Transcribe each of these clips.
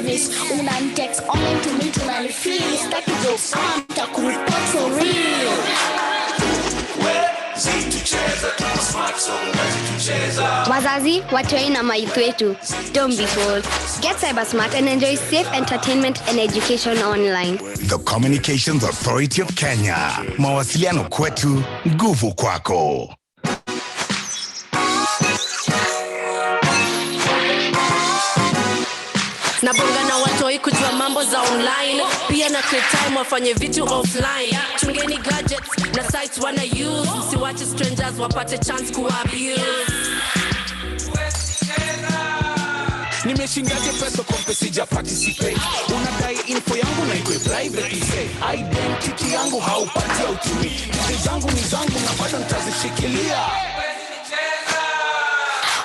this. Unanitext online to me tunanifeel. Staki jokes, nitakureport for real. Huwezi tucheza, Tuko smart so huwezi tucheza. Wazazi, watoi na maithu wetu. Don't be fooled. Get CyberSmart and enjoy safe entertainment and education online. The Communications Authority of Kenya. Mawasiliano kwetu, nguvu kwako. Nabonga na watoi kujua mambo za online. Pia na create time wafanye vitu offline. Chungeni gadgets na sites wana use. Msiwache strangers wapate chance kuabuse. Nimeshindaje pesa kompe sija participate. Unadai info yangu na ikwe private say. Identity yangu haupati utumi. Kitu zangu ni zangu na bado nitazishikilia.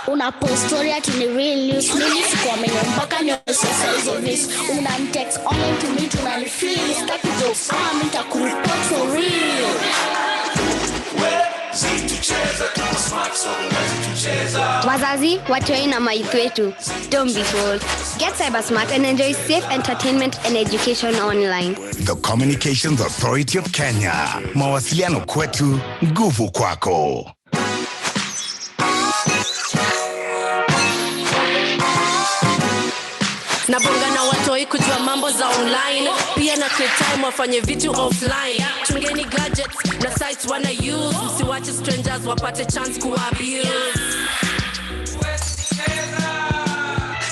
Una post story ati ni real news. Mimi sikuamini mpaka nionyeshe size of this. Unanitext online to me tunanifeel. Staki jokes, nitakureport for real. Huwezi tucheza, Tuko smart so huwezi tucheza. Wazazi, watoi na maithu wetu. Don't be fooled. Get CyberSmart and enjoy safe entertainment and education online. The Communications Authority of Kenya. Mawasiliano kwetu, nguvu kwako. Nabonga na watoi kujua mambo za online. Pia na create time wafanye vitu offline. Chungeni gadgets na sites wana use. Msiwache strangers wapate chance kuabuse.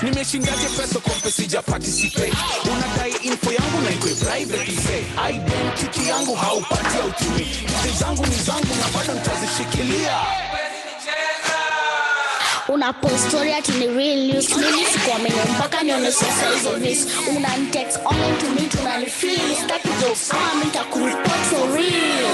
Nimeshindaje pesa kompe sija participate. Unadai info yangu na ikwe private say. Identity yangu haupati utumi. Kitu zangu ni zangu na bado nitazishikilia. Una post story ati ni real news. Mimi sikuamini mpaka nionyeshe size of this. Unanitext online to me tunanifeel. Staki jokes, nitakureport for real.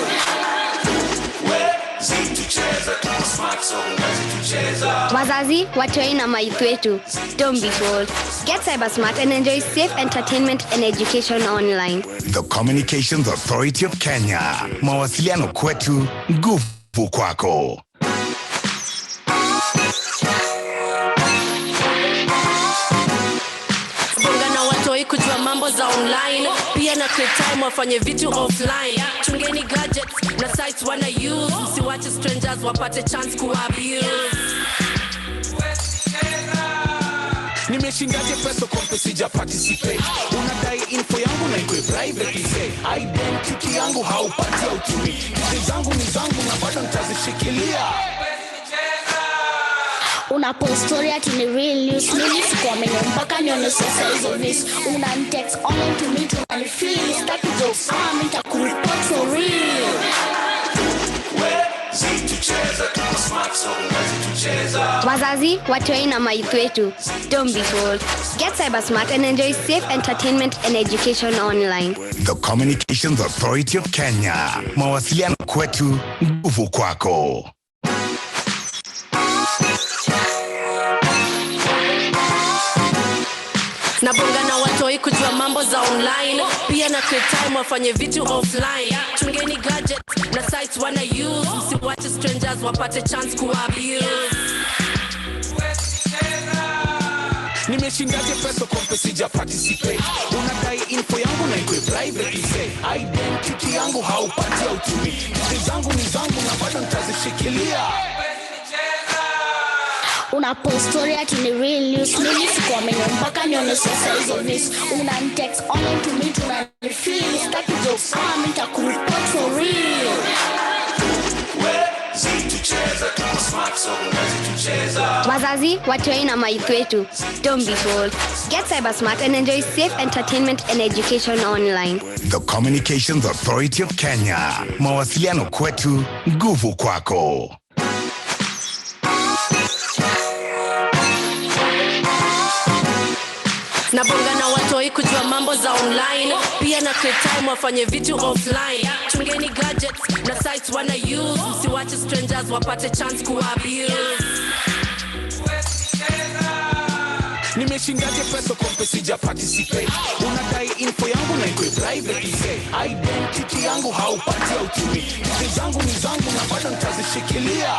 Huwezi tucheza, Tuko smart so huwezi tucheza. Wazazi, watoi na maithu wetu. Don't be fooled. Get CyberSmart and enjoy safe entertainment and education online. The Communications Authority of Kenya. Mawasiliano kwetu, nguvu kwako. Watoi kujua mambo za online. Pia na create time wafanye vitu offline. Chungeni gadgets na sites wana use. Msiwache strangers wapate chance kuabuse. Nimeshindaje pesa kompe sija participate. Unadai info yangu na ikwe private say. Identity yangu haupati utumi. Kitu zangu ni zangu na bado nitazishikilia. Una post story ati ni real news. Mimi sikuamini mpaka nionyeshe size of this. Unanitext online to me tunanifeel. Staki jokes, nitakureport for real. Huwezi tucheza, Tuko smart so huwezi tucheza. Wazazi, watoi na maithu wetu. Don't be fooled. Get CyberSmart and enjoy safe entertainment and education online. The Communications Authority of Kenya. Mawasiliano kwetu, nguvu kwako. Nabonga na watoi kujua mambo za online. Pia na create time wafanye vitu offline. Chungeni gadgets na sites wana use. Msiwache strangers wapate chance kuabuse. Nimeshindaje pesa kompe sija participate. Unadai info yangu na ikwe private say. Identity yangu haupati utumi. Kitu zangu ni zangu na bado nitazishikilia. Una post story ati ni real news. Mimi sikuamini mpaka nionyeshe size of this. Unanitext online to me tunanifeel. Staki jokes, nitakureport for real. Huwezi tucheza, Tuko smart so huwezi tucheza. Wazazi, watoi na maithu wetu. Don't be fooled. Get CyberSmart and enjoy safe entertainment and education online. The Communications Authority of Kenya. Mawasiliano kwetu, nguvu kwako. Nabonga na watoi kujua mambo za online. Pia na create time wafanye vitu offline. Chungeni gadgets na sites wana use. Msiwache strangers wapate chance kuabuse. Nimeshindaje pesa kompe sija participate. Unadai info yangu na ikwe private say. Identity yangu haupati utumi. Kitu zangu ni zangu na bado nitazishikilia.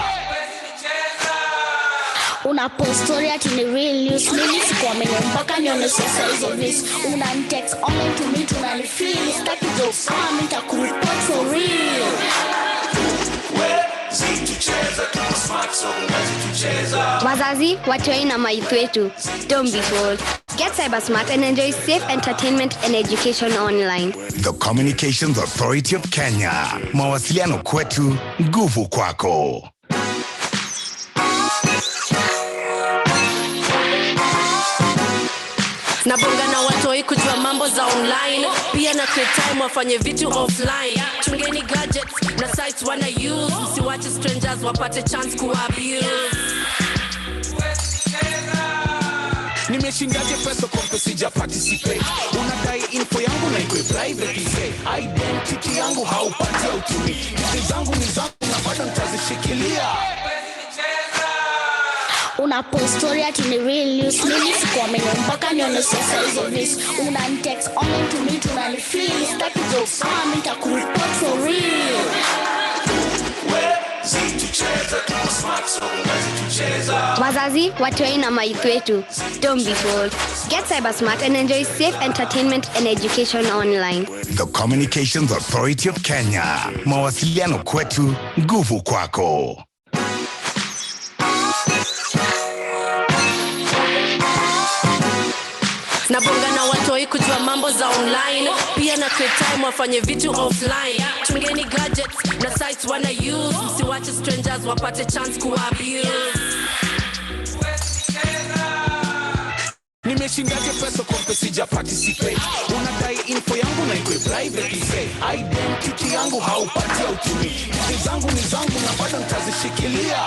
Una Unapostory ati ni real news. Mimi sikuamini mpaka nione size of this. Unanitext online to me tunanifeel. Staki jokes kama nitakureport for real. Huwezi tucheza, tuko smart so huwezi tucheza. Wazazi, watoi na maithu wetu, don't be fooled. Get CyberSmart and enjoy safe entertainment and education online. The Communications Authority of Kenya. Mawasiliano kwetu, nguvu kwako. Nabonga na watoi kujua mambo za online. Pia na create time wafanye vitu offline. Chungeni gadgets na sites wana use. Msiwache strangers wapate chance kuabuse. Nimeshindaje pesa kompe sija participate. Unadai info yangu na ikwe private say. Identity yangu haupati utumi. Hizi zangu ni zangu na bado nitazishikilia. Unapostory ati ni real news. Mimi sikuamini mpaka nione size of this. Unanitext online to me tunanifeel. Staki jokes kama nitakureport for real. Huwezi tucheza, tuko smart so huwezi tucheza. Wazazi, watoi na maithu wetu, don't be fooled. Get CyberSmart and enjoy safe entertainment and education online. The Communications Authority of Kenya. Mawasiliano kwetu, nguvu kwako. Nabonga na watoi kujua mambo za online. Pia na create time wafanye vitu offline. Chungeni gadgets na sites wana use. Msiwache strangers wapate chance kuabuse. Nimeshindaje pesa kompe sija participate. Unadai info yangu na ikwe private say. Identity yangu haupati utumi. Hizi zangu ni zangu na bado nitazishikilia.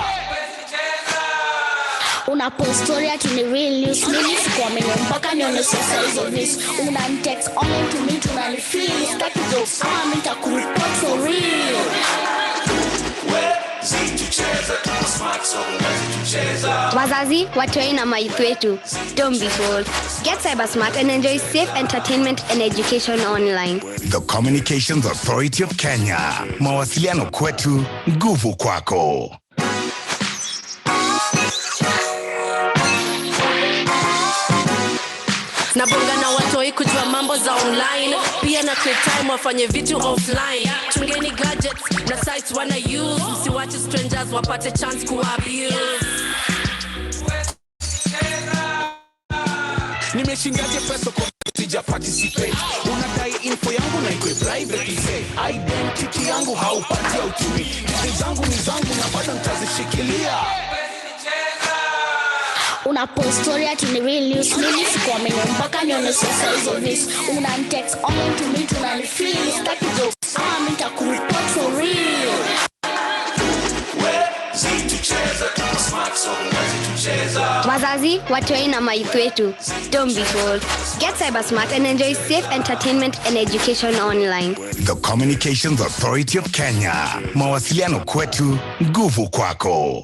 Unapostory ati ni real news. Mimi sikuamini mpaka nione size of this. Unanitext online to me tunanifeel. Staki jokes kama nitakureport for real. Huwezi tucheza, tuko smart so huwezi tucheza. Wazazi, watoi na maithu wetu, don't be fooled. Get CyberSmart and enjoy safe entertainment and education online. The Communications Authority of Kenya. Mawasiliano kwetu, nguvu kwako. Nabonga na watoi kujua mambo za online. Pia na create time wafanye vitu offline. Chungeni gadgets na sites wana use. Msiwache strangers wapate chance kuabuse. Nimeshindaje pesa kompe sija participate. Unadai info yangu na ikwe private say. Identity yangu haupati utumi. Hizi zangu ni zangu na bado nitazishikilia. Unapostory ati ni real news. Mimi sikuamini mpaka nione size of this. Unanitext online to me tunanifeel. Staki jokes kama nitakureport for real. Huwezi tucheza, tuko smart so huwezi tucheza. Wazazi, watoi na maithu wetu, don't be fooled. Get CyberSmart and enjoy safe entertainment and education online. The Communications Authority of Kenya. Mawasiliano kwetu, nguvu kwako.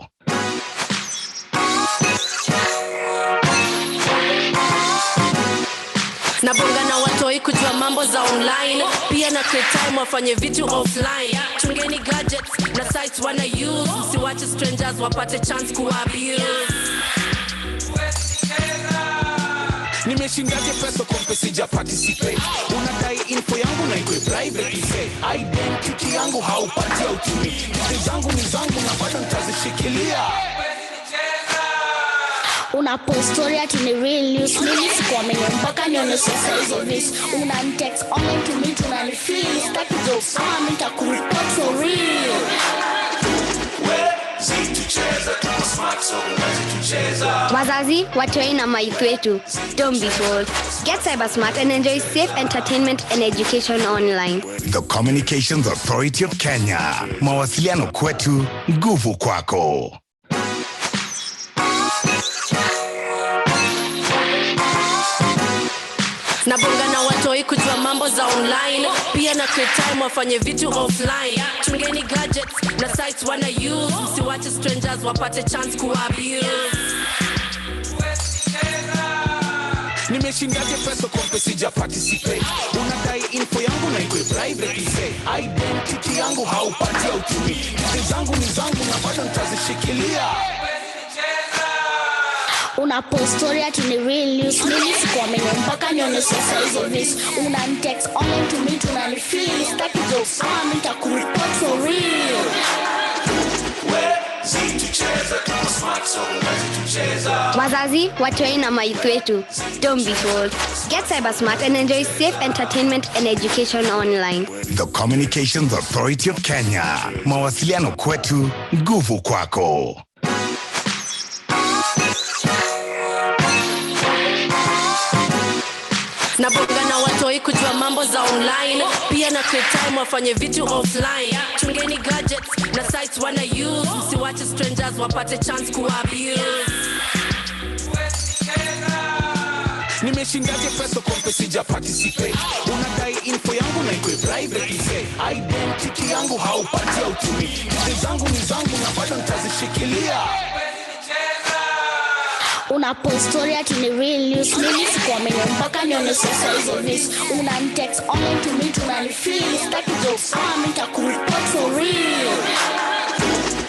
Nabonga na watoi kujua mambo za online. Pia na create time wafanye vitu offline. Chungeni gadgets na sites wana use. Msiwache strangers wapate chance kuabuse. Nimeshindaje pesa kompe sija participate. Unadai info yangu na ikwe private say. Identity yangu haupati utumi. Hizi zangu ni zangu na bado nitazishikilia. Unapostory ati ni real news. Mimi sikuamini mpaka nione size of this. Unanitext online to me tunanifeel. Staki jokes kama nitakureport for real. Huwezi tucheza, tuko smart so huwezi tucheza. Wazazi, watoi na maithu wetu, don't be fooled. Get CyberSmart and enjoy safe entertainment and education online. The Communications Authority of Kenya. Mawasiliano kwetu, nguvu kwako. Nabonga na watoi kujua mambo za online. Pia na create time wafanye vitu offline. Chungeni gadgets na sites wana use. Msiwache strangers wapate chance kuabuse. Nimeshindaje pesa kompe sija participate. Unadai info yangu na ikwe private say. Identity yangu haupati utumi. Hizi zangu ni zangu na bado nitazishikilia. Una post story ati ni real news. Mimi sikuamini mpaka nionyeshe size of this. Una text online to me tunanifeel. Staki jokes kama nitakureport for real. Huwezi tucheza, tuko smart so huwezi tucheza. Wazazi, watoi na maithu wetu, don't be fooled. Get CyberSmart and enjoy safe entertainment and education online. The Communications Authority of Kenya. Mawasiliano kwetu, nguvu kwako. Nabonga na watoi kujua mambo za online. Pia na create time wafanye vitu offline. Chungeni gadgets na sites wana use. Msiwache strangers wapate chance kuabuse. Nimeshindaje pesa kompe sija participate. Unadai info yangu na ikwe private say. Identity yangu haupati utumi. Kitu zangu ni zangu na bado nitazishikilia. Una post story ati ni real news. Mimi sikuamini mpaka nionyeshe size of this. Una text online to me tunanifeel. Staki jokes kama nitakureport for real.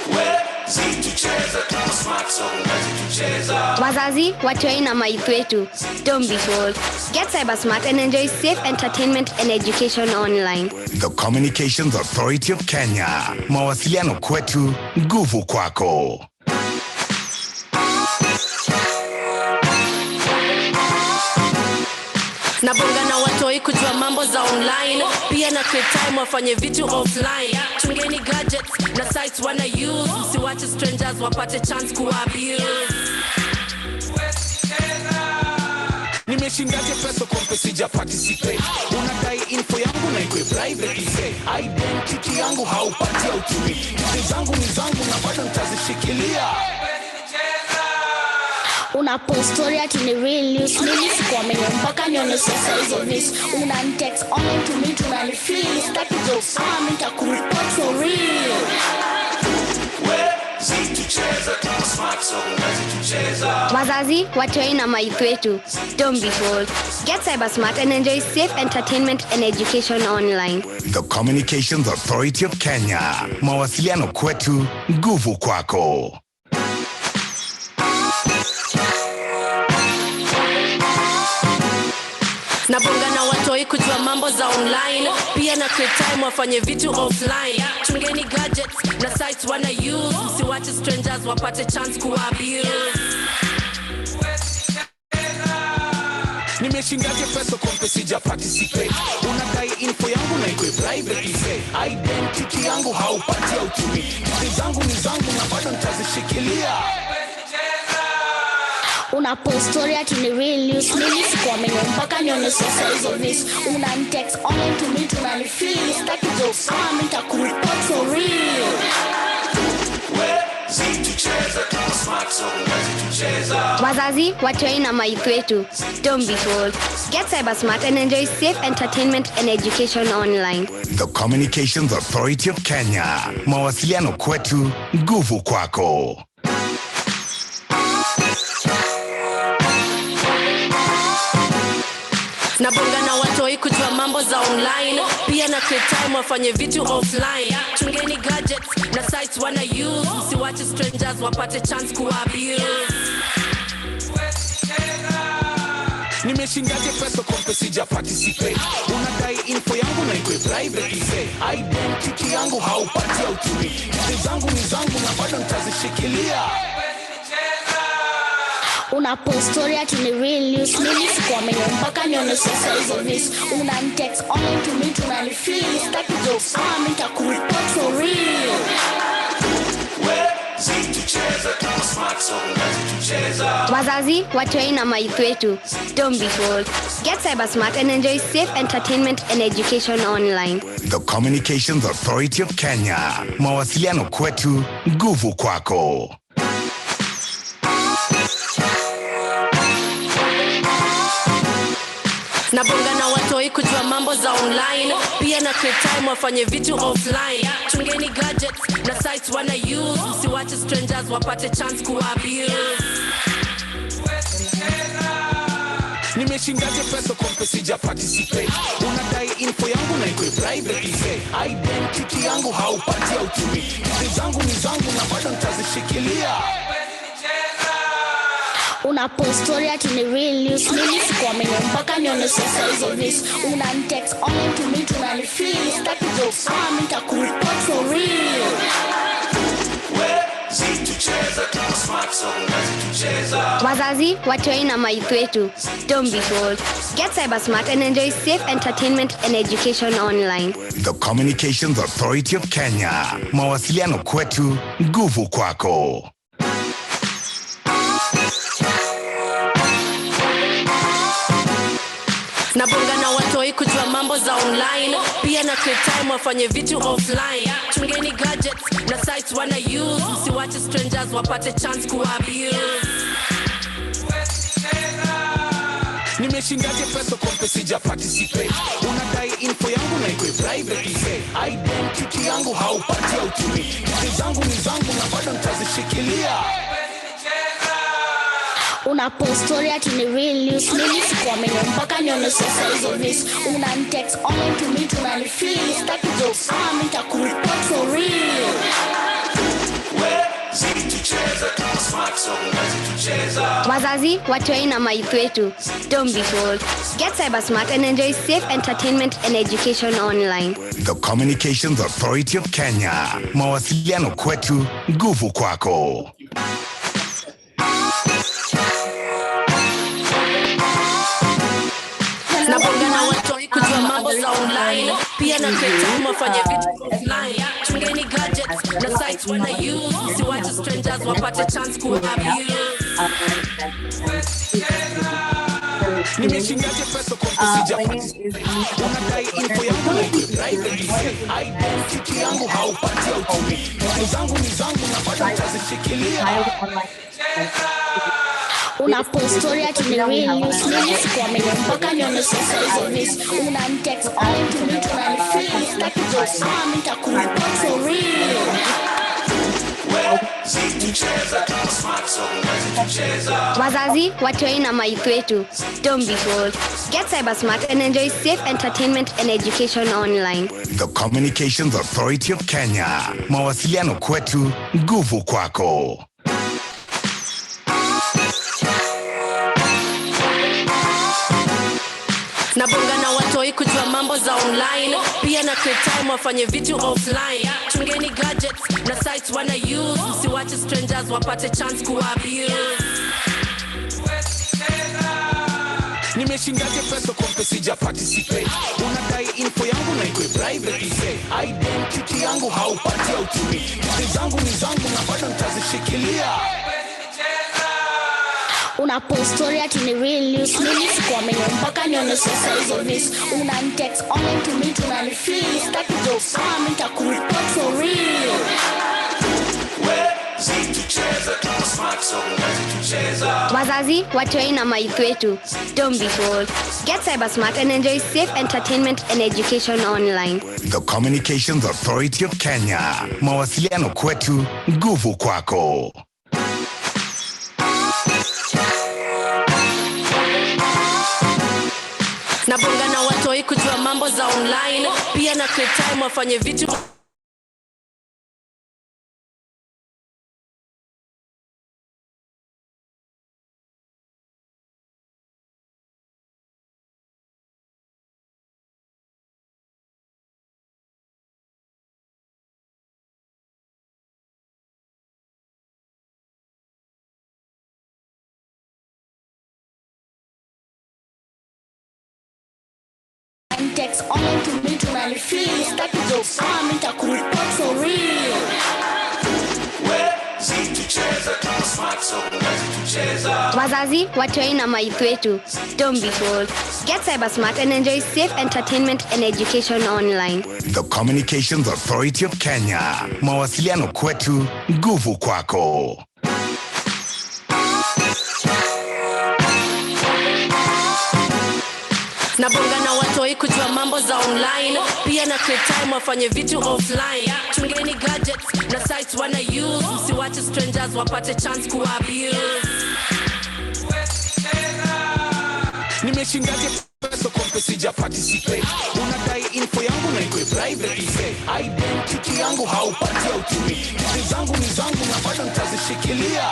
Huwezi tucheza, tuko smart so huwezi tucheza. Wazazi, watoi na maithu wetu, don't be fooled. Get CyberSmart and enjoy safe entertainment and education online. The Communications Authority of Kenya. Mawasiliano kwetu, nguvu kwako. Nabonga na watoi kujua mambo za online. Pia na create time wafanye vitu offline. Chungeni gadgets na sites wana use. Msiwache strangers wapate chance kuabuse. Nimeshindaje pesa kompe sija participate. Unadai info yangu na ikwe private say. Identity yangu haupati utumi. Kitu zangu ni zangu na bado nitazishikilia. Una post story ati ni real news. Mimi sikuamini mpaka nionyeshe size of this. Una text online to me tunanifeel. Staki jokes kama nitakureport for real. Huwezi tucheza, tuko smart so huwezi tucheza. Wazazi, watoi na maithu wetu, don't be fooled. Get CyberSmart and enjoy safe entertainment and education online. The Communications Authority of Kenya. Mawasiliano kwetu, nguvu kwako. Nabonga na watoi kujua mambo za online. Pia na create time wafanye vitu offline. Chungeni gadgets na sites wana use. Msiwache strangers wapate chance kuabuse. Nimeshindaje pesa kompe sija participate. Unadai info yangu na ikwe private say. Identity yangu haupati utumi. Kitu zangu ni zangu na bado nitazishikilia. Una post story ati ni real news. Mimi sikuamini mpaka nionyeshe size of this. Una text online to me tunanifeel. Staki jokes kama nitakureport for real. Huwezi tucheza, tuko smart so huwezi tucheza. Wazazi, watoi na maithu wetu, don't be fooled. Get CyberSmart and enjoy safe entertainment and education online. The Communications Authority of Kenya. Mawasiliano kwetu, nguvu kwako. Nabonga na watoi kujua mambo za online. Pia na create time wafanye vitu offline. Chungeni gadgets na sites wana use. Msiwache strangers wapate chance kuabuse. Nimeshindaje pesa kompe sija participate. Unadai info yangu na ikwe private say. Identity yangu haupati utumi. Kitu zangu ni zangu na bado nitazishikilia. Una post story ati ni real news. Mimi sikuamini mpaka nionyeshe size of this. Una text online to me tunanifeel. Staki jokes kama nitakureport for real. Huwezi tucheza, tuko smart so huwezi tucheza. Wazazi, watoi na maithu wetu, don't be fooled. Get CyberSmart and enjoy safe entertainment and education online. The Communications Authority of Kenya. Mawasiliano kwetu, nguvu kwako. Nabonga na watoi kujua mambo za online. Pia na create time wafanye vitu offline. Chungeni gadgets na sites wana use. Msiwache strangers wapate chance kuabuse. Nimeshindaje pesa kompe sija participate. Unadai info yangu na ikwe private say. Identity yangu haupati utumi. Kitu zangu ni zangu na bado nitazishikilia. Una post story ati ni real news. Mimi sikuamini mpaka nione sasa hizo vis. Una text online to me tunanifeel. Staki jokes mimi nitakureport for real. Huwezi tucheza, tuko smart so huwezi tucheza. Wazazi, watoi na maithu wetu, don't be fooled. Get CyberSmart and enjoy safe entertainment and education online. The Communications Authority of Kenya. Mawasiliano kwetu, nguvu kwako. Nabonga na watoi kujua mambo za online. Pia na create time wafanye vitu offline. Chungeni gadgets na sites wana use. Msiwache strangers wapate chance kuabuse. Nimeshindaje pesa kwa pesa sija participate. Unadai info yangu na iko private say. Identity yangu haupati utumi. Hizi zangu ni zangu na bado nitazishikilia. Una post story ati ni real news. Mimi sikuamini mpaka nione sasa hizo vis. Una text online to me tunanifeel. Staki jokes mimi nitakureport for real. Huwezi tucheza, tuko smart so huwezi tucheza. Wazazi, watoi na maithu wetu, don't be fooled. Get CyberSmart and enjoy safe entertainment and education online. The Communications Authority of Kenya. Mawasiliano kwetu, nguvu kwako. Nabonga na watoi kujua mambo za online. Pia na create time wafanye vitu offline. Chungeni gadgets na sites wana use. Msiwache strangers wapate chance kuabuse. Nimeshindaje pesa kwa pesa sija participate. Unadai info yangu na iko private say. Identity yangu haupati utumi. Hizi zangu ni zangu na bado nitazishikilia. Una post story ati ni real news. Mimi sikuamini mpaka nione sasa hizo vis. Una text online to me tunanifeel. Staki jokes mimi nitakureport for real. Huwezi tucheza, tuko smart so huwezi tucheza. Wazazi, watoi na maithu wetu, don't be fooled. Get CyberSmart and enjoy safe entertainment and education online. The Communications Authority of Kenya. Mawasiliano kwetu, nguvu kwako. Nabonga na watoi kujua mambo za online. Pia na create time wafanye vitu offline. Chungeni gadgets na sites wana use. Msiwache strangers wapate chance kuabuse. Nimeshindaje pesa kwa pesa sija participate. Unadai info yangu na iko private say. Identity yangu haupati utumi. Hizi zangu ni zangu na bado nitazishikilia. Una post story ati ni real news. Mimi sikuamini mpaka nione sasa hizo vis. Una text online to me tunanifeel. Staki jokes mimi nitakureport for real. Huwezi tucheza, tuko smart so huwezi tucheza. Wazazi, watoi na maithu wetu, don't be fooled. Get CyberSmart and enjoy safe entertainment and education online. The Communications Authority of Kenya. Mawasiliano kwetu, nguvu kwako. Nabonga na watoi kujua mambo za online. Pia na create time wafanye vitu. Text online to me tunanifeel. Staki jokes mimi nitakureport for real. Huwezi tucheza, tuko smart so huwezi tucheza. Wazazi, watoi na maithu wetu, don't be fooled. Get CyberSmart and enjoy safe entertainment and education online. The Communications Authority of Kenya. Mawasiliano kwetu, nguvu kwako. Nabonga na watoi kujua mambo za online. Pia na create time wafanye vitu offline. Chungeni gadgets na sites wana use. Msiwache strangers wapate chance kuabuse. Nimeshindaje pesa kwa pesa sija participate. Unadai info yangu na iko private say. Identity yangu haupati utumi. Hizi zangu ni zangu na bado nitazishikilia.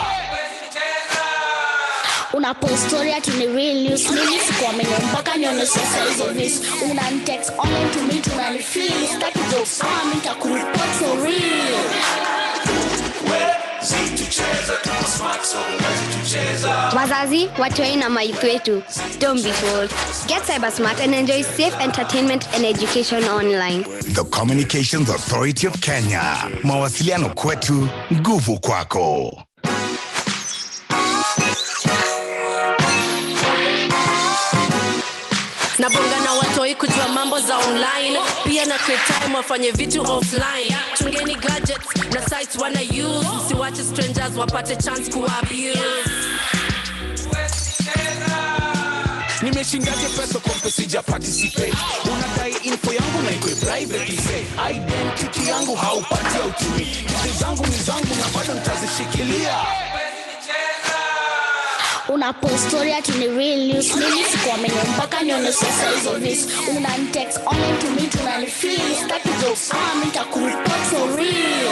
Unapost story ati ni real news. Mimi sikuamini mpaka nionyeshe size of this. Unanitext online to me tunanifeel. Staki jokes mimi nitakureport for real. Huwezi tucheza, tuko smart so huwezi tucheza. Wazazi, watoi na maithu wetu, don't be fooled. Get CyberSmart and enjoy safe entertainment and education online. The Communications Authority of Kenya. Mawasiliano kwetu, nguvu kwako. Nabonga na watoi kujua mambo za online. Pia na create time wafanye vitu offline. Chungeni gadgets na sites wana use. Msiwache strangers wapate chance kuabuse. Nimeshindaje pesa kwa sija participate. Unadai info yangu na iko private say. Identity yangu haupati utumi. Kitu zangu ni zangu na bado nitazishikilia. Unapost story ati ni real news. Mimi sikuamini mpaka nionyeshe size of this. Unanitext online to me tunanifeel. Staki jokes mimi nitakureport for real.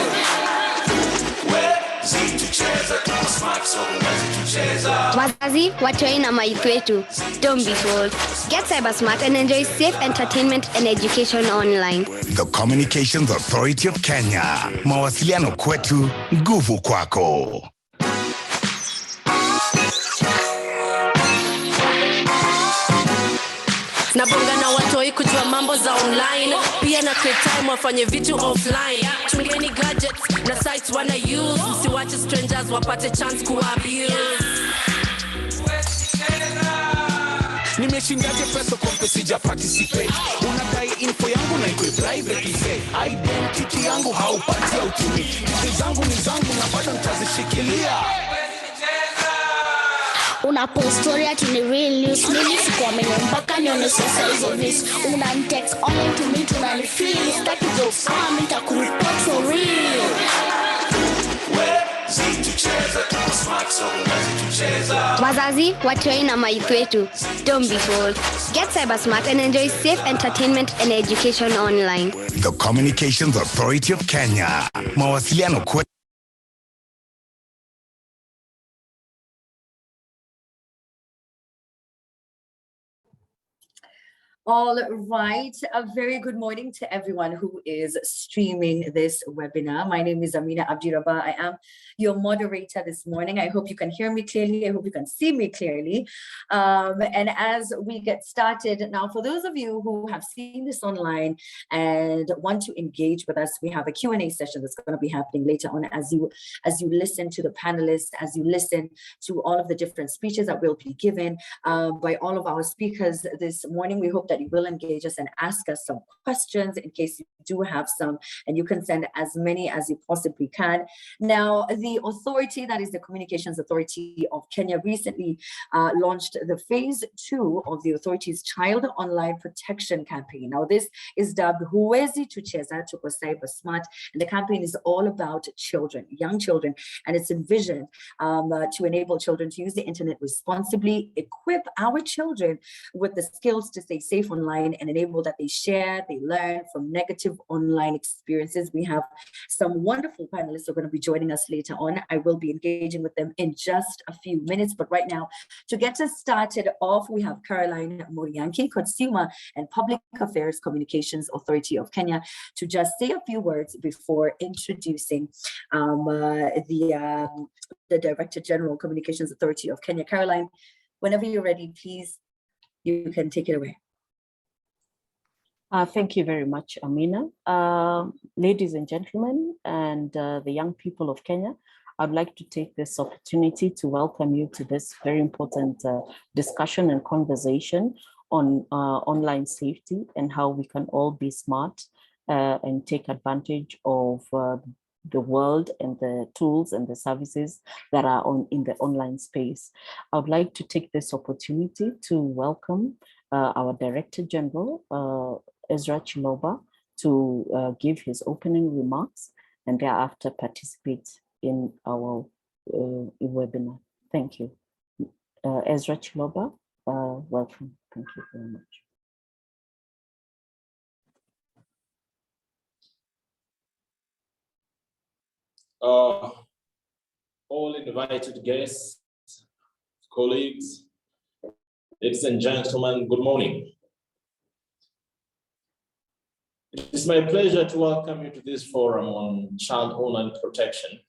Huwezi tucheza, tuko smart so huwezi tucheza. Wazazi, watoi na maithu wetu, don't be fooled. Get CyberSmart and enjoy safe entertainment and education online. The Communications Authority of Kenya. Mawasiliano kwetu, nguvu kwako. Nabonga na watoi kujua mambo za online. Pia na create time wafanye vitu offline. Chungeni gadgets na sites wana use. Msiwache strangers wapate chance kuabuse. Nimeshindaje pesa kwa sija participate. Unadai info yangu na iko private say. Identity yangu haupati utumi. Kitu zangu ni zangu na bado nitazishikilia. Unapost story ati ni real news. Mimi sikuamini mpaka nionyeshe size of this. Unanitext online to me tunanifeel. Staki jokes mimi nitakureport for real. Huwezi tucheza, tuko smart so huwezi tucheza. Wazazi, watoi na maithu wetu, don't be fooled. Get CyberSmart and enjoy safe entertainment and education online. The Communications Authority of Kenya. Mawasiliano kwetu. All right. A very good morning to everyone who is streaming this webinar. My name is Amina Abdiraba. I am your moderator this morning. I hope you can hear me clearly. I hope you can see me clearly. And as we get started now, for those of you who have seen this online and want to engage with us, we have a Q&A session that's going to be happening later on as you listen to the panelists, as you listen to all of the different speeches that will be given by all of our speakers this morning. We hope that you will engage us and ask us some questions in case you do have some, and you can send as many as you possibly can. Now, the authority, that is the Communications Authority of Kenya, recently launched the phase 2 of the authority's Child Online Protection Campaign. Now, this is dubbed Huwezi Tucheza, Tuko, CyberSmart, and the campaign is all about children, young children, and it's envisioned to enable children to use the internet responsibly, equip our children with the skills to stay safe online, and enable that they share, they learn from negative online experiences. We have some wonderful panelists who are going to be joining us later on. I will be engaging with them in just a few minutes, but right now, to get us started off, we have Caroline Murianki, Consumer and Public Affairs Communications Authority of Kenya, to just say a few words before introducing the Director General Communications Authority of Kenya. Caroline, whenever you're ready, please, you can take it away. Thank you very much, Amina. Ladies and gentlemen, and the young people of Kenya, I'd like to take this opportunity to welcome you to this very important discussion and conversation on online safety and how we can all be smart and take advantage of the world and the tools and the services that are in the online space. I would like to take this opportunity to welcome our Director General, Ezra Chiloba, to give his opening remarks and thereafter participate in our webinar. Thank you. Ezra Chiloba, welcome. Thank you very much. All invited guests, colleagues, ladies and gentlemen, good morning. It is my pleasure to welcome you to this forum on child online protection.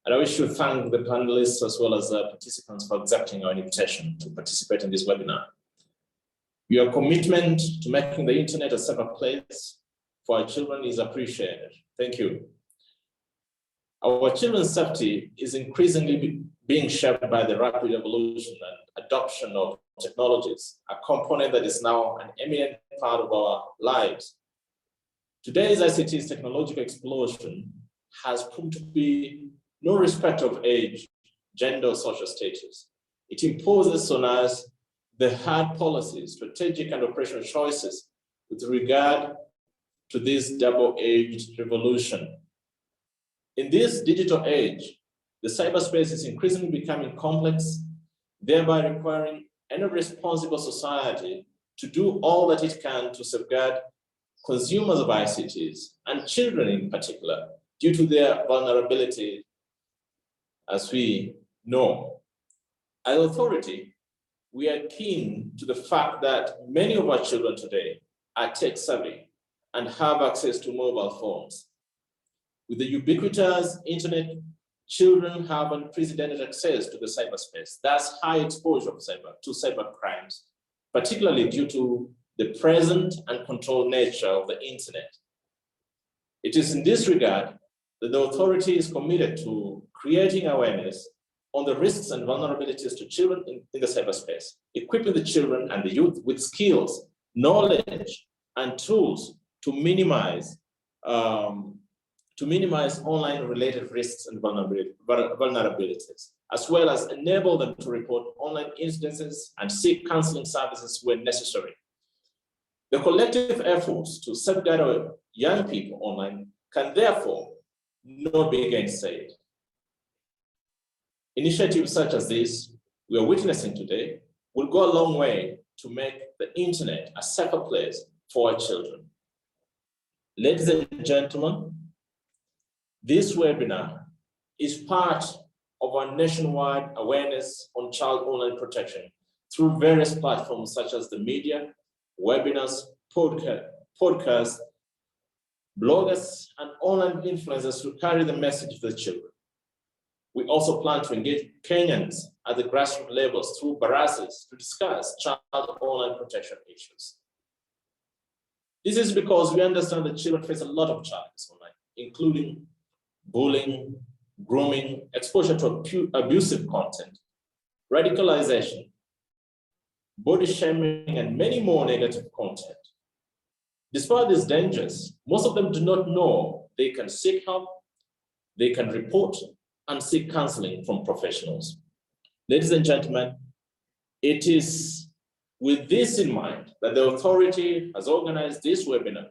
And I wish to thank the panelists as well as the participants for accepting our invitation to participate in this webinar. Your commitment to making the internet a safer place for our children is appreciated. Thank you. Our children's safety is increasingly being shaped by the rapid evolution and adoption of technologies, a component that is now an eminent part of our lives. Today's ICT's technological explosion has proved to be no respect of age, gender, or social status. It imposes on us the hard policies, strategic and operational choices with regard to this double-edged revolution. In this digital age, the cyberspace is increasingly becoming complex, thereby requiring any responsible society to do all that it can to safeguard consumers of ICTs and children in particular, due to their vulnerability, as we know. As authority, we are keen to the fact that many of our children today are tech savvy and have access to mobile phones. With the ubiquitous internet, children have unprecedented access to the cyberspace. That's high exposure to cyber crimes, particularly due to the present and controlled nature of the internet. It is in this regard that the authority is committed to creating awareness on the risks and vulnerabilities to children in the cyberspace, equipping the children and the youth with skills, knowledge, and tools to minimize online-related risks and vulnerabilities, as well as enable them to report online incidences and seek counseling services when necessary. The collective efforts to safeguard our young people online can therefore not be gainsaid. Initiatives such as this we are witnessing today will go a long way to make the internet a safer place for our children. Ladies and gentlemen, this webinar is part of our nationwide awareness on child online protection through various platforms such as the media, webinars, podcasts, bloggers, and online influencers to carry the message to the children. We also plan to engage Kenyans at the grassroots levels through barazas to discuss child online protection issues. This is because we understand that children face a lot of challenges online, including bullying, grooming, exposure to abusive content, radicalization, body shaming, and many more negative content. Despite these dangers, most of them do not know they can seek help, they can report, and seek counseling from professionals. Ladies and gentlemen, it is with this in mind that the authority has organized this webinar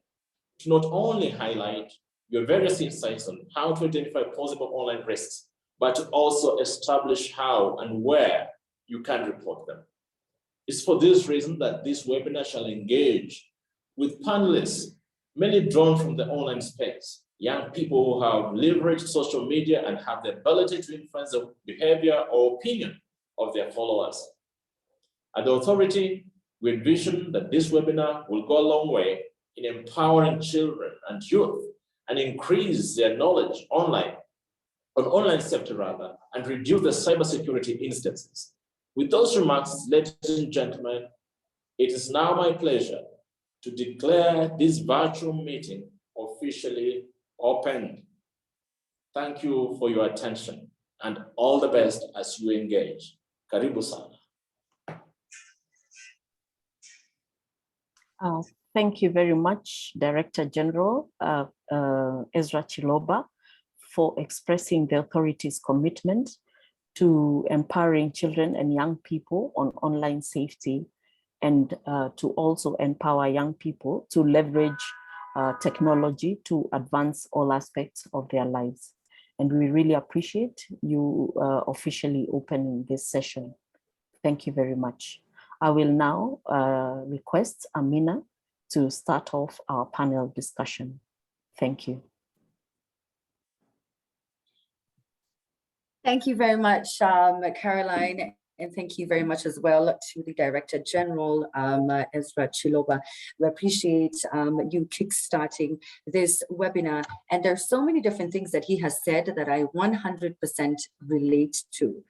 to not only highlight your various insights on how to identify possible online risks, but to also establish how and where you can report them. It's for this reason that this webinar shall engage with panelists, many drawn from the online space, young people who have leveraged social media and have the ability to influence the behavior or opinion of their followers. At the authority, we envision that this webinar will go a long way in empowering children and youth and increase their knowledge on online safety and reduce the cybersecurity instances. With those remarks, ladies and gentlemen, it is now my pleasure to declare this virtual meeting officially opened. Thank you for your attention and all the best as you engage. Karibu sana. Thank you very much, Director General Ezra Chiloba, for expressing the authority's commitment to empowering children and young people on online safety, and to also empower young people to leverage technology to advance all aspects of their lives. And we really appreciate you officially opening this session. Thank you very much. I will now request Amina to start off our panel discussion. Thank you. Thank you very much, Caroline. And thank you very much as well to the Director General, Ezra Chiloba. We appreciate you kickstarting this webinar. And there's so many different things that he has said that I 100% relate to.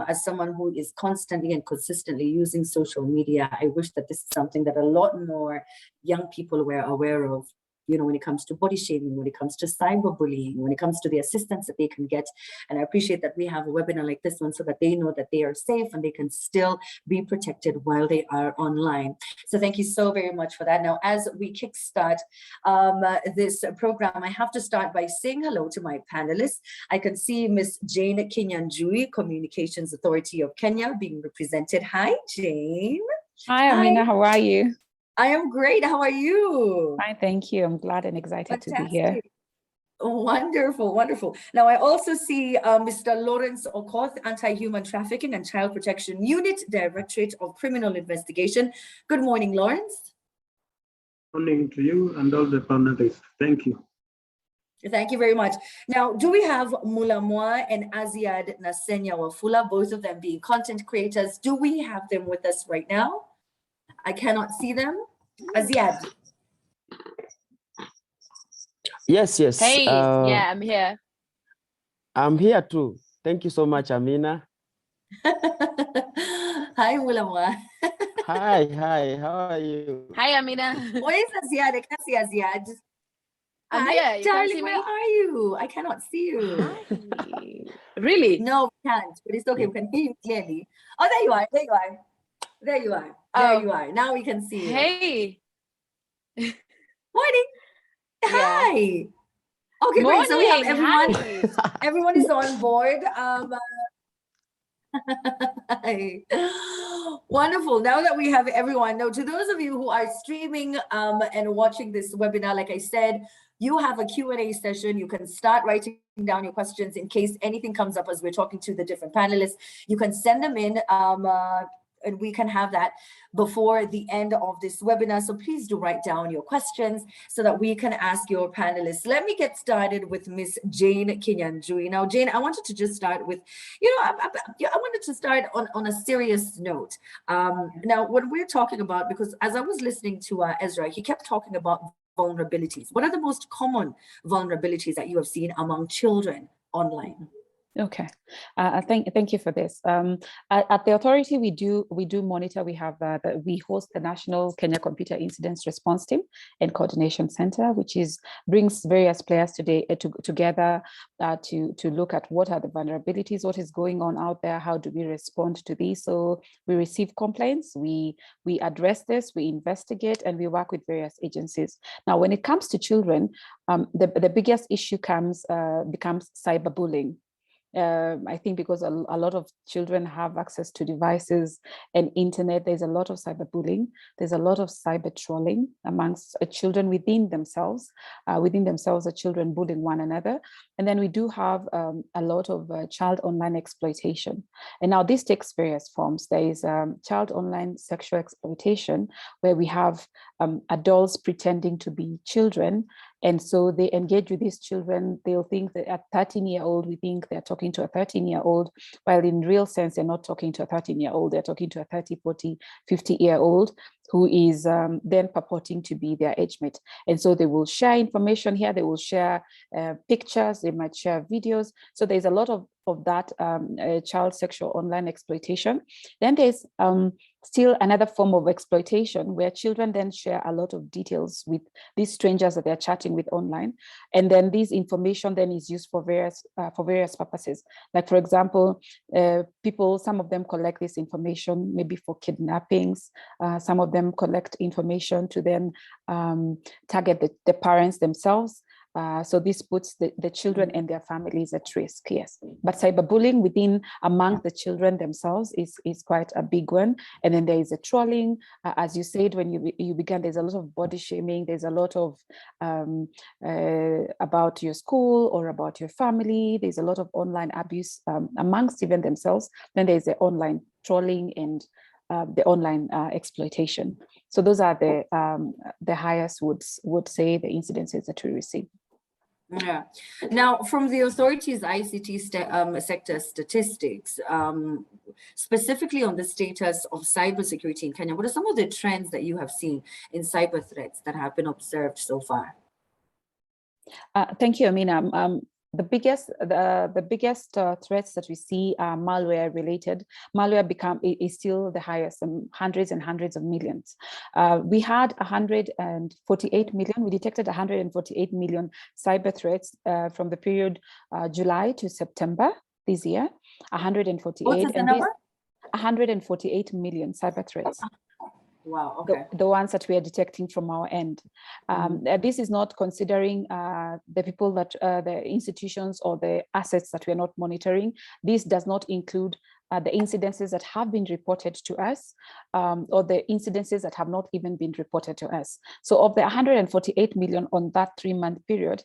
As someone who is constantly and consistently using social media, I wish that this is something that a lot more young people were aware of. You know, when it comes to body shaming, when it comes to cyberbullying, when it comes to the assistance that they can get. And I appreciate that we have a webinar like this one so that they know that they are safe and they can still be protected while they are online. So thank you so very much for that. Now, as we kickstart this program, I have to start by saying hello to my panelists. I can see Miss Jane Kinyanjui, Communications Authority of Kenya, being represented. Hi, Jane. Hi, Amina. How are you? I am great. How are you? Fine, thank you. I'm glad and excited to be here. Wonderful, wonderful. Now, I also see Mr. Lawrence Okoth, Anti-Human Trafficking and Child Protection Unit, Directorate of Criminal Investigation. Good morning, Lawrence. Good morning to you and all the panelists. Thank you. Thank you very much. Now, do we have Mulamwa and Aziad Nasenya Wafula, both of them being content creators? Do we have them with us right now? I cannot see them. Aziad. Yes. Hey, yeah, I'm here. I'm here too. Thank you so much, Amina. Hi, Mulamwa. Hi, how are you? Hi, Amina. Where is Aziad? I can't see Aziad. I'm Hi, here. You darling, can't see where me? are you? I cannot see you. Hi. Really? No, we can't, but it's okay. We can hear you clearly. Oh, there you are. There you are. There you are. There you are. Now we can see you. Hey. Morning. Yeah. Hi. Okay, great. So we have everyone. Hi. Everyone is on board. Wonderful. Now that we have everyone, now to those of you who are streaming and watching this webinar, like I said, you have a Q&A session. You can start writing down your questions in case anything comes up as we're talking to the different panelists. You can send them in and we can have that before the end of this webinar. So please do write down your questions so that we can ask your panelists. Let me get started with Miss Jane Kinyanjui. Now, Jane, I wanted to just start with, I wanted to start on a serious note. Now, what we're talking about, because as I was listening to Ezra, he kept talking about vulnerabilities. What are the most common vulnerabilities that you have seen among children online? Okay, thank you for this. At the authority, we do monitor. We have we host the National Kenya Computer Incidents Response Team and Coordination Center, which brings various players today together to look at what are the vulnerabilities, what is going on out there, how do we respond to these. So we receive complaints, we address this, we investigate, and we work with various agencies. Now, when it comes to children, the biggest issue becomes cyberbullying. I think because a lot of children have access to devices and internet, there's a lot of cyberbullying. There's a lot of cyber trolling amongst children within themselves. The children bullying one another. And then we do have a lot of child online exploitation. And now this takes various forms. There is child online sexual exploitation, where we have adults pretending to be children. And so they engage with these children. They'll think that at 13-year-old, we think they're talking to a 13-year-old, while in real sense, they're not talking to a 13-year-old. They're talking to a 30, 40, 50-year-old who is then purporting to be their age mate. And so they will share information here. They will share pictures. They might share videos. So there's a lot of that child sexual online exploitation. Then there's still another form of exploitation where children then share a lot of details with these strangers that they're chatting with online. And then this information then is used for various purposes. Like, for example, some of them collect this information maybe for kidnappings. Some of them collect information to then target the parents themselves. So this puts the children and their families at risk, yes. But cyberbullying among the children themselves is quite a big one. And then there is a trolling. As you said, when you began, there's a lot of body shaming. There's a lot of about your school or about your family. There's a lot of online abuse amongst even themselves. Then there's the online trolling and the online exploitation. So those are the highest would say the incidences that we receive. Yeah. Now, from the authorities' ICT sector statistics, specifically on the status of cybersecurity in Kenya, what are some of the trends that you have seen in cyber threats that have been observed so far? Thank you, Amina. The biggest threats that we see are malware related. Malware is still the highest, hundreds and hundreds of millions. We had 148 million. We detected 148 million cyber threats from the period July to September this year. 148. What is the number? 148 million cyber threats. Wow, okay. The ones that we are detecting from our end. This is not considering the people that, the institutions or the assets that we are not monitoring. This does not include the incidences that have been reported to us or the incidences that have not even been reported to us. So of the 148 million on that 3-month period,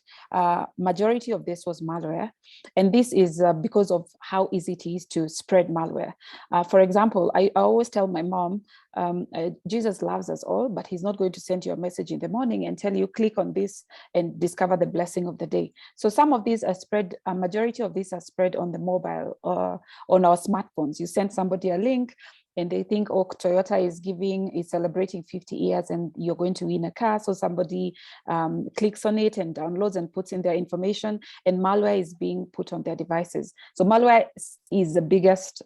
majority of this was malware. And this is because of how easy it is to spread malware. For example, I always tell my mom, Jesus loves us all, but he's not going to send you a message in the morning and tell you click on this and discover the blessing of the day. So some of these are spread, a majority of these are spread on the mobile or on our smartphones. You send somebody a link and they think, oh, Toyota is celebrating 50 years and you're going to win a car. So somebody clicks on it and downloads and puts in their information, and malware is being put on their devices. So malware is the biggest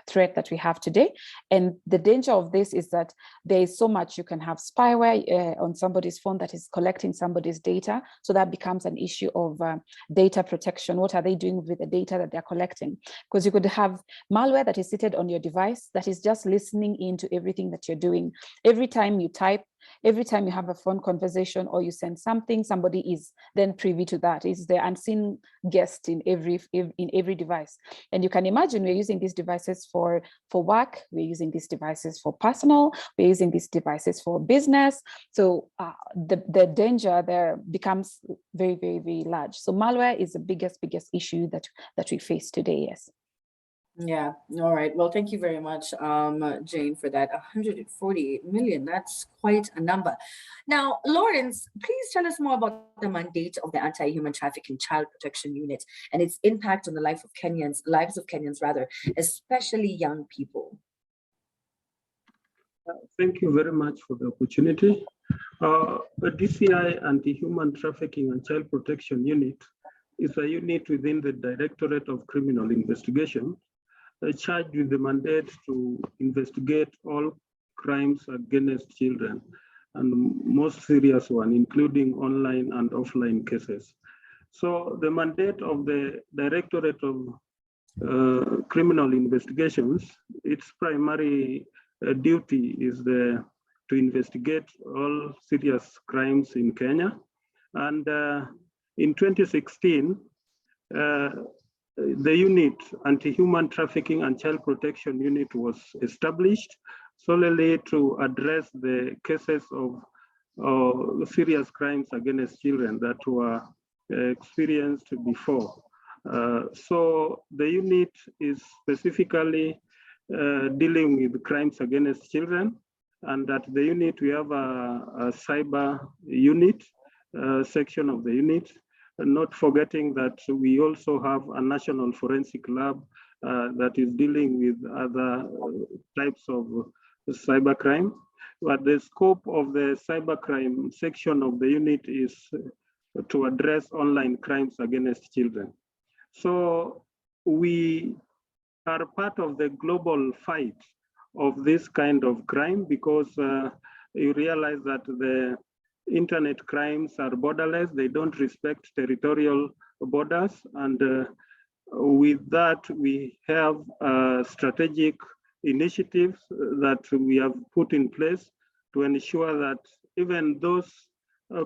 threat that we have today. And the danger of this is that there is so much. You can have spyware on somebody's phone that is collecting somebody's data. So that becomes an issue of data protection. What are they doing with the data that they're collecting? Because you could have malware that is seated on your device that is just listening into everything that you're doing. Every time you type, every time you have a phone conversation or you send something, somebody is then privy to that. It's the unseen guest in every device. And you can imagine we're using these devices for work, we're using these devices for personal, we're using these devices for business. So the danger there becomes very, very, very large. So malware is the biggest issue that we face today, yes. Yeah, all right. Well, thank you very much, Jane, for that. 148 million, that's quite a number. Now, Lawrence, please tell us more about the mandate of the Anti-Human Trafficking Child Protection Unit and its impact on the lives of Kenyans, especially young people. Thank you very much for the opportunity. The DCI Anti-Human Trafficking and Child Protection Unit is a unit within the Directorate of Criminal Investigation charged with the mandate to investigate all crimes against children, and most serious one, including online and offline cases. So the mandate of the Directorate of Criminal Investigations, its primary duty is to investigate all serious crimes in Kenya. And in 2016, the unit, Anti-Human Trafficking and Child Protection Unit, was established solely to address the cases of serious crimes against children that were experienced before. So the unit is specifically dealing with crimes against children, and at the unit we have a cyber unit section of the unit. Not forgetting that we also have a national forensic lab that is dealing with other types of cybercrime. But the scope of the cybercrime section of the unit is to address online crimes against children. So we are part of the global fight of this kind of crime, because you realize that the internet crimes are borderless. They don't respect territorial borders. And with that, we have strategic initiatives that we have put in place to ensure that even those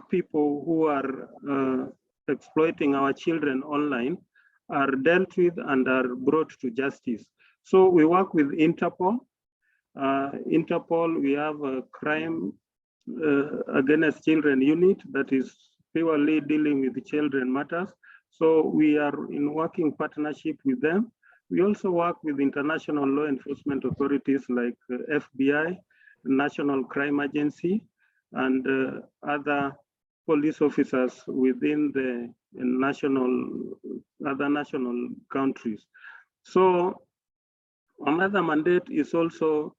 people who are exploiting our children online are dealt with and are brought to justice. So we work with Interpol. Interpol, we have a crime against children unit that is purely dealing with the children matters. So we are in working partnership with them. We also work with international law enforcement authorities like FBI, National Crime Agency, and other police officers within the other national countries. So another mandate is also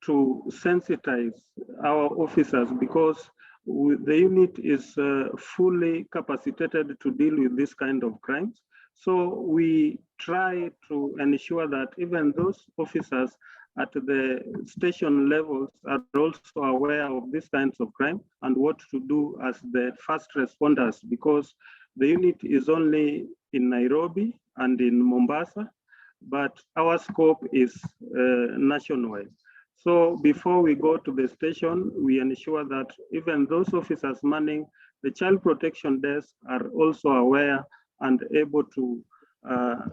to sensitize our officers, because the unit is fully capacitated to deal with this kind of crimes. So we try to ensure that even those officers at the station levels are also aware of these kinds of crime and what to do as the first responders, because the unit is only in Nairobi and in Mombasa, but our scope is nationwide. So before we go to the station, we ensure that even those officers manning the child protection desk are also aware and able to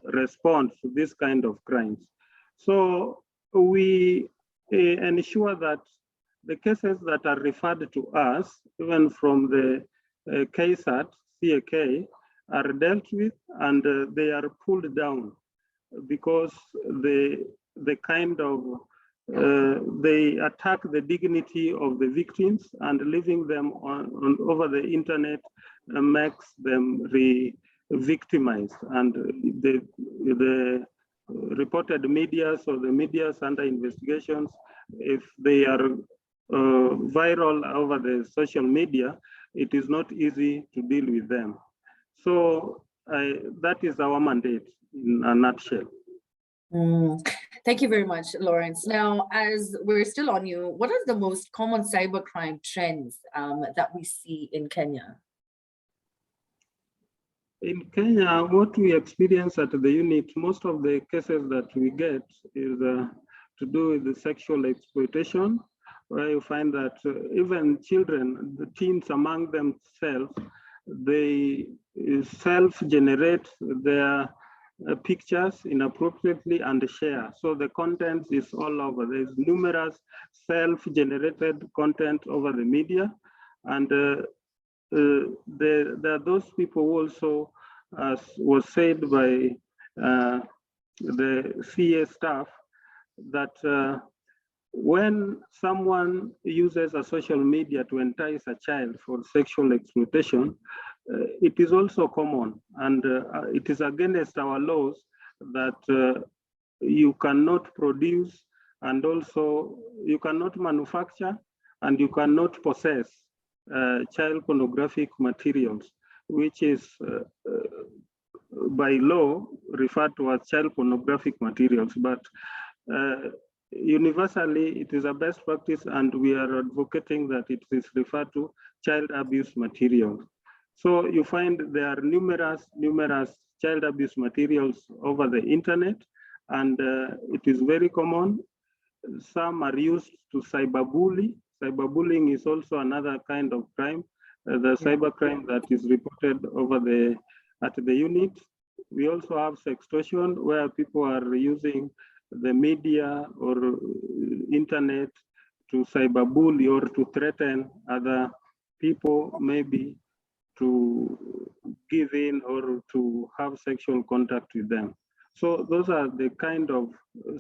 respond to this kind of crimes. So we ensure that the cases that are referred to us, even from the KSAT, CAK, are dealt with, and they are pulled down, because the kind of they attack the dignity of the victims, and leaving them on over the internet makes them re-victimized. And the reported medias or the medias under investigations, if they are viral over the social media, it is not easy to deal with them. So that is our mandate in a nutshell. Thank you very much, Lawrence. Now, as we're still on you, what are the most common cybercrime trends that we see in Kenya? In Kenya, what we experience at the unit, most of the cases that we get is to do with the sexual exploitation, where you find that even children, the teens among themselves, they self-generate their pictures inappropriately and share. So the content is all over. There's numerous self-generated content over the media, and there are those people who also, as was said by the CA staff, that when someone uses a social media to entice a child for sexual exploitation, it is also common, and it is against our laws that you cannot produce, and also you cannot manufacture, and you cannot possess child pornographic materials, which is by law referred to as child pornographic materials. But universally, it is a best practice, and we are advocating that it is referred to child abuse materials. So you find there are numerous child abuse materials over the internet, and it is very common. Some are used to cyberbully. Cyberbullying is also another kind of crime, the cybercrime that is reported over at the unit. We also have sextortion, where people are using the media or internet to cyberbully or to threaten other people, maybe to give in or to have sexual contact with them. So those are the kind of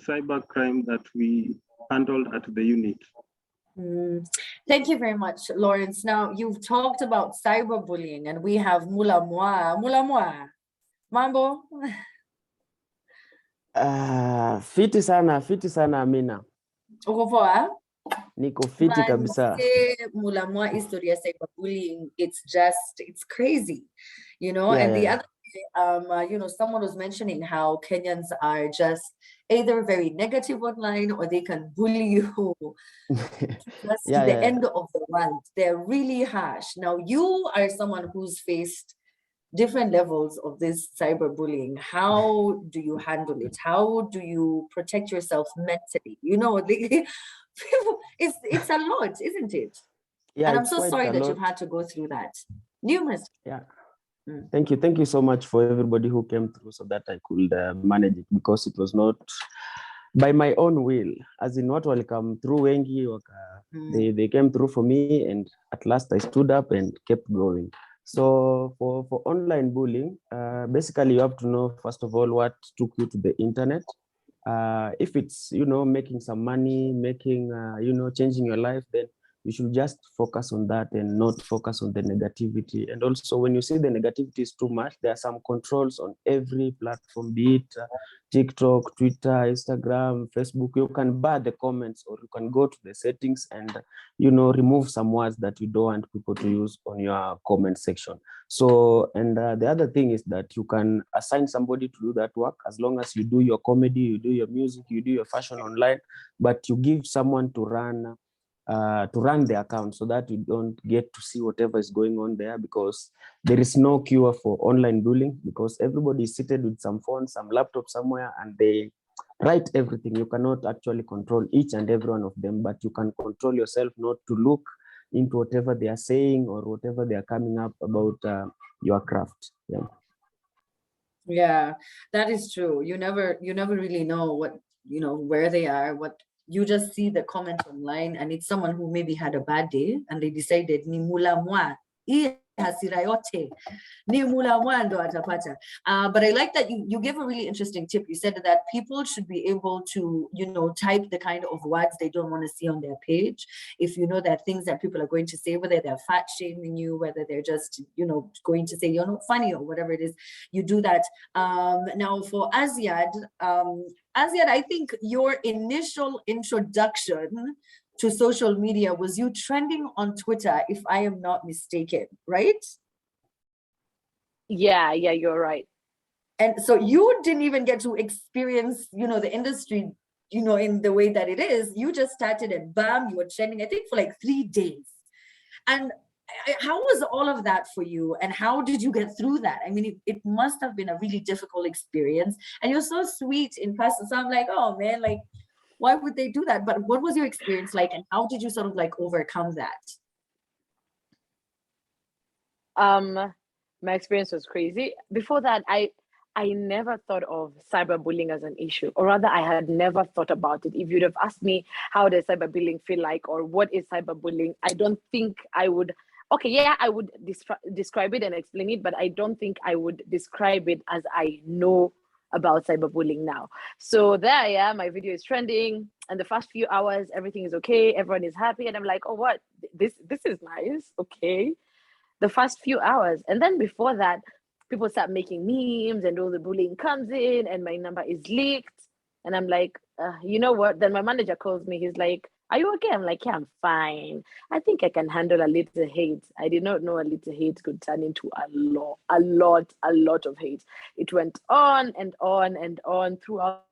cybercrime that we handled at the unit. Thank you very much, Lawrence. Now, you've talked about cyberbullying, and we have Mulamwa. Mulamwa, mambo? Fiti sana Amina. Uko poa? Niko fiti kabisa. Mulamwa historia cyberbullying, it's crazy, you know. Yeah, and the yeah. other you know, someone was mentioning how Kenyans are just either very negative online, or they can bully you just to the end of the world. They're really harsh. Now, you are someone who's faced different levels of this cyberbullying. How do you handle it? How do you protect yourself mentally? You know, it's a lot, isn't it? Yeah, and I'm it's so quite sorry a that lot. you've had to go through that. Numerous. Yeah. Thank you so much for everybody who came through so that I could manage it, because it was not by my own will, as in what will come through wengi they came through for me, and at last I stood up and kept going. So for online bullying, basically you have to know, first of all, what took you to the internet. If it's, you know, making some money, making, you know, changing your life, then you should just focus on that and not focus on the negativity. And also, when you see the negativity is too much, there are some controls on every platform, be it TikTok, Twitter, Instagram, Facebook. You can bar the comments, or you can go to the settings and, remove some words that you don't want people to use on your comment section. So, and the other thing is that you can assign somebody to do that work, as long as you do your comedy, you do your music, you do your fashion online, but you give someone to run the account, so that you don't get to see whatever is going on there, because there is no cure for online bullying, because everybody is seated with some phone, some laptop somewhere, and they write everything. You cannot actually control each and every one of them, but you can control yourself not to look into whatever they are saying or whatever they are coming up about your craft. Yeah, that is true. You never really know what, where they are, what you just see the comment online, and it's someone who maybe had a bad day and they decided ni mula mwa hasira yote ni mula mwa ndo atapata. But I like that you give a really interesting tip. You said that people should be able to, type the kind of words they don't want to see on their page. If you know that things that people are going to say, whether they're fat shaming you, whether they're just, going to say you're not funny or whatever it is, you do that. Now for Aziad, I think your initial introduction to social media was you trending on Twitter, if I am not mistaken, right? Yeah, you're right. And so you didn't even get to experience, the industry, in the way that it is. You just started and bam, you were trending, I think, for like 3 days. And how was all of that for you? And how did you get through that? I mean, it must have been a really difficult experience. And you're so sweet in person. So I'm like, oh man, like, why would they do that? But what was your experience like? And how did you sort of like overcome that? My experience was crazy. Before that, I never thought of cyberbullying as an issue, or rather, I had never thought about it. If you'd have asked me how does cyberbullying feel like, or what is cyberbullying, I don't think I would. Okay, yeah, I would describe it and explain it, but I don't think I would describe it as I know about cyberbullying now. So there I am, my video is trending, and the first few hours, everything is okay, everyone is happy, and I'm like, oh, what? This is nice, okay. The first few hours. And then before that, people start making memes and all the bullying comes in and my number is leaked. And I'm like, you know what? Then my manager calls me. He's like, are you okay? I'm like, yeah, I'm fine. I think I can handle a little hate. I did not know a little hate could turn into a lot of hate. It went on and on and on throughout.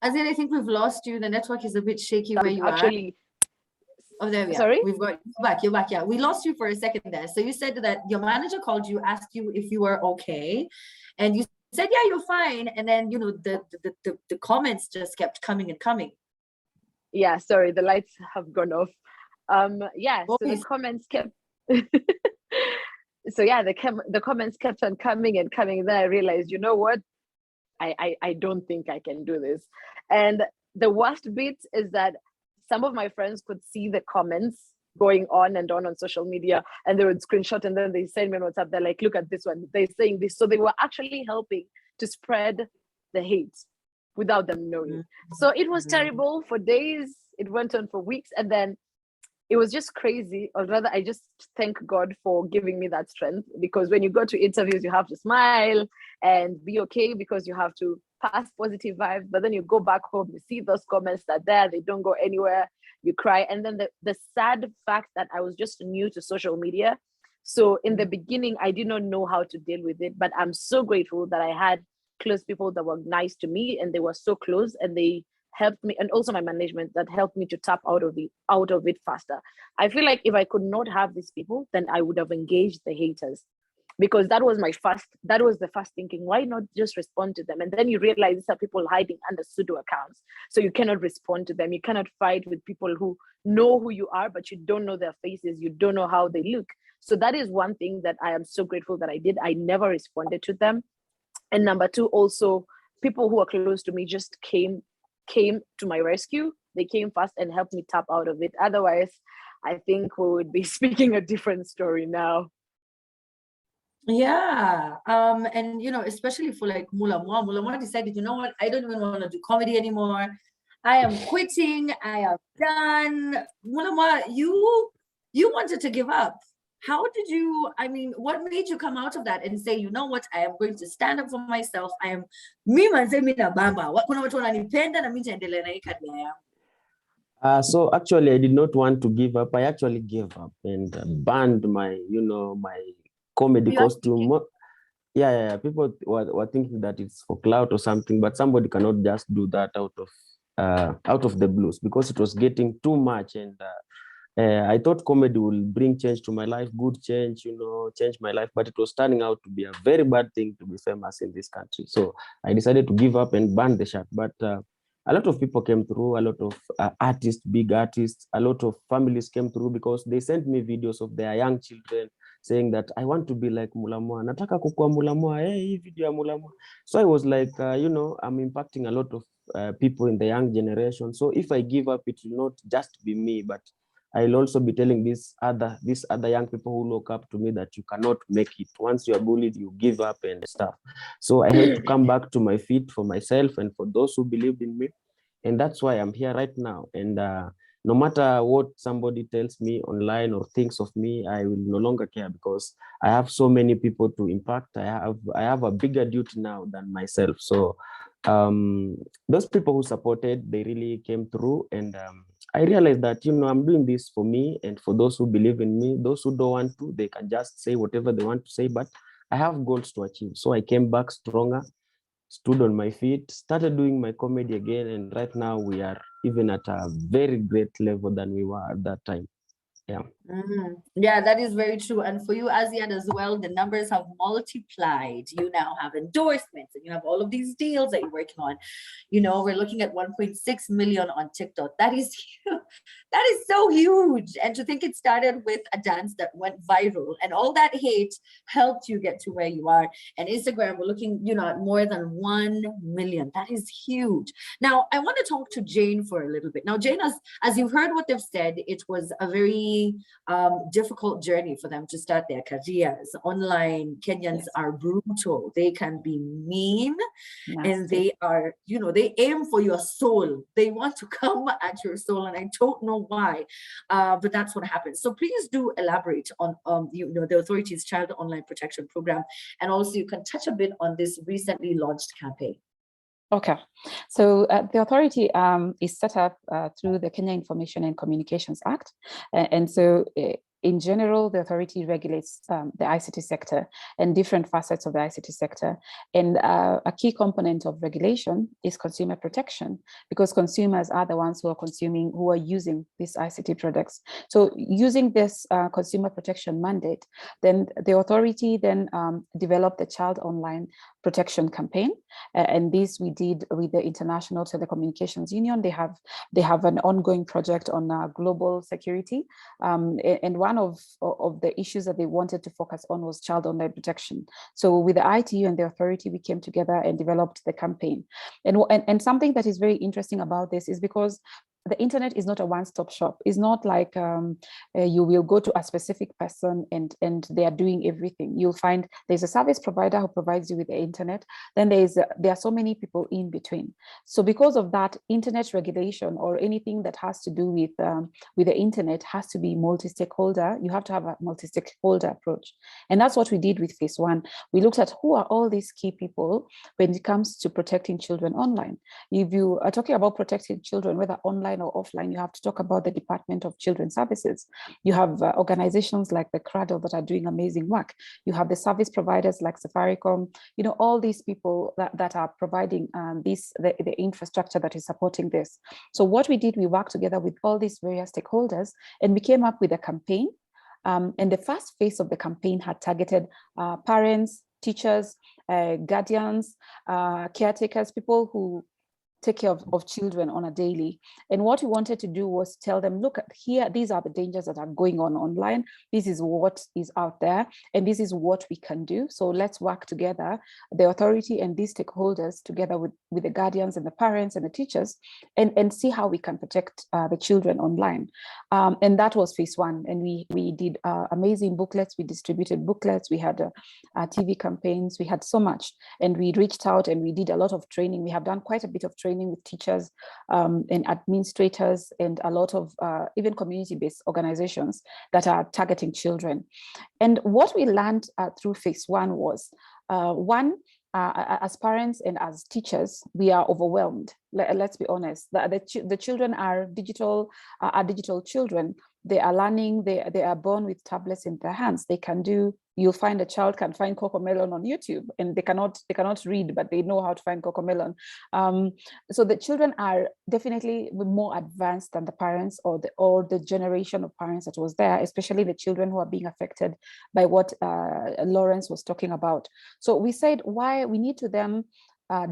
Azir, I think we've lost you. The network is a bit shaky where you actually are. Oh, there we are. Sorry? We've got you back. You're back. Yeah. We lost you for a second there. So you said that your manager called you, asked you if you were okay. And you said, yeah, you're fine. And then, the comments just kept coming and coming. Yeah, sorry, the lights have gone off. Yeah, so the comments kept so yeah, the comments kept on coming and coming. Then I realized, you know what? I don't think I can do this. And the worst bit is that some of my friends could see the comments going on and on social media, and they would screenshot and then they send me on WhatsApp. They're like, look at this one, they're saying this. So they were actually helping to spread the hate without them knowing. So it was terrible for days. It went on for weeks, and then it was just crazy. Or rather, I just thank God for giving me that strength, because when you go to interviews, you have to smile and be okay, because you have to pass positive vibes. But then you go back home, you see those comments that they don't go anywhere, you cry. And then the sad fact that I was just new to social media. So in the beginning, I did not know how to deal with it, but I'm so grateful that I had close people that were nice to me, and they were so close, and they helped me, and also my management that helped me to tap out of it faster. I feel like if I could not have these people, then I would have engaged the haters, because that was the first thinking. Why not just respond to them? And then you realize these are people hiding under pseudo accounts, so you cannot respond to them. You cannot fight with people who know who you are, but you don't know their faces, you don't know how they look. So that is one thing that I am so grateful that I did. I never responded to them. And number two, also, people who are close to me just came to my rescue. They came fast and helped me tap out of it. Otherwise, I think we would be speaking a different story now. Yeah. And especially for like Mulamwa decided, you know what, I don't even want to do comedy anymore. I am quitting. I am done. Mulamwa, you wanted to give up. How did you, what made you come out of that and say, you know what, I am going to stand up for myself. I am me manze mina bamba. Kuna watu wananipenda na mimi nitaendelea na hii career yangu. So actually, I did not want to give up. I actually gave up and banned my, my comedy costume. Yeah. People were thinking that it's for clout or something, but somebody cannot just do that out of the blues because it was getting too much. And I thought comedy will bring change to my life, good change, change my life, but it was turning out to be a very bad thing to be famous in this country. So I decided to give up and ban the shirt. But a lot of people came through, a lot of artists, big artists, a lot of families came through because they sent me videos of their young children saying that I want to be like Mulamwa. Nataka kukua Mulamwa. Hey, video ya Mulamwa. So I was like, I'm impacting a lot of people in the young generation. So if I give up, it will not just be me, but I'll also be telling these other young people who look up to me that you cannot make it. Once you are bullied, you give up and stuff. So I had to come back to my feet for myself and for those who believed in me. And that's why I'm here right now. And no matter what somebody tells me online or thinks of me, I will no longer care because I have so many people to impact. I have a bigger duty now than myself. So those people who supported, they really came through. And I realized that, I'm doing this for me and for those who believe in me. Those who don't want to, they can just say whatever they want to say, but I have goals to achieve. So I came back stronger, stood on my feet, started doing my comedy again. And right now we are even at a very great level than we were at that time. Yeah. Yeah, that is very true. And for you, Aziad, as well, the numbers have multiplied. You now have endorsements and you have all of these deals that you're working on. We're looking at 1.6 million on TikTok. That is that is so huge. And to think it started with a dance that went viral and all that hate helped you get to where you are. And Instagram, we're looking, at more than 1 million. That is huge. Now, I want to talk to Jane for a little bit. Now, Jane, as you've heard what they've said, it was a very difficult journey for them to start their careers. Online Kenyans are brutal. They can be mean. Nasty. And they are, they aim for your soul. They want to come at your soul. And I don't know why, but that's what happens. So please do elaborate on, the authorities' Child Online Protection Program. And also you can touch a bit on this recently launched campaign. Okay, so the authority is set up through the Kenya Information and Communications Act. And so in general, the authority regulates the ICT sector and different facets of the ICT sector. And a key component of regulation is consumer protection, because consumers are the ones who are using these ICT products. So using this consumer protection mandate, then the authority then developed the Child Online Protection Campaign. And this we did with the International Telecommunications Union. They have an ongoing project on global security. And one of the issues that they wanted to focus on was child online protection. So with the ITU and the authority, we came together and developed the campaign. And something that is very interesting about this is because the internet is not a one-stop shop. It's not like you will go to a specific person and they are doing everything. You'll find there's a service provider who provides you with the internet. Then there are so many people in between. So because of that, internet regulation or anything that has to do with the internet has to be multi-stakeholder. You have to have a multi-stakeholder approach. And that's what we did with phase one. We looked at who are all these key people when it comes to protecting children online. If you are talking about protecting children, whether online or offline, you have to talk about the Department of Children's Services. You have organizations like the Cradle that are doing amazing work. You have the service providers like Safaricom, all these people that are providing the infrastructure that is supporting this. So what we did, we worked together with all these various stakeholders and we came up with a campaign. And the first phase of the campaign had targeted parents, teachers, guardians, caretakers, people who take care of children on a daily. And what we wanted to do was tell them, look, here, these are the dangers that are going on online. This is what is out there, and this is what we can do. So let's work together, the authority and these stakeholders, together with the guardians and the parents and the teachers, and see how we can protect the children online. And that was phase one. And we did amazing booklets. We distributed booklets. We had TV campaigns. We had so much. And we reached out and we did a lot of training. We have done quite a bit of training with teachers and administrators and a lot of even community-based organizations that are targeting children. And what we learned through phase one was, as parents and as teachers, we are overwhelmed. Let's be honest. The children are digital children. They are learning. They are born with tablets in their hands. They can do. You'll find a child can find Cocomelon on YouTube, and they cannot read, but they know how to find Cocomelon. So the children are definitely more advanced than the parents or the generation of parents that was there, especially the children who are being affected by what Lawrence was talking about. So we said why we need to them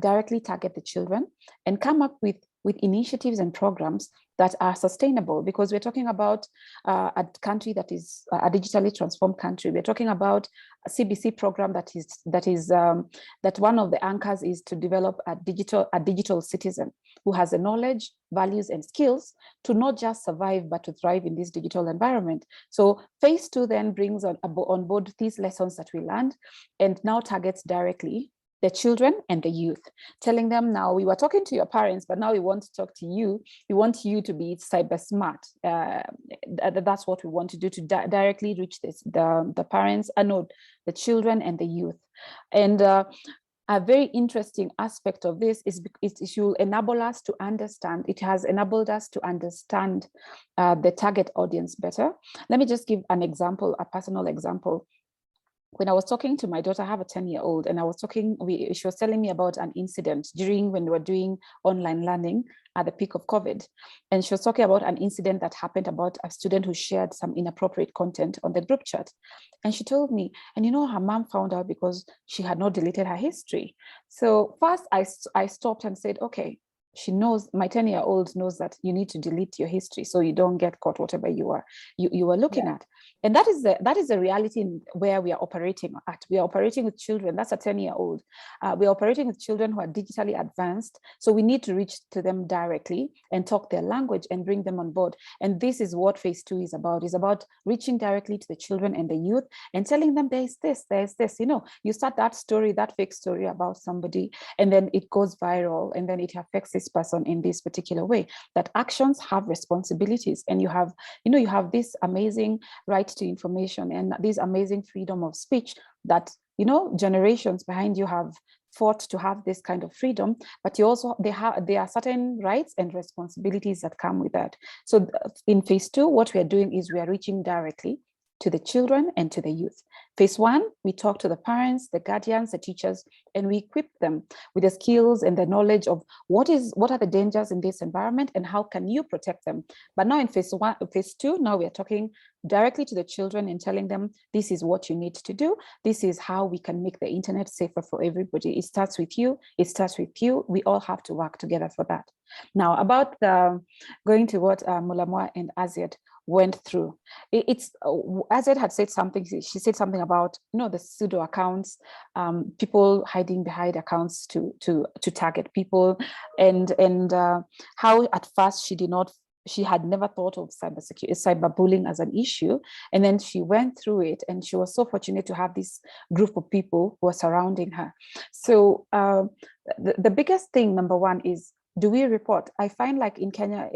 directly target the children and come up with initiatives and programs that are sustainable, because we're talking about a country that is a digitally transformed country. We're talking about a CBC program that one of the anchors is to develop a digital citizen who has the knowledge, values, and skills to not just survive but to thrive in this digital environment. So phase two then brings on board these lessons that we learned and now targets directly the children and the youth, telling them, now we were talking to your parents, but now we want to talk to you. We want you to be cyber smart. That's what we want to do, to directly reach the parents, the children and the youth. And a very interesting aspect of this is it will enable us to understand. It has enabled us to understand the target audience better. Let me just give an example, a personal example. When I was talking to my daughter, I have a 10-year-old, and she was telling me about an incident during when we were doing online learning at the peak of COVID. And she was talking about an incident that happened about a student who shared some inappropriate content on the group chat. And she told me, and her mom found out because she had not deleted her history. So first I stopped and said, okay, she knows, my 10-year-old knows that you need to delete your history so you don't get caught whatever you are looking at. And that is the reality where we are operating at. We are operating with children. That's a 10-year-old. We are operating with children who are digitally advanced. So we need to reach to them directly and talk their language and bring them on board. And this is what phase two is about. It's about reaching directly to the children and the youth and telling them there's this. You start that story, that fake story about somebody, and then it goes viral, and then it affects this person in this particular way. That actions have responsibilities, and you have this amazing right to information and this amazing freedom of speech that generations behind you have fought to have this kind of freedom, but there are certain rights and responsibilities that come with that. So in phase two, what we are doing is we are reaching directly to the children and to the youth. Phase one, we talk to the parents, the guardians, the teachers, and we equip them with the skills and the knowledge of what are the dangers in this environment and how can you protect them. But now in phase two, now we are talking directly to the children and telling them, this is what you need to do. This is how we can make the internet safer for everybody. It starts with you. We all have to work together for that. Now about going to what Mulamwa and Aziad went through. Aziad had said something. She said something about the pseudo accounts, people hiding behind accounts to target people, and how at first she had never thought of cyberbullying as an issue, and then she went through it, and she was so fortunate to have this group of people who are surrounding her. So the biggest thing, number one, is, do we report? I find like in Kenya,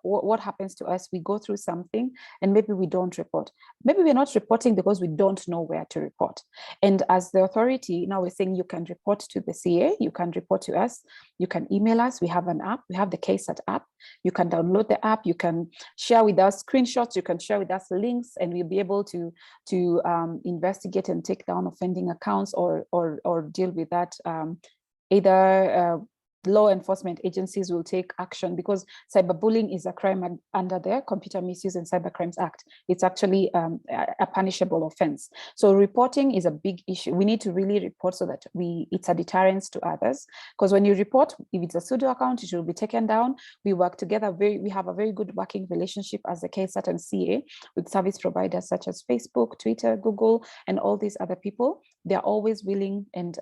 what happens to us, we go through something and maybe we don't report. Maybe we're not reporting because we don't know where to report. And as the authority, now we're saying you can report to the CA, you can report to us, you can email us. We have an app, we have the KSAT app. You can download the app, you can share with us screenshots, you can share with us links, and we'll be able to investigate and take down offending accounts or deal with that either law enforcement agencies will take action, because cyberbullying is a crime under the Computer Misuse and Cybercrimes Act. It's actually a punishable offense. So reporting is a big issue. We need to really report so that it's a deterrence to others. Because when you report, if it's a pseudo account, it will be taken down. We work together. We have a very good working relationship as a KSAT and CA with service providers such as Facebook, Twitter, Google, and all these other people. They're always willing and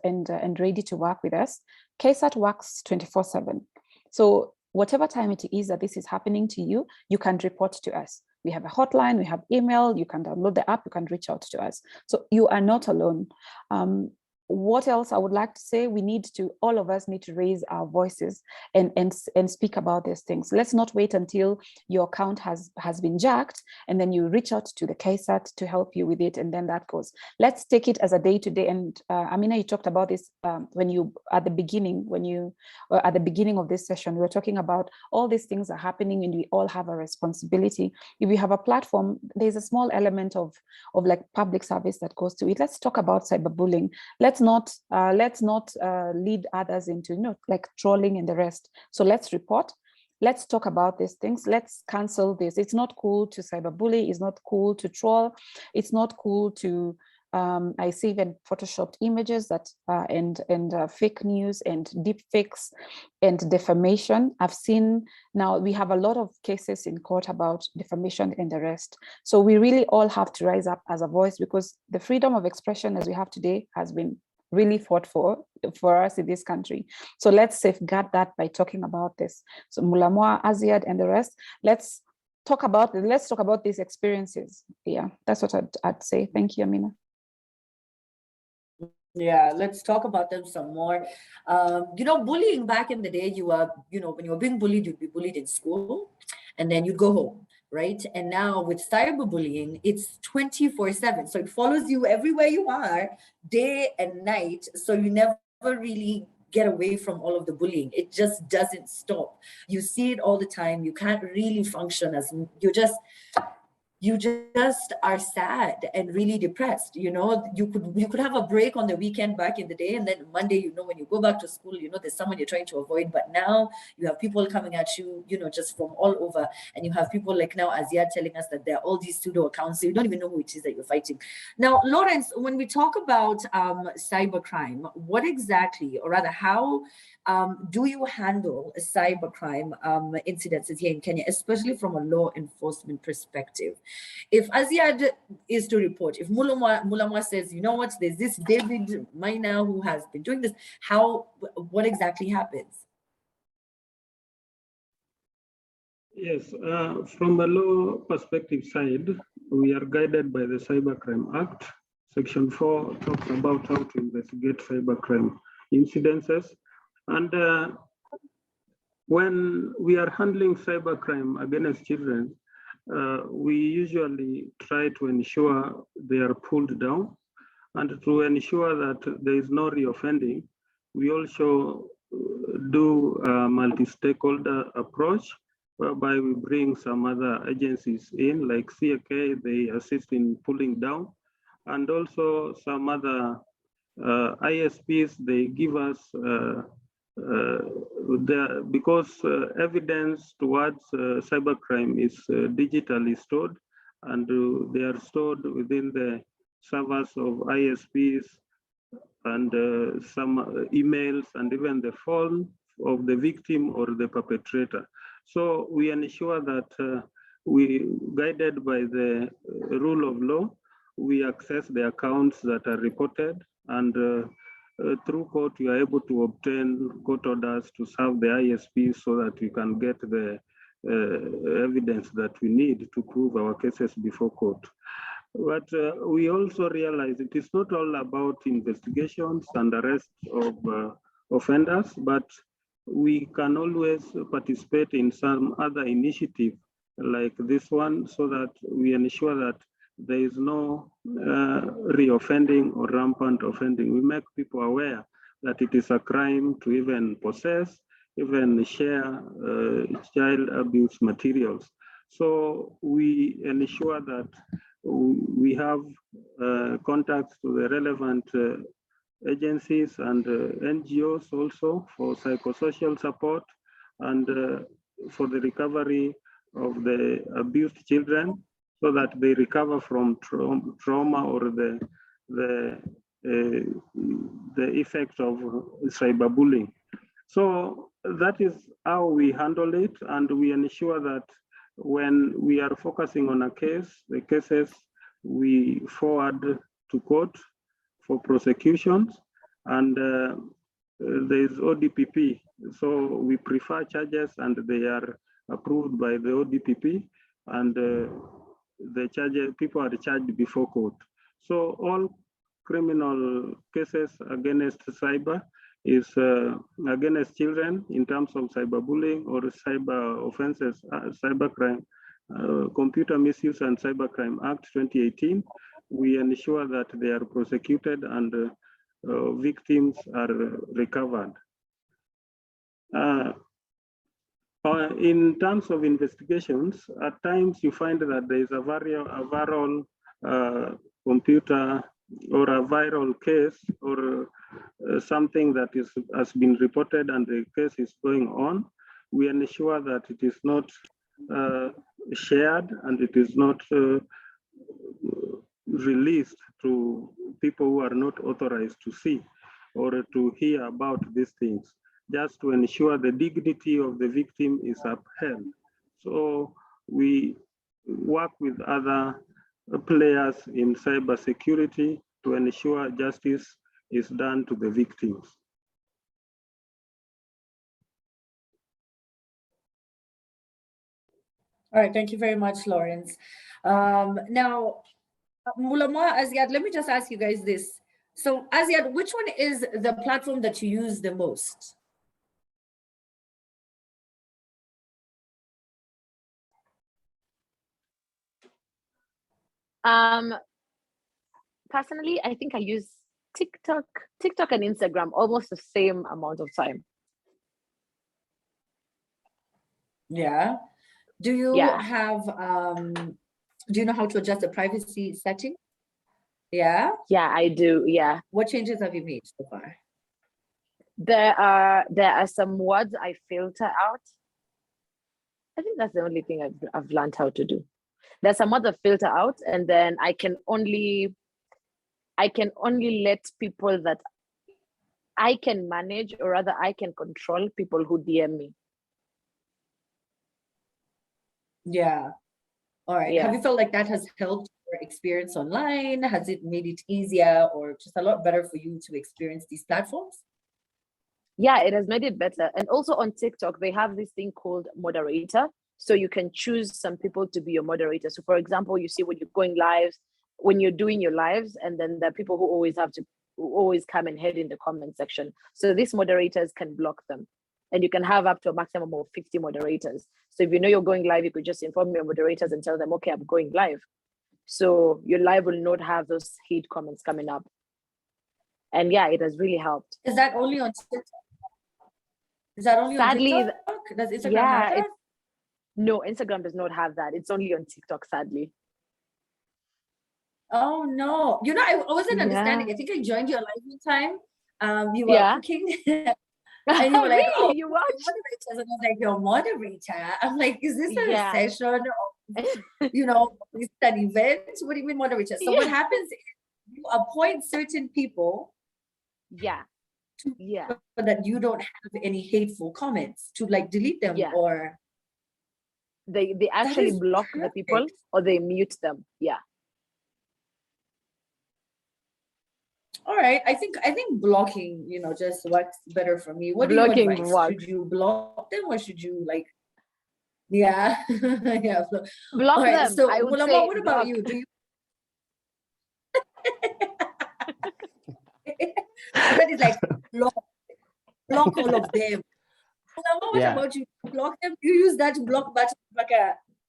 ready to work with us. KSAT works 24/7. So whatever time it is that this is happening to you, you can report to us. We have a hotline, we have email, you can download the app, you can reach out to us. So you are not alone. What else I would like to say, all of us need to raise our voices and speak about these things. Let's not wait until your account has been jacked and then you reach out to the KSAT to help you with it, and then that goes. Let's take it as a day-to-day. And Amina, you talked about this at the beginning of this session. We were talking about all these things are happening and we all have a responsibility. If we have a platform, there's a small element of like public service that goes to it. Let's talk about cyberbullying. Let's not lead others into like trolling and the rest. So let's report. Let's talk about these things. Let's cancel this. It's not cool to cyberbully. It's not cool to troll. It's not cool to I see even photoshopped images that and fake news and deep fakes and defamation. I've seen now we have a lot of cases in court about defamation and the rest. So we really all have to rise up as a voice, because the freedom of expression as we have today has been really fought for us in this country. So let's safeguard that by talking about this. So Mulamwa, Aziad, and the rest, let's talk about these experiences. Yeah, that's what I'd say. Thank you, Amina. Yeah, let's talk about them some more. Bullying back in the day, when you were being bullied, you'd be bullied in school and then you'd go home, right? And now with cyberbullying, it's 24/7. So it follows you everywhere you are, day and night. So you never really get away from all of the bullying. It just doesn't stop. You see it all the time. You can't really function you just are sad and really depressed. You could have a break on the weekend back in the day, and then Monday, when you go back to school, there's someone you're trying to avoid. But now you have people coming at you, just from all over, and you have people like now Aziad telling us that there are all these pseudo accounts, so you don't even know who it is that you're fighting. Now, Lawrence, when we talk about cybercrime, what exactly, or rather, how do you handle cybercrime incidences here in Kenya, especially from a law enforcement perspective? If Aziad is to report, if Mulamwa says, what, there's this David Maina who has been doing this, what exactly happens? Yes, from a law perspective side, we are guided by the Cybercrime Act. Section 4 talks about how to investigate cybercrime incidences. And when we are handling cybercrime against children, we usually try to ensure they are pulled down, and to ensure that there is no reoffending, we also do a multi-stakeholder approach, whereby we bring some other agencies in, like CAK, they assist in pulling down, and also some other ISPs, they give us because evidence towards cybercrime is digitally stored, and they are stored within the servers of ISPs, and some emails, and even the phone of the victim or the perpetrator. So we ensure that we, guided by the rule of law, we access the accounts that are reported, and through court, we are able to obtain court orders to serve the ISP so that we can get the evidence that we need to prove our cases before court. But we also realize it is not all about investigations and arrest of offenders, but we can always participate in some other initiative like this one, so that we ensure that there is no reoffending or rampant offending. We make people aware that it is a crime to even possess, even share child abuse materials. So we ensure that we have contacts to the relevant agencies and NGOs also for psychosocial support and for the recovery of the abused children so that they recover from trauma or the effects of cyberbullying. So that is how we handle it, and we ensure that when we are focusing on a case, the cases we forward to court for prosecutions, and there is ODPP. So we prefer charges and they are approved by the ODPP, and the charges, people are charged before court. So all criminal cases against cyber is against children in terms of cyberbullying or cyber offenses, cybercrime, Computer Misuse and Cybercrime Act 2018. We ensure that they are prosecuted and victims are recovered. In terms of investigations, at times you find that there is a viral computer or a viral case or something that has been reported and the case is going on. We ensure that it is not shared and it is not released to people who are not authorized to see or to hear about these things, just to ensure the dignity of the victim is upheld. So we work with other players in cybersecurity to ensure justice is done to the victims. All right, thank you very much, Lawrence. Now, Mulama, Aziad, let me just ask you guys this. So Aziad, which one is the platform that you use the most? Personally, I think I use TikTok and Instagram almost the same amount of time. Yeah. Do you have, do you know how to adjust the privacy setting? Yeah? Yeah, I do, yeah. What changes have you made so far? There are some words I filter out. I think that's the only thing I've learned how to do. There's some words I filter out, and then I can only let people that I can manage, or rather I can control, people who DM me. Yeah. All right. Yeah. Have you felt like that has helped your experience online? Has it made it easier or just a lot better for you to experience these platforms? Yeah, it has made it better. And also on TikTok, they have this thing called moderator. So you can choose some people to be your moderator. So for example, you see when you're going live, when you're doing your lives, and then there are people who always come and head in the comment section. So these moderators can block them. And you can have up to a maximum of 50 moderators. So if you know you're going live, you could just inform your moderators and tell them, okay, I'm going live. So your live will not have those hate comments coming up. And yeah, it has really helped. Is that only on TikTok? Is that only Sadly, on TikTok? Does Instagram have that? No, Instagram does not have that. It's only on TikTok, sadly. Oh no. You know, I wasn't understanding. I think I joined your live one time. You were cooking. And you were like, really? oh, you watch? Moderators. And I was like, your moderator. I'm like, is this a session? Or, you know, is that an event? What do you mean moderator? So what happens is you appoint certain people. Yeah. So that you don't have any hateful comments to like delete them or. They actually block the people or they mute them. Yeah. All right, I think blocking, you know, just works better for me. What blocking do you advise? Should you block them or should you like? Yeah, yeah. Block all right, them. So, I would Mulama, say what about you? Do you? That is like block all of them. Mulama, what about you? Block them. You use that block button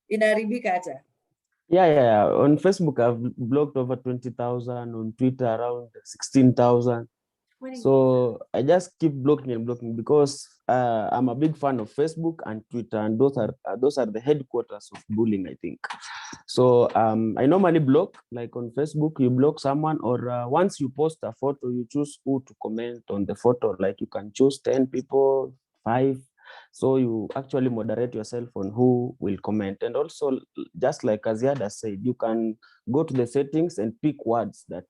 in a Ribikata. Yeah. On Facebook, I've blocked over 20,000. On Twitter, around 16,000. So I just keep blocking and blocking because I'm a big fan of Facebook and Twitter, and those are the headquarters of bullying, I think. So I normally block, like on Facebook, you block someone, or once you post a photo, you choose who to comment on the photo. Like you can choose 10 people, 5. So you actually moderate yourself on who will comment. And also, just like Aziada said, you can go to the settings and pick words that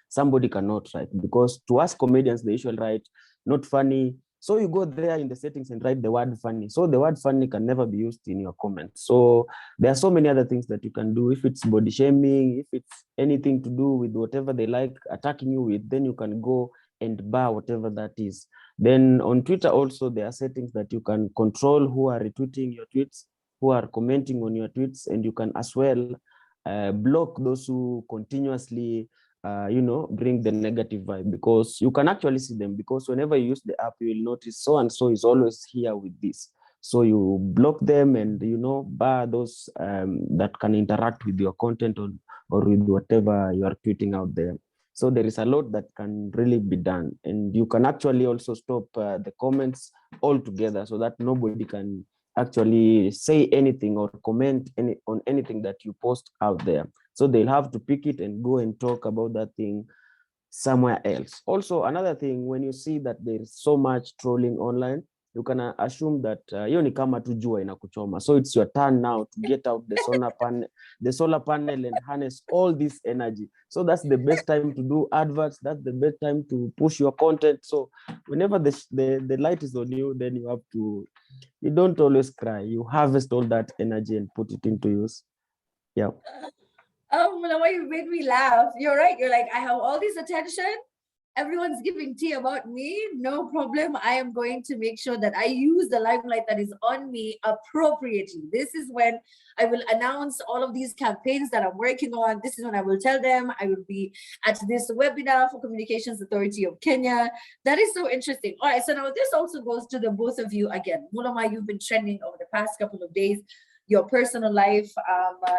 somebody cannot write, because to us comedians, they usually write not funny. So you go there in the settings and write the word funny. So the word funny can never be used in your comments. So there are so many other things that you can do. If it's body shaming, if it's anything to do with whatever they like attacking you with, then you can go and bar whatever that is. Then on Twitter also, there are settings that you can control who are retweeting your tweets, who are commenting on your tweets, and you can as well block those who continuously bring the negative vibe, because you can actually see them, because whenever you use the app, you will notice so and so is always here with this. So you block them and bar those that can interact with your content or with whatever you are tweeting out there. So there is a lot that can really be done, and you can actually also stop the comments altogether, so that nobody can actually say anything or comment on anything that you post out there. So they'll have to pick it and go and talk about that thing somewhere else. Also, another thing, when you see that there is so much trolling online, you can assume that hiyo ni kama tu jua inakuchoma. So it's your turn now to get out the solar panel and harness all this energy. So that's the best time to do adverts. That's the best time to push your content. So whenever the light is on you, then you don't always cry. You harvest all that energy and put it into use. Yeah. Oh, Mulawa, you made me laugh. You're right. You're like, I have all this attention. Everyone's giving tea about me. No problem. I am going to make sure that I use the limelight that is on me appropriately. This is when I will announce all of these campaigns that I'm working on. This is when I will tell them I will be at this webinar for Communications Authority of Kenya. That is so interesting. All right. So now this also goes to the both of you again. Mulama, you've been trending over the past couple of days. Your personal life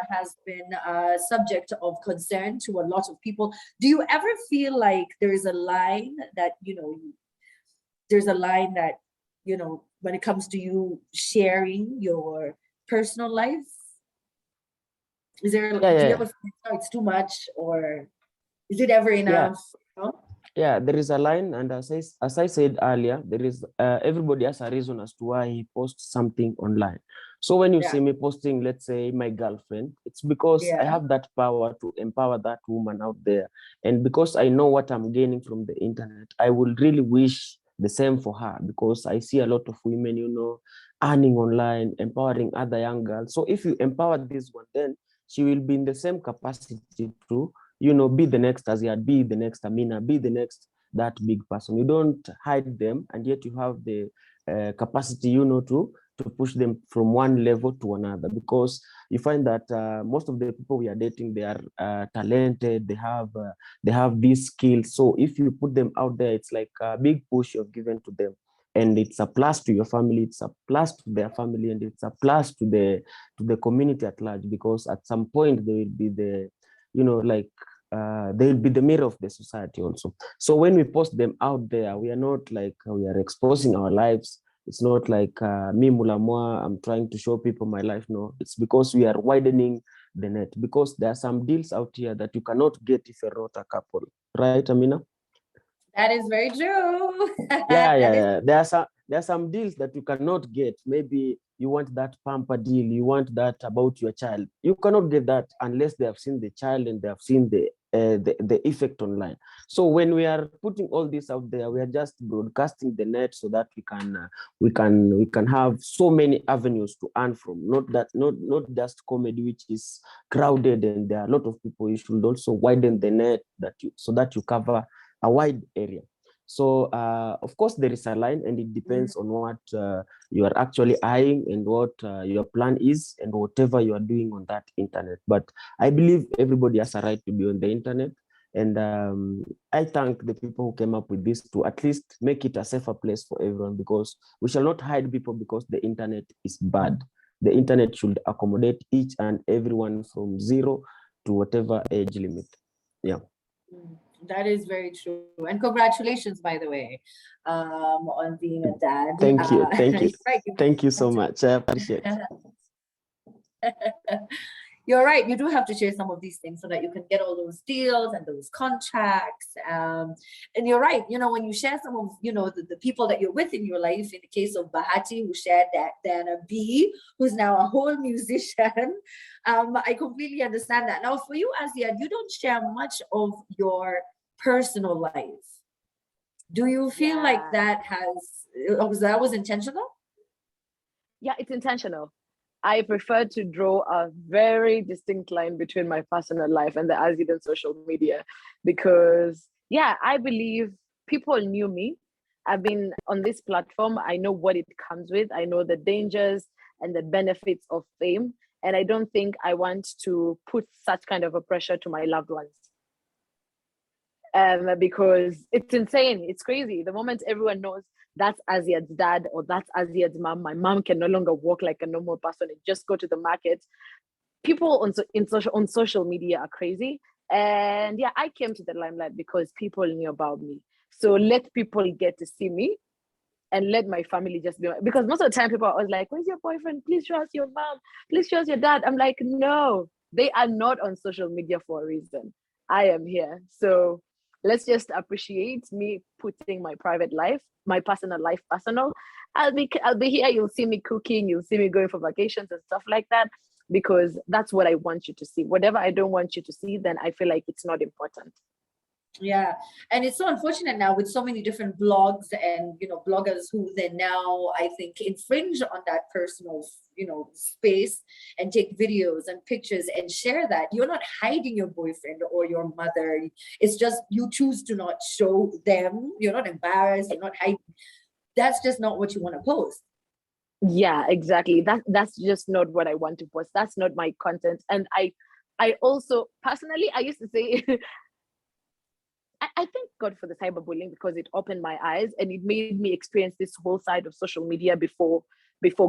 has been a subject of concern to a lot of people. Do you ever feel like there's a line that, when it comes to you sharing your personal life? Is there, do you ever feel like, it's too much, or is it ever enough? Yeah, there is a line, and as I said earlier, there is everybody has a reason as to why he posts something online. So when you see me posting, let's say, my girlfriend, it's because I have that power to empower that woman out there. And because I know what I'm gaining from the internet, I will really wish the same for her, because I see a lot of women, earning online, empowering other young girls. So if you empower this one, then she will be in the same capacity to, be the next Aziad, be the next Amina, be the next that big person. You don't hide them, and yet you have the capacity, to push them from one level to another, because you find that most of the people we are dating, they are talented, they have these skills. So if you put them out there, it's like a big push you've given to them, and it's a plus to your family, it's a plus to their family, and it's a plus to the community at large, because at some point they will be the they will be the mirror of the society also. So when we post them out there, we are not like we are exposing our lives. It's not like me Mulamwa, I'm trying to show people my life. No, it's because we are widening the net, because there are some deals out here that you cannot get if you're not a couple, right, Amina? That is very true. Yeah. There are some deals that you cannot get. Maybe you want that pamper deal, you want that about your child. You cannot get that unless they have seen the child and they have seen the effect online. So when we are putting all this out there, we are just broadcasting the net so that we can have so many avenues to earn from. Not just comedy, which is crowded and there are a lot of people. You should also widen the net so that you cover a wide area. So of course there is a line, and it depends on what you are actually eyeing and what your plan is and whatever you are doing on that internet. But I believe everybody has a right to be on the internet, and I thank the people who came up with this to at least make it a safer place for everyone, because we shall not hide people because the internet is bad. The internet should accommodate each and everyone from 0 to whatever age limit. Yeah. That is very true. And congratulations, by the way, on being a dad. Thank you. Thank you. Right. Thank you so much. I appreciate it. You're right. You do have to share some of these things so that you can get all those deals and those contracts. And you're right. You know, when you share some of, you know, the people that you're with in your life, in the case of Bahati, who shared that, then a B, who's now a whole musician. I completely understand that. Now, for you, Azia, you don't share much of your personal life. Do you feel like that was intentional? Yeah, it's intentional. I prefer to draw a very distinct line between my personal life and the Azid and social media because, yeah, I believe people knew me. I've been on this platform. I know what it comes with. I know the dangers and the benefits of fame. And I don't think I want to put such kind of a pressure to my loved ones. Because it's insane. It's crazy. The moment everyone knows that's Aziad's dad or that's Aziad's mom, my mom can no longer walk like a normal person and just go to the market. People on social media are crazy. And yeah, I came to the limelight because people knew about me. So let people get to see me and let my family just be, because most of the time people are always like, where's your boyfriend? Please show us your mom. Please show us your dad. I'm like, no, they are not on social media for a reason. I am here. So let's just appreciate me putting my private life, my personal life, personal. I'll be here. You'll see me cooking. You'll see me going for vacations and stuff like that, because that's what I want you to see. Whatever I don't want you to see, then I feel like it's not important. Yeah, and it's so unfortunate now with so many different blogs and, you know, bloggers who then now I think infringe on that personal, you know, space and take videos and pictures and share that. You're not hiding your boyfriend or your mother. It's just you choose to not show them. You're not embarrassed. You're not hiding. That's just not what you want to post. Yeah, exactly. That's just not what I want to post. That's not my content. And I also personally, I used to say I thank God for the cyberbullying because it opened my eyes and it made me experience this whole side of social media before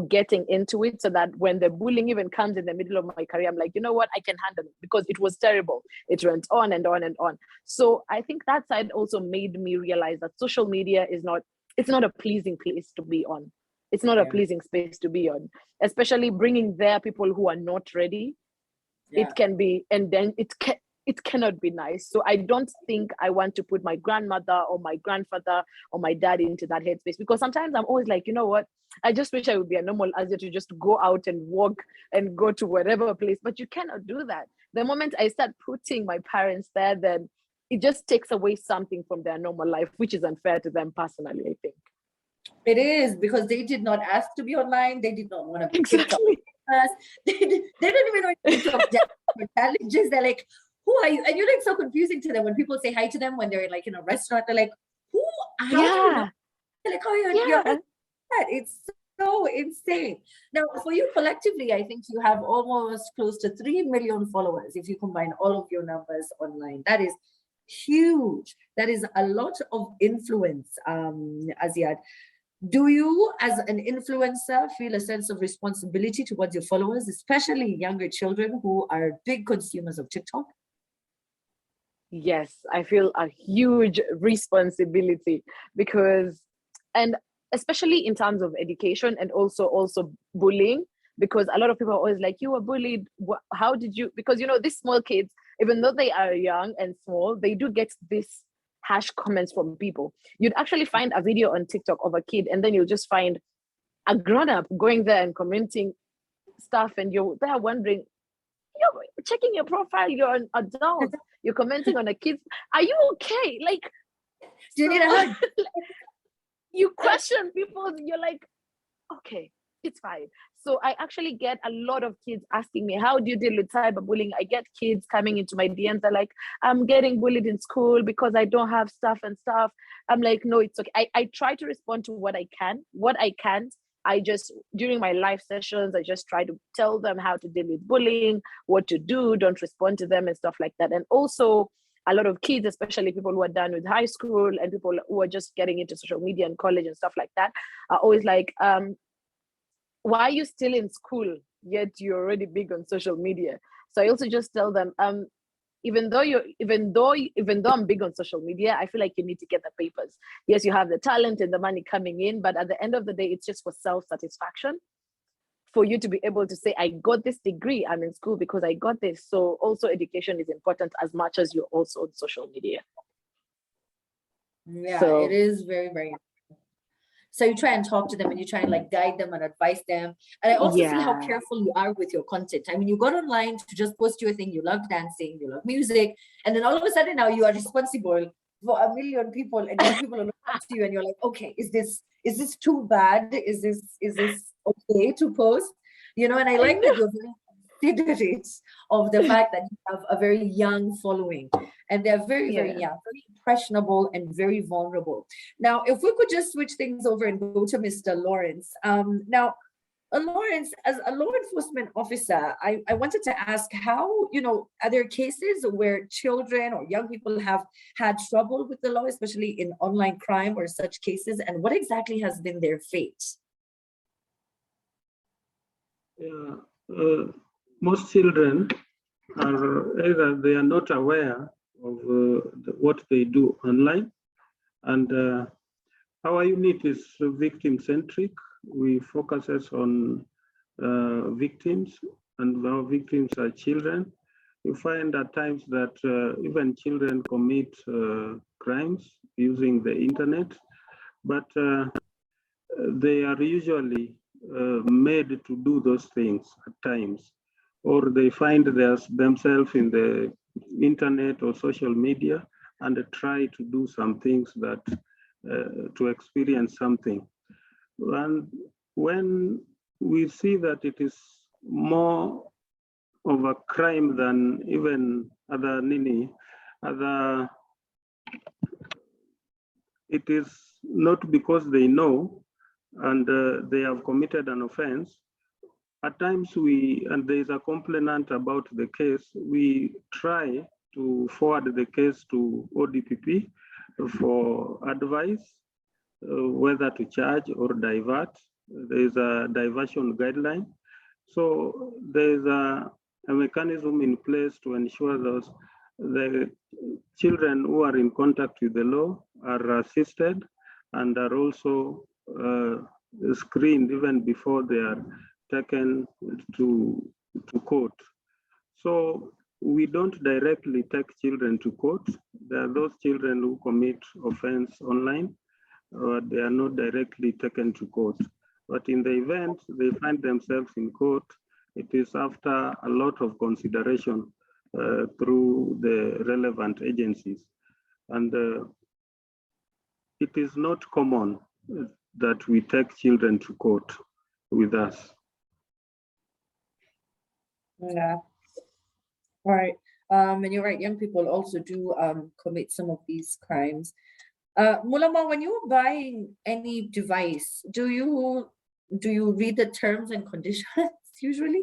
getting into it, so that when the bullying even comes in the middle of my career, I'm like, you know what, I can handle it, because it was terrible. It went on and on and on. So I think that side also made me realize that social media is not, it's not a pleasing place to be on. It's not a pleasing space to be on, especially bringing there people who are not ready. It can be, and then it cannot be nice. So I don't think I want to put my grandmother or my grandfather or my dad into that headspace, because sometimes I'm always like, you know what, I just wish I would be a normal Azia to just go out and walk and go to whatever place, but you cannot do that. The moment I start putting my parents there, then it just takes away something from their normal life, which is unfair to them personally, I think. It is, because they did not ask to be online. They did not want to be exactly. They don't even know TikTok challenges. They're like, who are you? And you're like so confusing to them when people say hi to them when they're like in a restaurant. They're like, who are you? They're like, oh, you're it's so insane. Now, for you collectively, I think you have almost close to 3 million followers if you combine all of your numbers online. That is huge. That is a lot of influence, Aziad. Do you, as an influencer, feel a sense of responsibility towards your followers, especially younger children who are big consumers of TikTok? Yes, I feel a huge responsibility because, and especially in terms of education and also bullying, because a lot of people are always like, you were bullied. How did you? Because, you know, these small kids, even though they are young and small, they do get this harsh comments from people. You'd actually find a video on TikTok of a kid, and then you'll just find a grown-up going there and commenting stuff, and you're there wondering, you're checking your profile, you're an adult, you're commenting on a kid. Are you okay? Like, do you need a hug? You question people, you're like, okay, it's fine. So I actually get a lot of kids asking me, how do you deal with cyberbullying? I get kids coming into my DMs. They're like, I'm getting bullied in school because I don't have stuff and stuff. I'm like, no, it's okay. I try to respond to what I can. What I can't, I just, during my live sessions, I just try to tell them how to deal with bullying, what to do, don't respond to them and stuff like that. And also a lot of kids, especially people who are done with high school and people who are just getting into social media and college and stuff like that, are always like, why are you still in school yet you're already big on social media? So I also just tell them, even though I'm big on social media, I feel like you need to get the papers. Yes, you have the talent and the money coming in, but at the end of the day, it's just for self-satisfaction, for you to be able to say, I got this degree, I'm in school because I got this. So also education is important as much as you're also on social media. Yeah, So, it is very, very important. So you try and talk to them and you try and like guide them and advise them. And I also see how careful you are with your content. I mean, you got online to just post your thing. You love dancing, you love music. And then all of a sudden now you are responsible for a million people, and then people are looking up to you and you're like, okay, is this too bad? Is this okay to post? You know, and I like that you're very considerate of the fact that you have a very young following, and they're very, very young, very impressionable and very vulnerable. Now, if we could just switch things over and go to Mr. Lawrence. Now, Lawrence, as a law enforcement officer, I wanted to ask how, are there cases where children or young people have had trouble with the law, especially in online crime or such cases, and what exactly has been their fate? Yeah, most children are either they are not aware of what they do online, and our unit is victim-centric. We focuses on victims, and our victims are children. You find at times that even children commit crimes using the internet, but they are usually made to do those things at times, or they find themselves in the internet or social media and try to do some things that to experience something. And when we see that it is more of a crime than even other it is not because they know and they have committed an offense. At times and there is a complainant about the case, we try to forward the case to ODPP for advice, whether to charge or divert. There is a diversion guideline. So there is a mechanism in place to ensure that the children who are in contact with the law are assisted and are also screened even before they are taken to court. So we don't directly take children to court. There are those children who commit offense online, they are not directly taken to court. But in the event they find themselves in court, it is after a lot of consideration through the relevant agencies. And it is not common that we take children to court with us. Yeah. All right. And you're right, young people also do commit some of these crimes. Mulama, when you're buying any device, do you read the terms and conditions usually?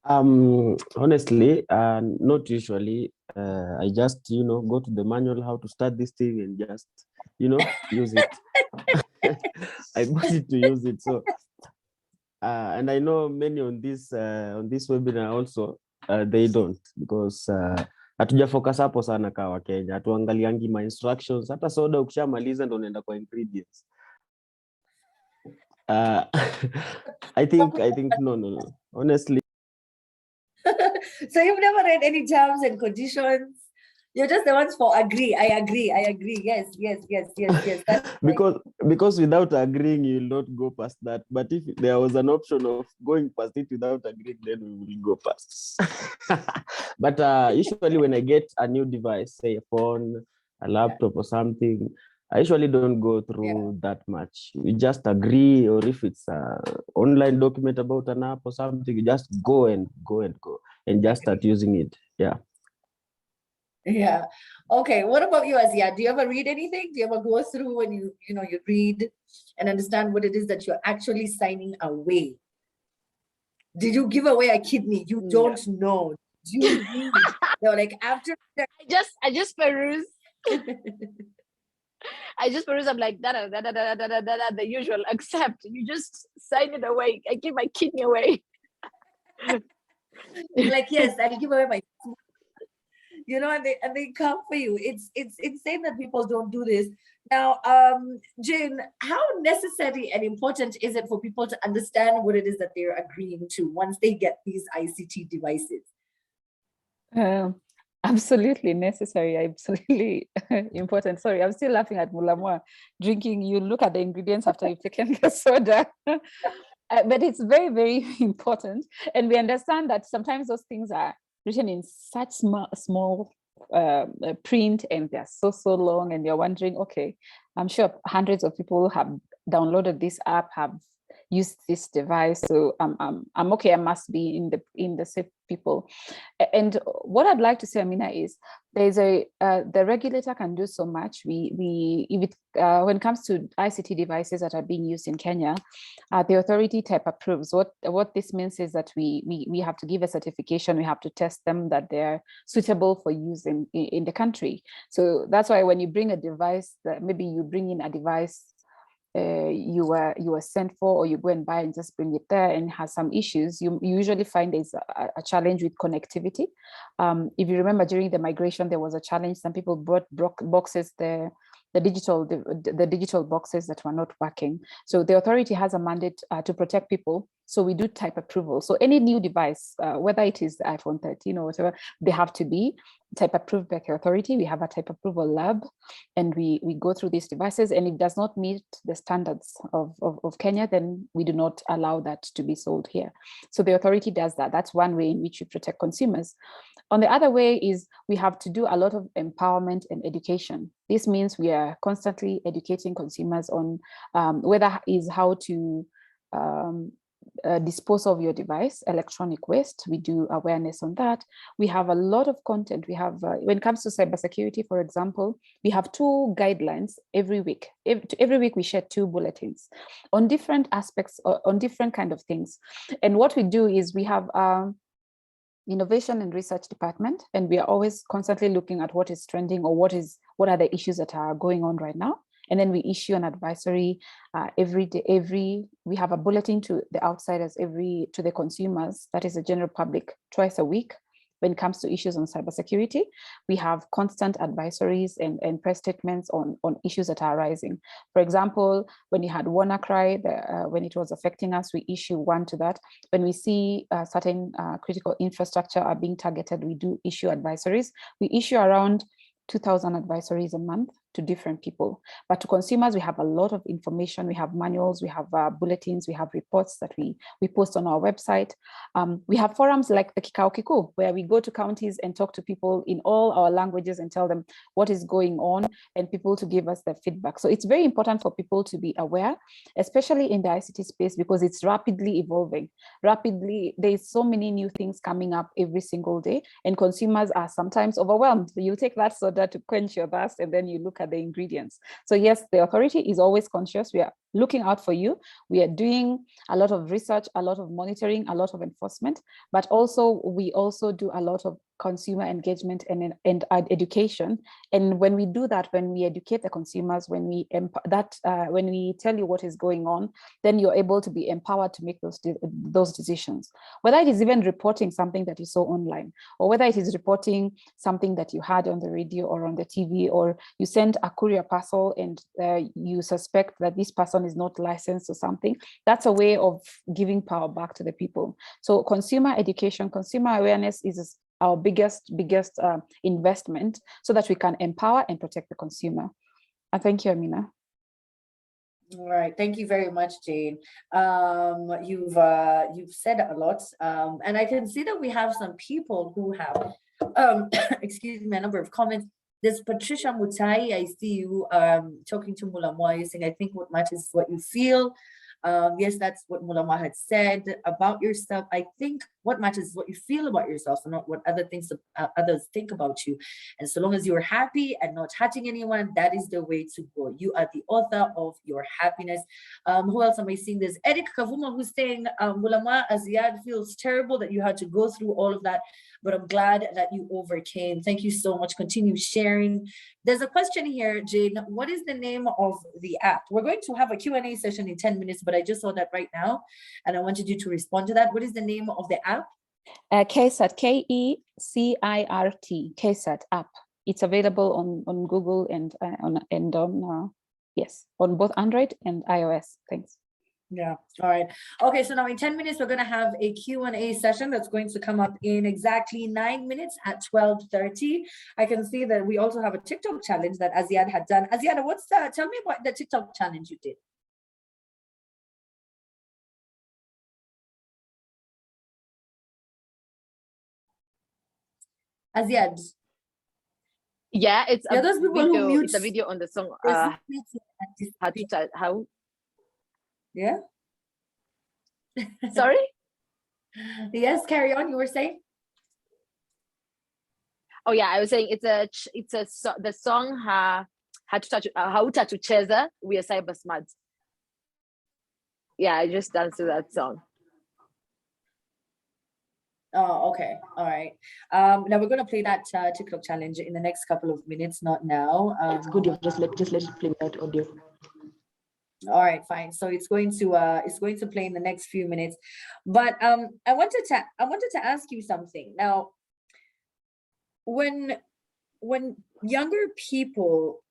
Honestly, not usually. I just, go to the manual how to start this thing and just, use it. I bought it to use it. So, and I know many on this webinar also, they don't, because hatuja focus hapo sana kwa Kenya. Hatuangaliangi ma instructions. Hata soda ukishamaliza ndo unaenda kwa ingredients. I think no. Honestly. So you've never read any terms and conditions? You're just the ones for agree. I agree. Yes. because without agreeing, you will not go past that. But if there was an option of going past it without agreeing, then we will go past. But usually when I get a new device, say a phone, a laptop or something, I usually don't go through that much. You just agree, or if it's an online document about an app or something, you just go and just start using it. Yeah. Yeah. Okay. What about you, Azia? Do you ever read anything? Do you ever go through and you read and understand what it is that you're actually signing away? Did you give away a kidney? You don't know. Do you read? They're like after I just peruse. I just peruse. I'm like the usual. Accept. You just sign it away. I give my kidney away. Like, yes, I'll give away my you know, and they come for you. It's insane that people don't do this. Now, Jane, how necessary and important is it for people to understand what it is that they're agreeing to once they get these ICT devices? Absolutely necessary, absolutely important. Sorry, I'm still laughing at Mulamwa drinking. You look at the ingredients after you've taken the soda. But it's very, very important. And we understand that sometimes those things are written in such small print, and they're so long, and you're wondering, okay, I'm sure hundreds of people have downloaded this app, have used this device, so I'm okay, I must be in the safe people. And what I'd like to say, Amina, is there's the regulator can do so much. When it comes to ICT devices that are being used in Kenya, the authority type approves. What this means is that we have to give a certification, we have to test them that they're suitable for use in the country. So that's why when you bring a device, that maybe you bring in a device you were sent for, or you go and buy and just bring it there and has some issues, you usually find there's a challenge with connectivity. If you remember, during the migration, there was a challenge. Some people brought boxes there, the digital boxes that were not working. So the authority has a mandate to protect people. So we do type approval. So any new device, whether it is the iPhone 13 or whatever, they have to be type approved by the authority. We have a type approval lab, and we go through these devices, and if it does not meet the standards of Kenya, then we do not allow that to be sold here. So the authority does that. That's one way in which we protect consumers. On the other way is we have to do a lot of empowerment and education. This means we are constantly educating consumers on whether is how to dispose of your device, electronic waste. We do awareness on that. We have a lot of content. We have, when it comes to cybersecurity, for example, we have 2 guidelines every week. Every week we share 2 bulletins on different aspects, on different kind of things. And what we do is we have innovation and research department, and we are always constantly looking at what is trending, or what are the issues that are going on right now. And then we issue an advisory every day. We have a bulletin to the outsiders, to the consumers, that is the general public, twice a week. When it comes to issues on cybersecurity, we have constant advisories and press statements on issues that are arising. For example, when you had WannaCry, when it was affecting us, we issue one to that. When we see certain critical infrastructure are being targeted, we do issue advisories. We issue around 2,000 advisories a month to different people. But to consumers, we have a lot of information. We have manuals, we have bulletins, we have reports that we post on our website. We have forums like the Kikao Kiku, where we go to counties and talk to people in all our languages and tell them what is going on, and people to give us their feedback. So it's very important for people to be aware, especially in the ICT space, because it's rapidly evolving. There's so many new things coming up every single day, and consumers are sometimes overwhelmed. So you take that soda to quench your thirst, and then you look at the ingredients. So yes, the authority is always conscious. We are looking out for you. We are doing a lot of research, a lot of monitoring, a lot of enforcement, but also we also do a lot of consumer engagement and education. And when we do that, when we educate the consumers, when we tell you what is going on, then you're able to be empowered to make those decisions. Whether it is even reporting something that you saw online, or whether it is reporting something that you had on the radio or on the TV, or you send a courier parcel and you suspect that this person is not licensed or something, that's a way of giving power back to the people. So consumer education, consumer awareness is our biggest investment, so that we can empower and protect the consumer. Thank you, Amina. All right, thank you very much, Jane. You've said a lot, and I can see that we have some people who have, excuse me, a number of comments. There's Patricia Mutai. I see you talking to Mulamwa, saying, I think what matters is what you feel. Yes, that's what Mulamwa had said about yourself. I think what matters is what you feel about yourself, and not what others think about you. And so long as you're happy and not hurting anyone, that is the way to go. You are the author of your happiness. Who else am I seeing? There's Eric Kavuma, who's saying, Mulamwa, Aziad, feels terrible that you had to go through all of that, but I'm glad that you overcame. Thank you so much. Continue sharing. There's a question here, Jane. What is the name of the app? We're going to have a Q&A session in 10 minutes, but I just saw that right now, and I wanted you to respond to that. What is the name of the app, KCIRT, KECIRT, KCIRT app. It's available on Google and on both Android and iOS. Thanks. Yeah. All right. Okay. So now in 10 minutes, we're going to have a Q&A session that's going to come up in exactly 9 minutes at 12:30. I can see that we also have a TikTok challenge that Aziad had done. Aziad, tell me about the TikTok challenge you did. Aziad. Yeah, it's a those people video, who mute. it's a video on the song. How? Yeah. Sorry? Yes, carry on. You were saying? Oh yeah, I was saying the song Tucheza, we are CyberSmart. Yeah, I just danced to that song. Oh, okay. All right. Now we're going to play that TikTok challenge in the next couple of minutes, not now. It's good. You just let it play that audio. All right, fine. So it's going to play in the next few minutes. But I wanted to ask you something. Now, when younger people,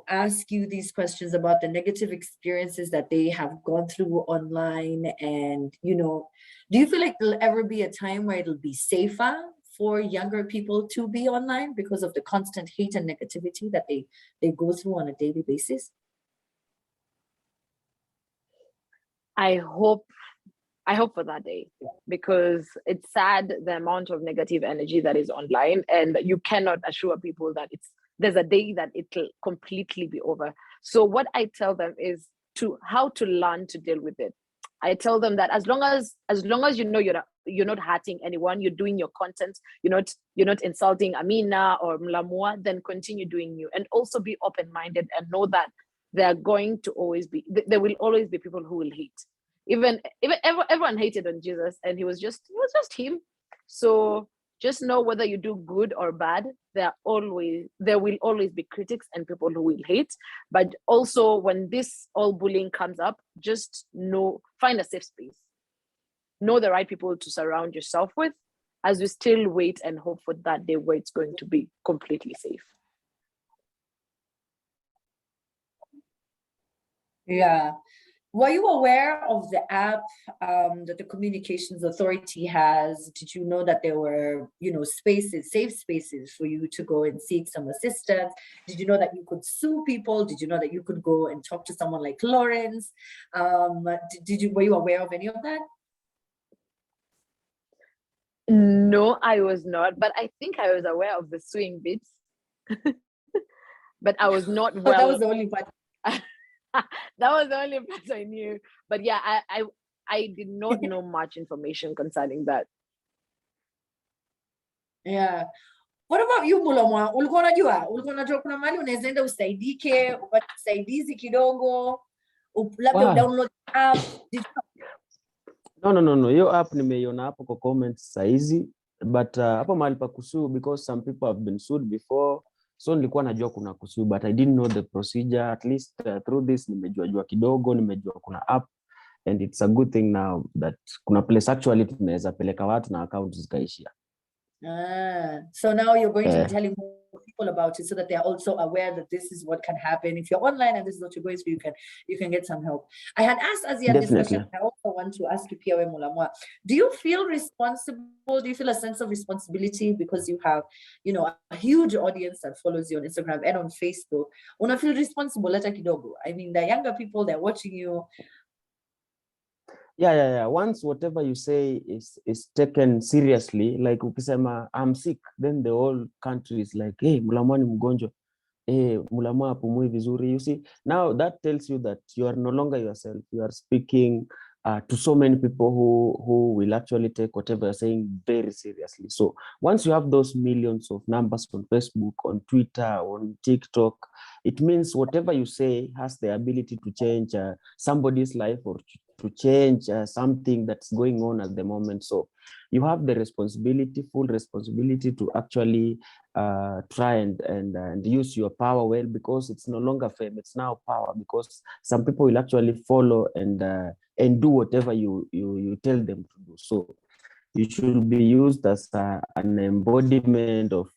ask you these questions about the negative experiences that they have gone through online, and do you feel like there'll ever be a time where it'll be safer for younger people to be online because of the constant hate and negativity that they go through on a daily basis? I hope for that day, because it's sad the amount of negative energy that is online, and you cannot assure people that there's a day that it'll completely be over. So what I tell them is how to learn to deal with it. I tell them that as long as you're not hurting anyone, you're doing your content, you're not insulting Amina or Mlamua, then continue doing you, and also be open-minded and know that there will always be people who will hate. Even everyone hated on Jesus, and he was just him. So just know, whether you do good or bad, there will always be critics and people who will hate. But also, when this all bullying comes up, just find a safe space. Know the right people to surround yourself with, as we still wait and hope for that day where it's going to be completely safe. Yeah. Were you aware of the app that the Communications Authority has? Did you know that there were, safe spaces for you to go and seek some assistance? Did you know that you could sue people? Did you know that you could go and talk to someone like Lawrence? Were you aware of any of that? No, I was not, but I think I was aware of the suing bits. But I was not well. That was the only part. That was the only part I knew. But yeah, I did not know much information concerning that. Yeah. What about you, Mulamwa? Ulikuwa unajua kuna mali unaweza enda usaidike, upate usaidizi kidogo, labda download app. No. Hiyo app nimeiona hapo kwa comments saizi, but hapo mahali pa kusue, because some people have been sued before. So nilikuwa najua kuna kusue, but I didn't know the procedure. At least through this nimejua kidogo, nimejua kuna app, and it's a good thing now that kuna place actually tunaweza peleka watu na accounts zikaishia. So now you're going to be telling more people about it, so that they're also aware that this is what can happen if you're online and this is what you're going through. You can get some help. I had asked Aziad this question. I also want to ask you, Piawe Mulamwa. Do you feel responsible? Do you feel a sense of responsibility because you have, a huge audience that follows you on Instagram and on Facebook? Una feel responsible, leta kidogo. I mean, the younger people, they're watching you. Yeah. Once whatever you say is taken seriously, like ukisema I'm sick, then the whole country is like, hey, Mulamwa ni mgonjwa. Hey, Mulamwa hapumui vizuri. You see, now that tells you that you are no longer yourself. You are speaking to so many people who will actually take whatever you're saying very seriously. So once you have those millions of numbers on Facebook, on Twitter, on TikTok, it means whatever you say has the ability to change somebody's life, or to change something that's going on at the moment. So you have the full responsibility to actually try and use your power well, because it's no longer fame, it's now power, because some people will actually follow and do whatever you tell them to do. So you should be used as an embodiment of,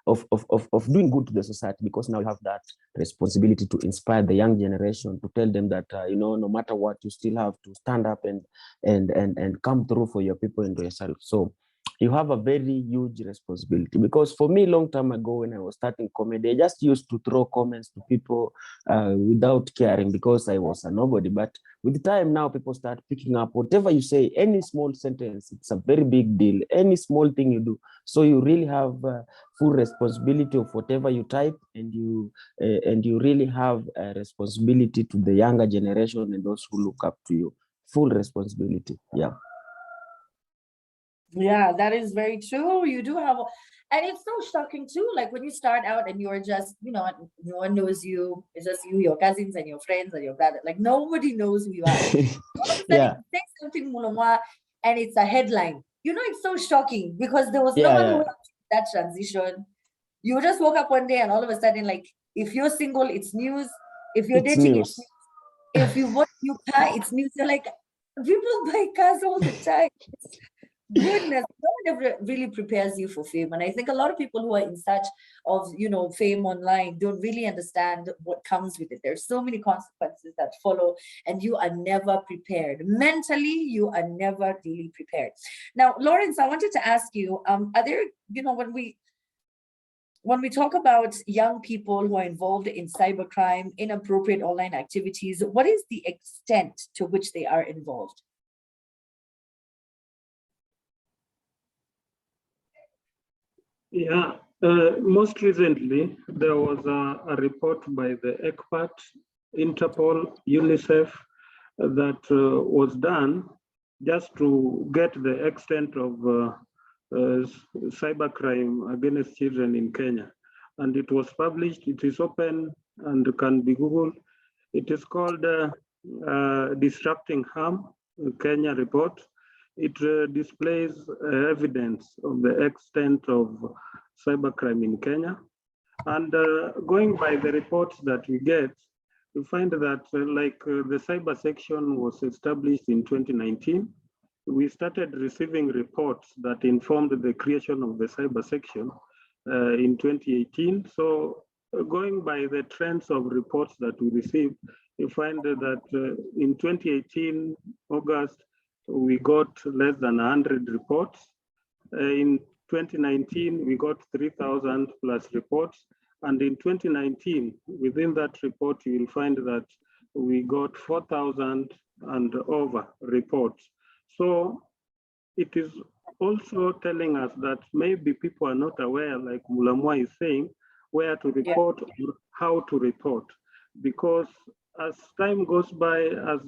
of doing good to the society, because now you have that responsibility to inspire the young generation, to tell them that no matter what, you still have to stand up and come through for your people and yourself. So you have a very huge responsibility, because for me, long time ago when I was starting comedy, I just used to throw comments to people without caring, because I was a nobody. But with time now, people start picking up whatever you say, any small sentence, it's a very big deal, any small thing you do. So you really have full responsibility of whatever you type, and you really have a responsibility to the younger generation and those who look up to you. Full responsibility. Yeah. Yeah, that is very true. You do have, and it's so shocking too. Like when you start out and you're just, no one knows you. It's just you, your cousins, and your friends, and your brother. Like nobody knows who you are. All of a sudden, Yeah. you say something, Mulama, and it's a headline. It's so shocking because there was no Yeah, one yeah. who helped you with that transition. You just woke up one day and all of a sudden, like, if you're single, it's news. If you're It's dating, news. it's news. If you bought a new car, it's news. You're like, people buy cars all the time. Goodness, no one ever really prepares you for fame. And I think a lot of people who are in search of, fame online don't really understand what comes with it. There's so many consequences that follow, and you are never prepared. Mentally, you are never really prepared. Now, Lawrence, I wanted to ask you, are there, when we talk about young people who are involved in cybercrime, inappropriate online activities, what is the extent to which they are involved? Yeah, most recently, there was a report by the ECPAT, Interpol, UNICEF, that was done just to get the extent of cybercrime against children in Kenya. And it was published, it is open and can be Googled. It is called Disrupting Harm, Kenya report. It displays evidence of the extent of cybercrime in Kenya. And going by the reports that we get, we find that the cyber section was established in 2019. We started receiving reports that informed the creation of the cyber section in 2018. So going by the trends of reports that we received, you find that in 2018, August, we got less than 100 reports. In 2019, we got 3,000 plus reports. And in 2019, within that report, you will find that we got 4,000 and over reports. So it is also telling us that maybe people are not aware, like Mulamwa is saying, where to report or how to report. Because as time goes by, as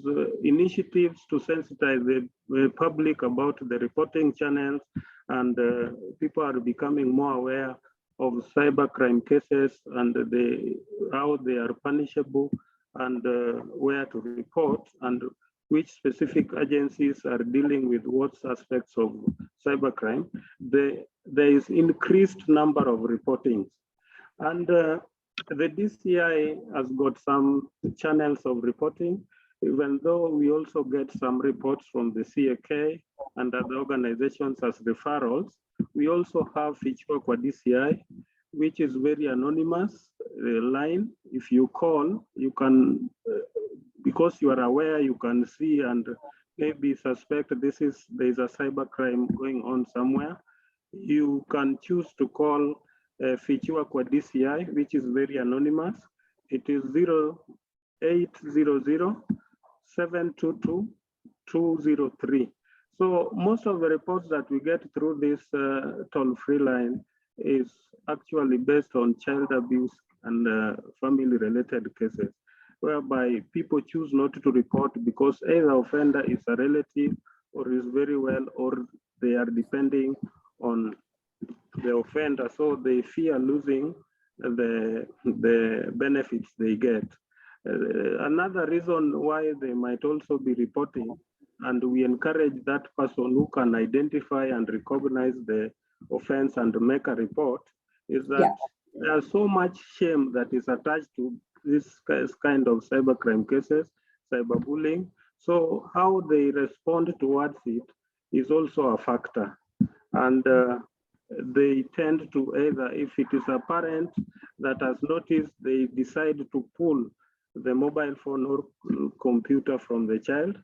initiatives to sensitize the public about the reporting channels, and people are becoming more aware of cybercrime cases and how they are punishable, and where to report, and which specific agencies are dealing with what aspects of cybercrime, there is increased number of reportings. And the DCI has got some channels of reporting, even though we also get some reports from the CAK and other organizations as referrals. We also have Fichua Kwa DCI, which is very anonymous line. If you call, you can, because you are aware, you can see and maybe suspect there is a cybercrime going on somewhere. You can choose to call Fichua Kwa DCI, which is very anonymous. It is 0800 722 203. So most of the reports that we get through this toll-free line is actually based on child abuse and family-related cases, whereby people choose not to report because either offender is a relative or is very well, or they are depending on the offender, so they fear losing the benefits they get. Another reason why they might also be reporting, and we encourage that person who can identify and recognize the offense and make a report, is that there's so much shame that is attached to this kind of cybercrime cases, cyberbullying. So how they respond towards it is also a factor. And they tend to either, if it is a parent that has noticed, they decide to pull the mobile phone or computer from the child,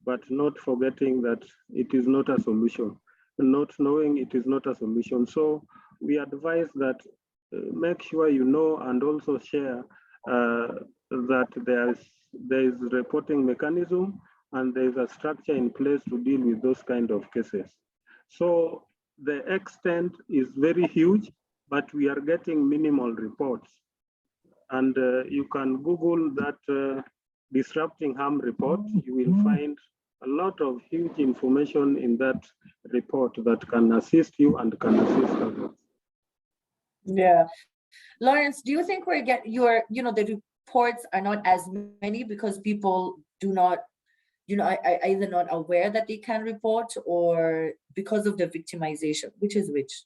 but not forgetting that it is not a solution, not knowing it is not a solution. So we advise that make sure you know and also share that there is reporting mechanism and there is a structure in place to deal with those kind of cases. So the extent is very huge, but we are getting minimal reports. And you can Google that disrupting harm report. You will find a lot of huge information in that report that can assist you and can assist others. Yeah. Lawrence, do you think the reports are not as many because people do not, are either not aware that they can report or because of the victimization? Which is which?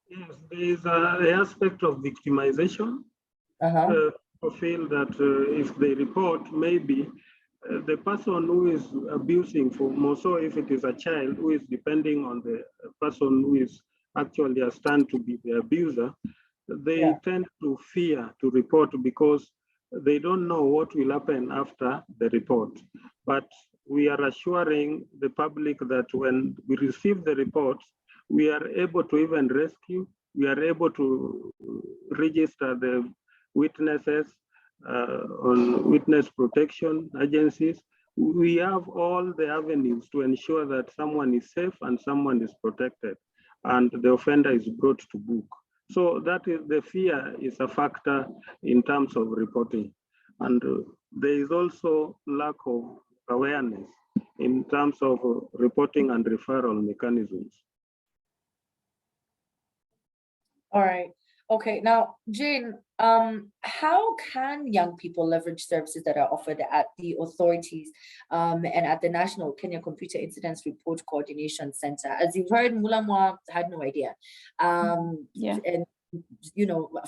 Yes, there is an aspect of victimization. People feel that if they report, maybe the person who is abusing, for more so if it is a child who is depending on the person who is actually a stand to be the abuser, they tend to fear to report because they don't know what will happen after the report. But we are assuring the public that when we receive the reports, we are able to even rescue, we are able to register the witnesses on witness protection agencies. We have all the avenues to ensure that someone is safe and someone is protected and the offender is brought to book. So that is the fear is a factor in terms of reporting. And there is also lack of awareness in terms of reporting and referral mechanisms. All right. Okay. Now, Jane, how can young people leverage services that are offered at the authorities and at the National Kenya Computer Incidents Report Coordination Center? As you've heard, Mulamwa had no idea. And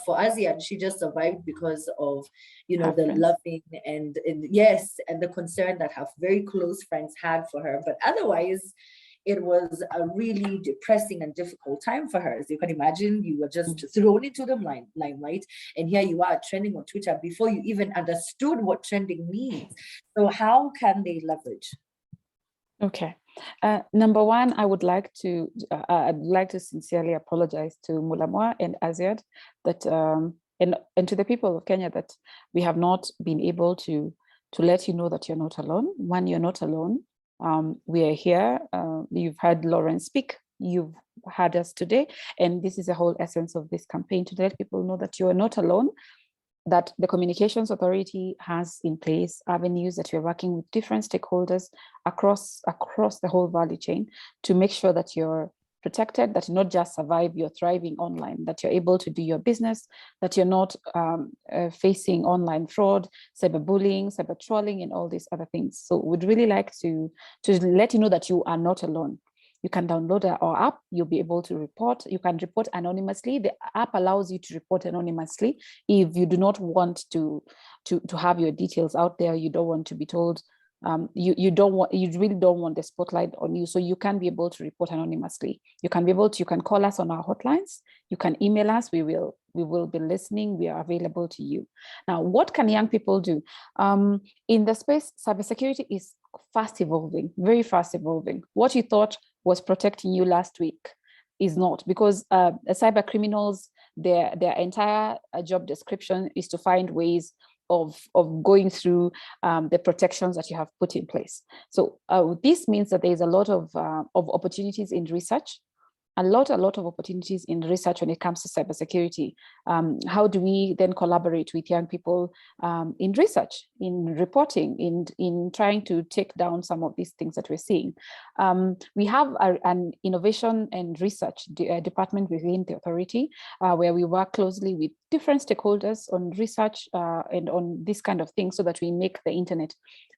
for Asia, she just survived because of, the loving and the concern that her very close friends had for her. But otherwise, it was a really depressing and difficult time for her. As you can imagine, you were just thrown into the limelight, and here you are trending on Twitter before you even understood what trending means. So how can they leverage? Okay. Number one, I'd like to sincerely apologize to Mulamwa and Aziad that and to the people of Kenya that we have not been able to let you know that you're not alone. One, you're not alone. We are here. You've heard Lawrence speak. You've heard us today, and this is the whole essence of this campaign, to let people know that you are not alone, that the Communications Authority has in place avenues that we're working with different stakeholders across the whole value chain to make sure that you're protected, that you not just survive, you're thriving online, that you're able to do your business, that you're not facing online fraud, cyberbullying, cyber trolling, and all these other things. So we'd really like to let you know that you are not alone. You can download our app. You'll be able to report. You can report anonymously. The app allows you to report anonymously if you do not want to have your details out there. You don't want to be told. You really don't want the spotlight on you. So you can be able to report anonymously. You can call us on our hotlines. You can email us. We will be listening. We are available to you. Now, what can young people do? In the space, cybersecurity is fast evolving, very fast evolving. What you thought was protecting you last week is not, because cyber criminals, their entire job description is to find ways of going through the protections that you have put in place. So this means that there is a lot of opportunities in research, a lot of opportunities in research when it comes to cybersecurity. How do we then collaborate with young people in research, in reporting, in trying to take down some of these things that we're seeing? We have an innovation and research department within the authority where we work closely with different stakeholders on research and on this kind of thing, so that we make the internet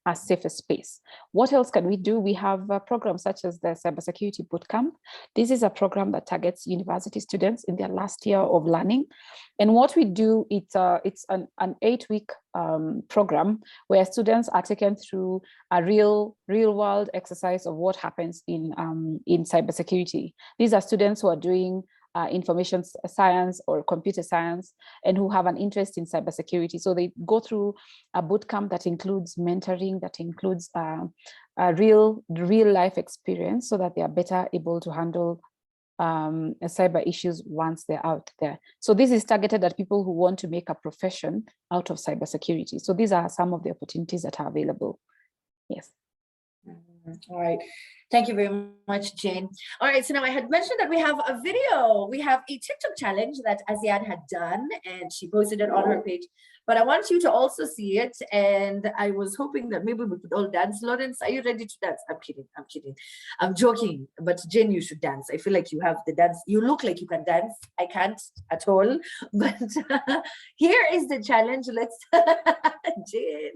a safer space. What else can we do? We have programs such as the Cybersecurity Bootcamp. This is a program that targets university students in their last year of learning. And what we do, it's an 8-week program where students are taken through a real world exercise of what happens in cybersecurity. These are students who are doing information science or computer science and who have an interest in cybersecurity. So they go through a bootcamp that includes mentoring, that includes a real life experience, so that they are better able to handle cyber issues once they're out there. So this is targeted at people who want to make a profession out of cybersecurity. So these are some of the opportunities that are available. Yes. All right. Thank you very much, Jane. All right, so now I had mentioned that we have a video. We have a TikTok challenge that Aziad had done, and she posted it on her page. But I want you to also see it, and I was hoping that maybe we could all dance. Lawrence, are you ready to dance? I'm kidding. I'm joking, but Jane, you should dance. I feel like you have the dance. You look like you can dance. I can't at all, but here is the challenge. Let's, Jane.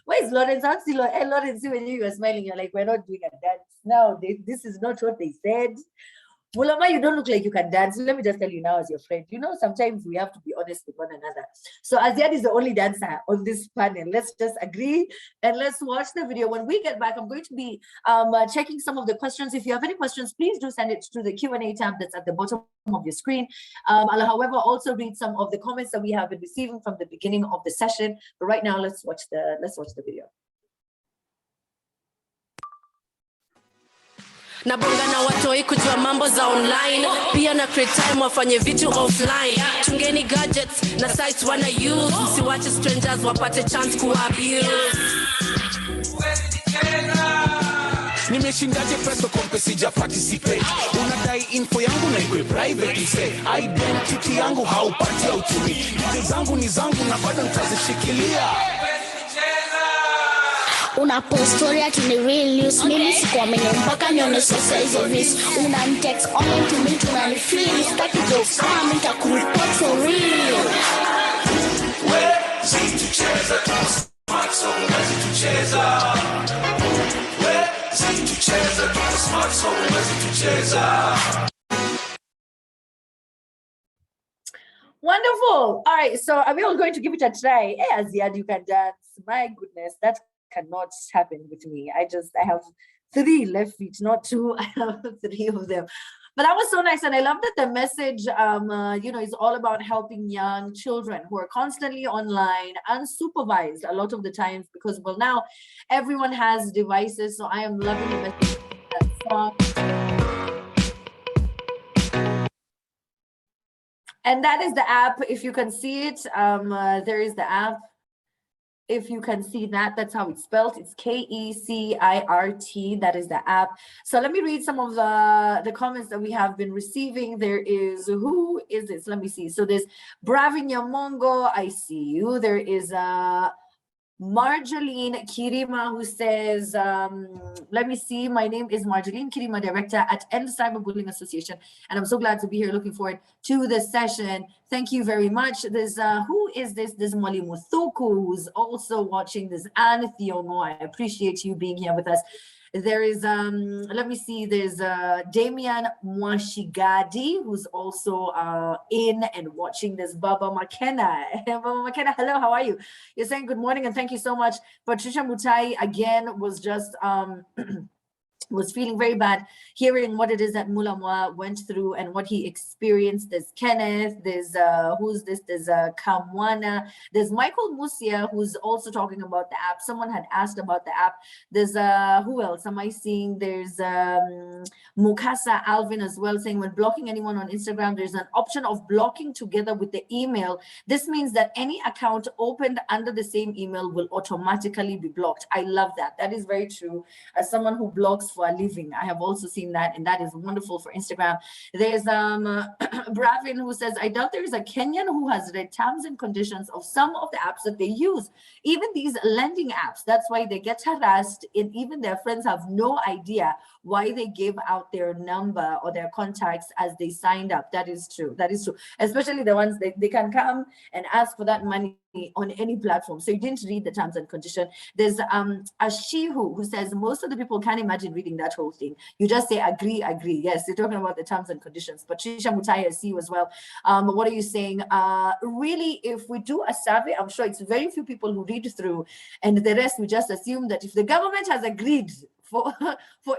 Where's Lawrence? Hey, Lawrence, when you were smiling, you're like, we're not doing a dance. No, this is not what they said. Mulama, you don't look like you can dance. Let me just tell you now as your friend, you know, sometimes we have to be honest with one another. So Aziad is the only dancer on this panel. Let's just agree and let's watch the video. When we get back, I'm going to be checking some of the questions. If you have any questions, please do send it to the Q&A tab that's at the bottom of your screen. I'll, however, also read some of the comments that we have been receiving from the beginning of the session. But right now, let's watch the video. Nabonga na watoi kujua mambo za online, pia na create time wafanye vitu offline. Tungeni gadgets na sites wana use, msiwache strangers wapate chance kuabuse. Nimeshindaje press kompe sija participate. Unadai info yangu na ikwe private, say identity yangu haupati utumi. Details zangu ni zangu na bado nitazishikilia. Una post story ati ni real news, mimi sikuamini mpaka nionyeshe size of this. Una text online to me tunanifeel, staki jokes kama nitakureport for real. Huwezi tucheza, Tuko so huwezi tucheza. Huwezi tucheza, Tuko so huwezi tucheza. Wonderful. All right, so are we all going to give it a try? Hey, Aziad, you can dance. My goodness, that cannot happen with me. I have 3 left feet, not 2. I have 3 of them. But that was so nice, and I love that the message, you know, is all about helping young children who are constantly online, unsupervised a lot of the times, because well, now everyone has devices. So I am loving the message. And that is the app. If you can see it, there is the app. If you can see that, that's how it's spelled. It's KECIRT. That is the app. So let me read some of the comments that we have been receiving. There is, who is this? Let me see. So there's Bravinya Mongo. I see you. There is Marjoline Kirima, who says, let me see, my name is Marjoline Kirima, director at End Cyberbullying Association, and I'm so glad to be here. Looking forward to the session. Thank you very much. There's who is this? This is Molly Muthuku, who's also watching. This Anne Thiongo. I appreciate you being here with us. There is let me see, there's Damian Mwashigadi, who's also in and watching. This Baba McKenna. Baba McKenna, hello, how are you? You're saying good morning and thank you so much. Patricia Mutai again was just was feeling very bad hearing what it is that Mulamwa went through and what he experienced. There's Kenneth, there's who's this? There's Kamwana, there's Michael Musia, who's also talking about the app. Someone had asked about the app. There's who else am I seeing? There's Mukasa Alvin as well, saying when blocking anyone on Instagram, there's an option of blocking together with the email. This means that any account opened under the same email will automatically be blocked. I love that. That is very true. As someone who blocks for a living. I have also seen that, and that is wonderful for Instagram. There's Bravin who says, I doubt there is a Kenyan who has read terms and conditions of some of the apps that they use, even these lending apps. That's why they get harassed, and even their friends have no idea why they gave out their number or their contacts as they signed up. That is true. That is true. Especially the ones they can come and ask for that money on any platform. So you didn't read the terms and condition. There's a Shihu who says most of the people can't imagine reading that whole thing. You just say agree, agree. Yes, they're talking about the terms and conditions. Patricia Mutai, I see you as well. What are you saying? Really, if we do a survey, I'm sure it's very few people who read through, and the rest we just assume that if the government has agreed for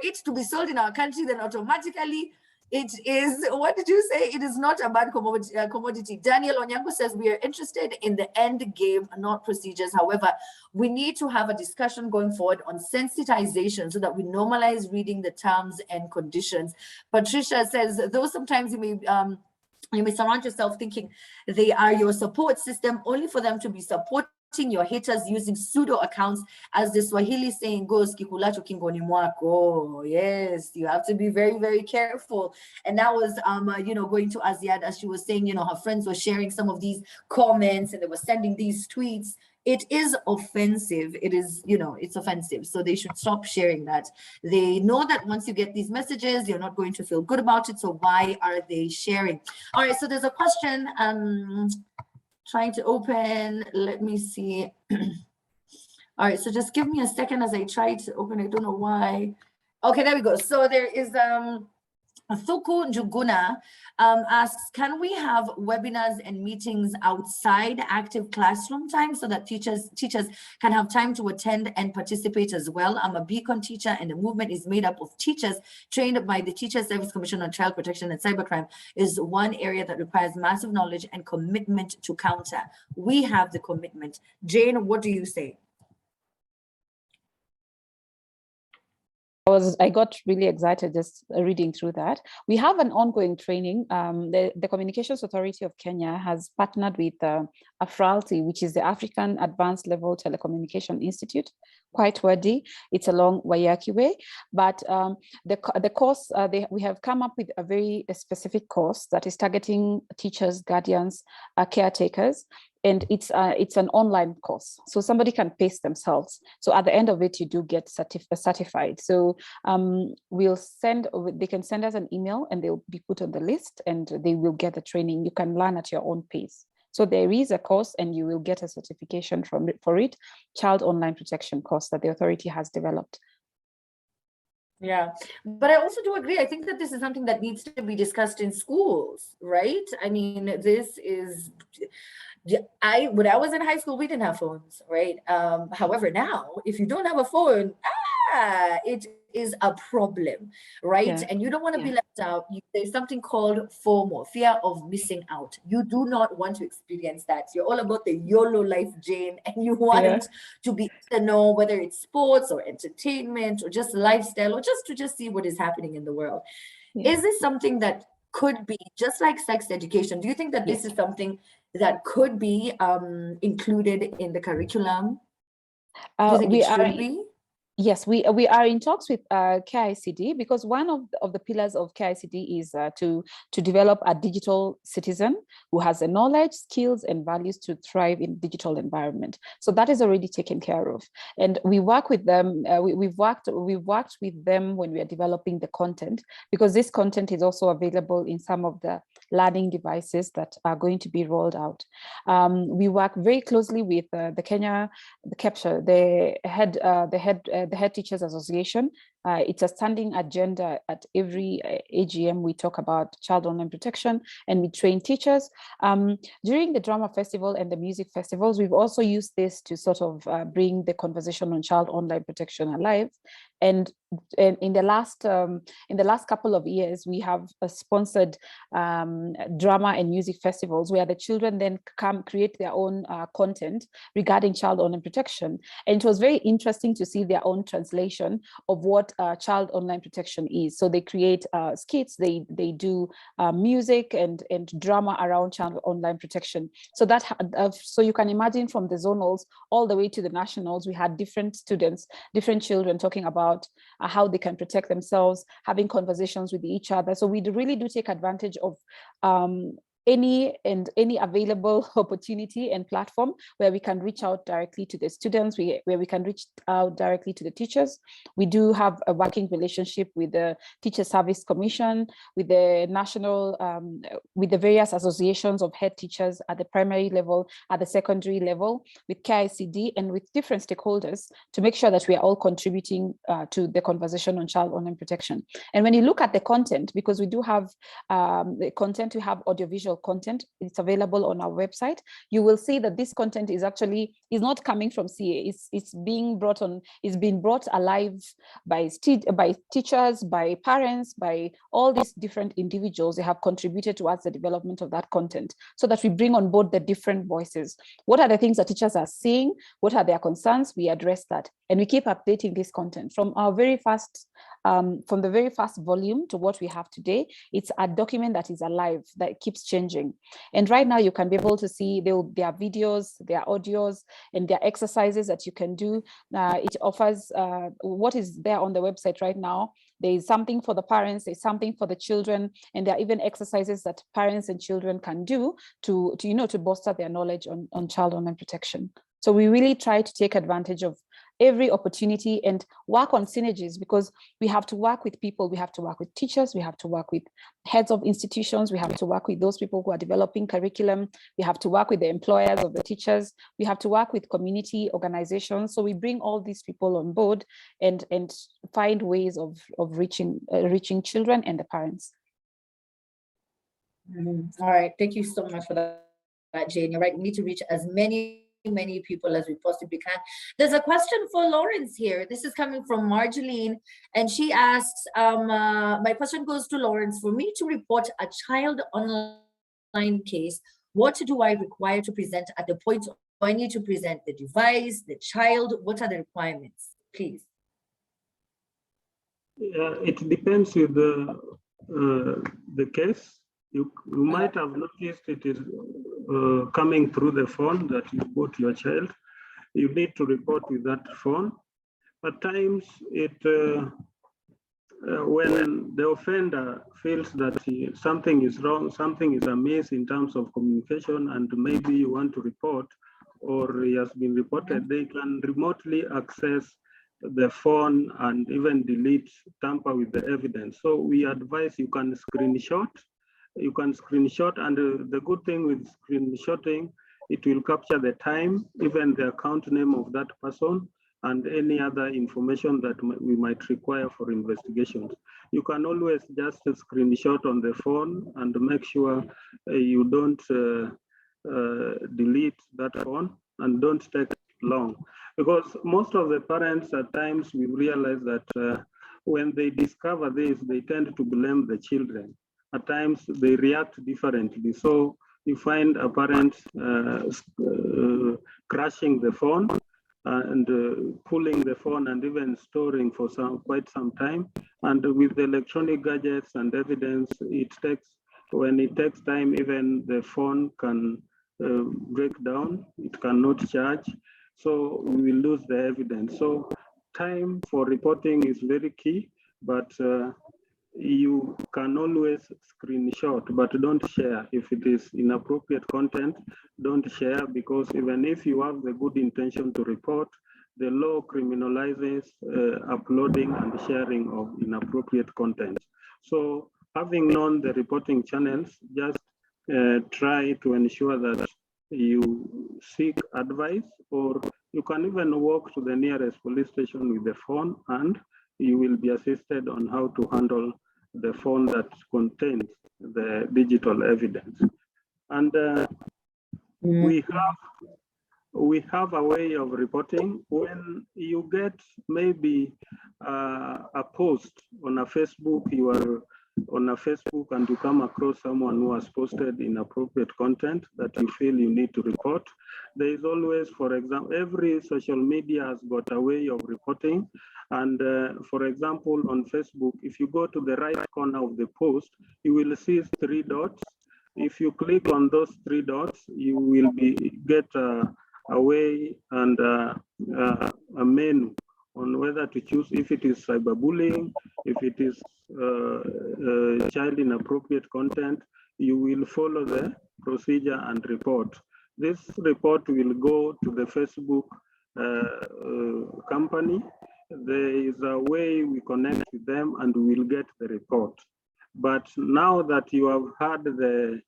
it to be sold in our country, then automatically it is, what did you say? It is not a bad commodity. Daniel Onyango says we are interested in the end game, not procedures. However, we need to have a discussion going forward on sensitization so that we normalize reading the terms and conditions. Patricia says, though sometimes you may surround yourself thinking they are your support system, only for them to be supporting your haters using pseudo accounts. As the Swahili saying goes, kikulacho kingoni mwako. Yes, you have to be very, very careful. And that was going to Aziad, as she was saying, her friends were sharing some of these comments and they were sending these tweets. It is offensive. It is, it's offensive. So they should stop sharing that. They know that once you get these messages, you're not going to feel good about it. So why are they sharing? All right, so there's a question. Trying to open, let me see. All right, so just give me a second as I try to open. I don't know why. Okay, there we go. So there is Tuko Njuguna asks, can we have webinars and meetings outside active classroom time so that teachers can have time to attend and participate as well? I'm a Beacon teacher, and the movement is made up of teachers trained by the Teacher Service Commission on Child Protection and Cybercrime. Is one area that requires massive knowledge and commitment to counter. We have the commitment. Jane, what do you say? I got really excited just reading through that. We have an ongoing training. The Communications Authority of Kenya has partnered with AFRALTI, which is the African Advanced Level Telecommunication Institute, quite wordy. It's along Wayaki Way. But the course, we have come up with a very specific course that is targeting teachers, guardians, caretakers. And it's an online course, so somebody can pace themselves. So at the end of it, you do get certified. So they can send us an email and they'll be put on the list and they will get the training. You can learn at your own pace. So there is a course and you will get a certification for it, Child Online Protection course that the authority has developed. Yeah, but I also do agree. I think that this is something that needs to be discussed in schools, right? I mean, this is, when I was in high school, we didn't have phones, right? However, now, if you don't have a phone, it is a problem, right? Yeah. And you don't want to be left out. There's something called FOMO, fear of missing out. You do not want to experience that. You're all about the YOLO life, Jane, and you want to be to know whether it's sports or entertainment or just lifestyle or just to see what is happening in the world. Yeah. Is this something that could be just like sex education? Do you think that this is something that could be included in the curriculum? Do you think it should be? Yes, we are in talks with KICD, because one of the pillars of KICD is to develop a digital citizen who has the knowledge, skills, and values to thrive in digital environment. So that is already taken care of, and we work with them. We've worked with them when we are developing the content, because this content is also available in some of the learning devices that are going to be rolled out. We work very closely with the head teachers association. It's a standing agenda at every AGM. We talk about child online protection and we train teachers. During the drama festival and the music festivals, we've also used this to sort of bring the conversation on child online protection alive. And in the last couple of years, we have sponsored drama and music festivals where the children then come create their own content regarding child online protection. And it was very interesting to see their own translation of what child online protection is. So they create skits, they do music and drama around child online protection. So that so you can imagine from the zonals all the way to the nationals, we had different students, different children talking about about how they can protect themselves, having conversations with each other. So we really do take advantage of any available opportunity and platform where we can reach out directly to the students, where we can reach out directly to the teachers. We do have a working relationship with the Teacher Service Commission, with the national, with the various associations of head teachers at the primary level, at the secondary level, with KICD, and with different stakeholders to make sure that we are all contributing to the conversation on child online protection. And when you look at the content, because we do have the content, we have audiovisual content, it's available on our website, you will see that this content is not coming from CA, it's being brought alive by teachers, by parents, by all these different individuals. They have contributed towards the development of that content so that we bring on board the different voices. What are the things that teachers are seeing? What are their concerns? We address that, and we keep updating this content from our very first from the very first volume to what we have today. It's a document that is alive, that keeps changing. And right now you can be able to see there are videos, there are audios, and there are exercises that you can do. It offers what is there on the website right now. There is something for the parents, there's something for the children, and there are even exercises that parents and children can do to bolster their knowledge on child online protection. So we really try to take advantage of every opportunity and work on synergies, because we have to work with people, we have to work with teachers, we have to work with heads of institutions, we have to work with those people who are developing curriculum, we have to work with the employers of the teachers, we have to work with community organizations. So we bring all these people on board and find ways of reaching children and the parents. All right, thank you so much for that, Jane. You're right, we need to reach as many people as we possibly can. There's a question for Lawrence here. This is coming from Marjeline, and she asks, my question goes to Lawrence. For me to report a child online case, what do I require to present at the point? Do I need to present the device, the child? What are the requirements, please? It depends with the case. You might have noticed it is coming through the phone that you bought your child. You need to report with that phone. At times, when the offender feels that something is wrong, something is amiss in terms of communication, and maybe you want to report, or he has been reported, they can remotely access the phone and even delete, tamper with the evidence. So we advise you can screenshot. You can screenshot, and the good thing with screenshotting, it will capture the time, even the account name of that person, and any other information that we might require for investigations. You can always just screenshot on the phone and make sure you don't delete that phone, and don't take long. Because most of the parents, at times, we realize that when they discover this, they tend to blame the children. At times they react differently. So you find a parent crashing the phone and pulling the phone and even storing for quite some time. And with the electronic gadgets and evidence, when it takes time, even the phone can break down, it cannot charge. So we will lose the evidence. So time for reporting is very key, but you can always screenshot, but don't share. If it is inappropriate content, don't share, because even if you have the good intention to report, the law criminalizes uploading and sharing of inappropriate content. So having known the reporting channels, just try to ensure that you seek advice, or you can even walk to the nearest police station with the phone, and you will be assisted on how to handle the phone that contains the digital evidence. And we have a way of reporting. When you get maybe a post on a Facebook, you are on a Facebook and you come across someone who has posted inappropriate content that you feel you need to report, there is always, for example, every social media has got a way of reporting. And for example, on Facebook, if you go to the right corner of the post, you will see 3 dots. If you click on those 3 dots, you will get a way and a menu on whether to choose if it is cyberbullying, if it is child inappropriate content. You will follow the procedure and report. This report will go to the Facebook company. There is a way we connect with them and we will get the report. But now that you have had the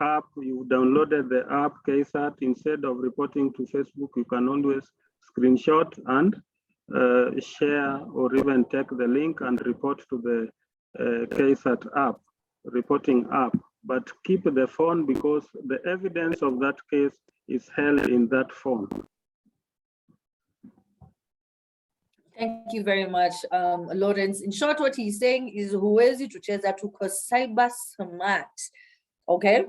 app, you downloaded the app KSAT, instead of reporting to Facebook, you can always screenshot and share or even take the link and report to the KSAT app, reporting app. But keep the phone because the evidence of that case is held in that phone. Thank you very much, Lawrence. In short, what he's saying is Huwezi, Tucheza, Tuko, CyberSmart. Okay,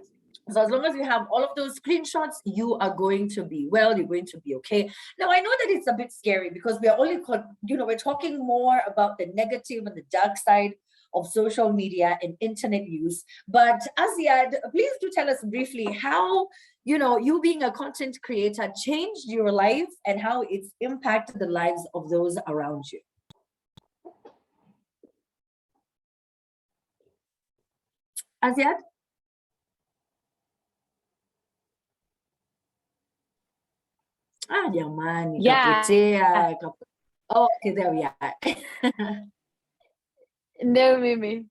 so as long as you have all of those screenshots, you are going to be well, you're going to be okay. Now, I know that it's a bit scary because we are only, we're talking more about the negative and the dark side of social media and internet use. But Aziad, please do tell us briefly how, you being a content creator changed your life and how it's impacted the lives of those around you. Aziad? Jamani, Yeah. kapotea, oh, okay, there we are. No, Mimi.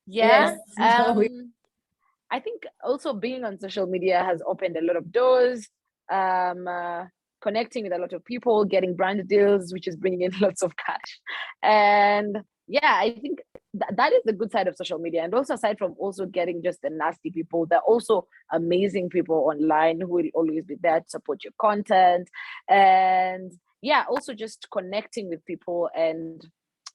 Yeah. Yes. I think also being on social media has opened a lot of doors, connecting with a lot of people, getting brand deals, which is bringing in lots of cash. And yeah, I think that is the good side of social media. And also aside from also getting just the nasty people, there are also amazing people online who will always be there to support your content. And yeah, also just connecting with people and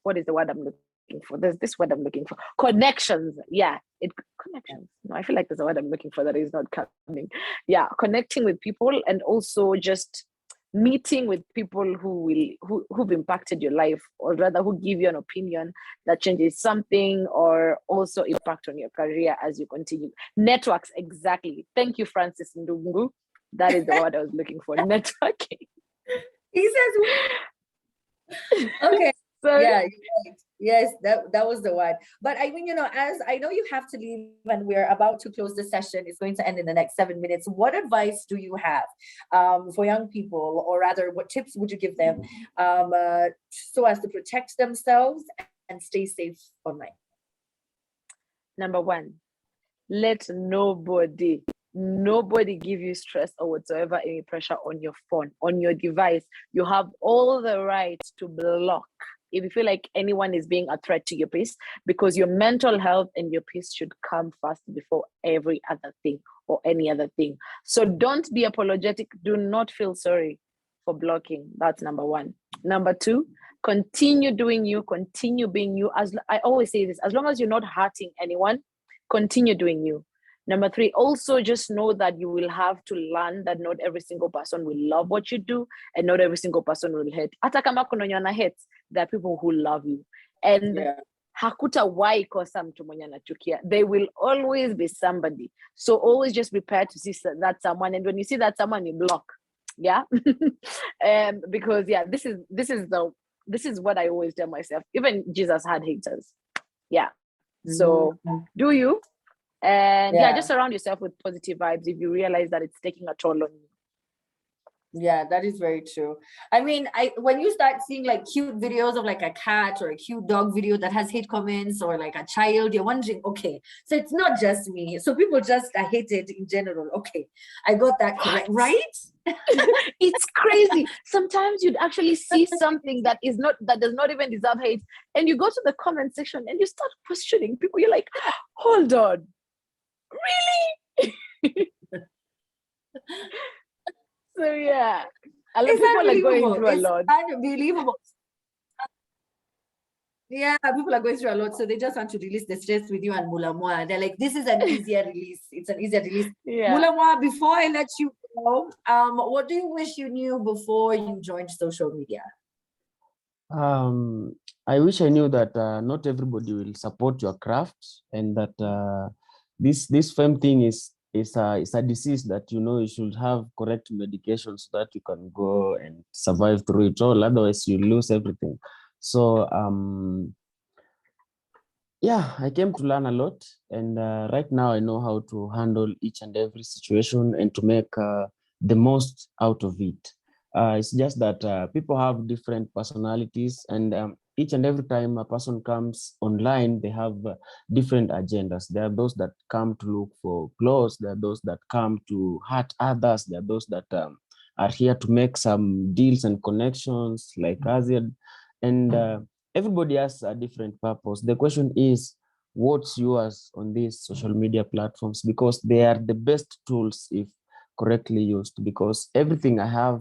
what is the word I'm looking for? There's this word I'm looking for. Connections. Yeah, connections. No, I feel like there's a word I'm looking for that is not coming. Yeah, connecting with people and also just meeting with people who've impacted your life, or rather who give you an opinion that changes something or also impact on your career as you continue. Networks, exactly. Thank you, Francis Ndungu. That is the word I was looking for. Networking. He says, okay. Sorry. Yeah, right. Yes, that was the one. But I mean, as I know you have to leave and we're about to close the session, it's going to end in the next 7 minutes. What advice do you have for young people, or rather, what tips would you give them so as to protect themselves and stay safe online? Number one, let nobody give you stress or whatsoever, any pressure on your phone, on your device. You have all the right to block if you feel like anyone is being a threat to your peace, because your mental health and your peace should come first before every other thing or any other thing. So don't be apologetic. Do not feel sorry for blocking. That's number one. Number two, continue doing you, continue being you. As I always say this, as long as you're not hurting anyone, continue doing you. Number three, also just know that you will have to learn that not every single person will love what you do and not every single person will hate. Hata kama kuna wenye wana hate, there are people who love you. And hakutawahi kosa mtu mwenye anachukia. There will always be somebody. So always just prepare to see that someone. And when you see that someone, you block. Yeah. Because yeah, this is what I always tell myself. Even Jesus had haters. Yeah. So do you? And yeah, just surround yourself with positive vibes if you realize that it's taking a toll on you. Yeah, that is very true. I mean, when you start seeing like cute videos of like a cat or a cute dog video that has hate comments or like a child, you're wondering, okay, so it's not just me. So people just hate it in general. Okay, I got that correct, right? It's crazy. Sometimes you'd actually see something that does not even deserve hate, and you go to the comment section and you start questioning people. You're like, hold on, really? So yeah, a lot of people are going through a lot. It's unbelievable. Yeah, people are going through a lot, so they just want to release the stress with you and Mulamwa. They're like, this is an easier release. It's an easier release. Yeah. Mulamwa, before I let you go, what do you wish you knew before you joined social media? I wish I knew that not everybody will support your craft, and that this fame thing is it's a disease that you should have correct medication so that you can go and survive through it all. Otherwise, you lose everything. So yeah, I came to learn a lot, and right now I know how to handle each and every situation and to make the most out of it. It's just that people have different personalities, and each and every time a person comes online, they have different agendas. There are those that come to look for clothes. There are those that come to hurt others. There are those that are here to make some deals and connections, like Aziad. And everybody has a different purpose. The question is, what's yours on these social media platforms? Because they are the best tools if correctly used. Because everything I have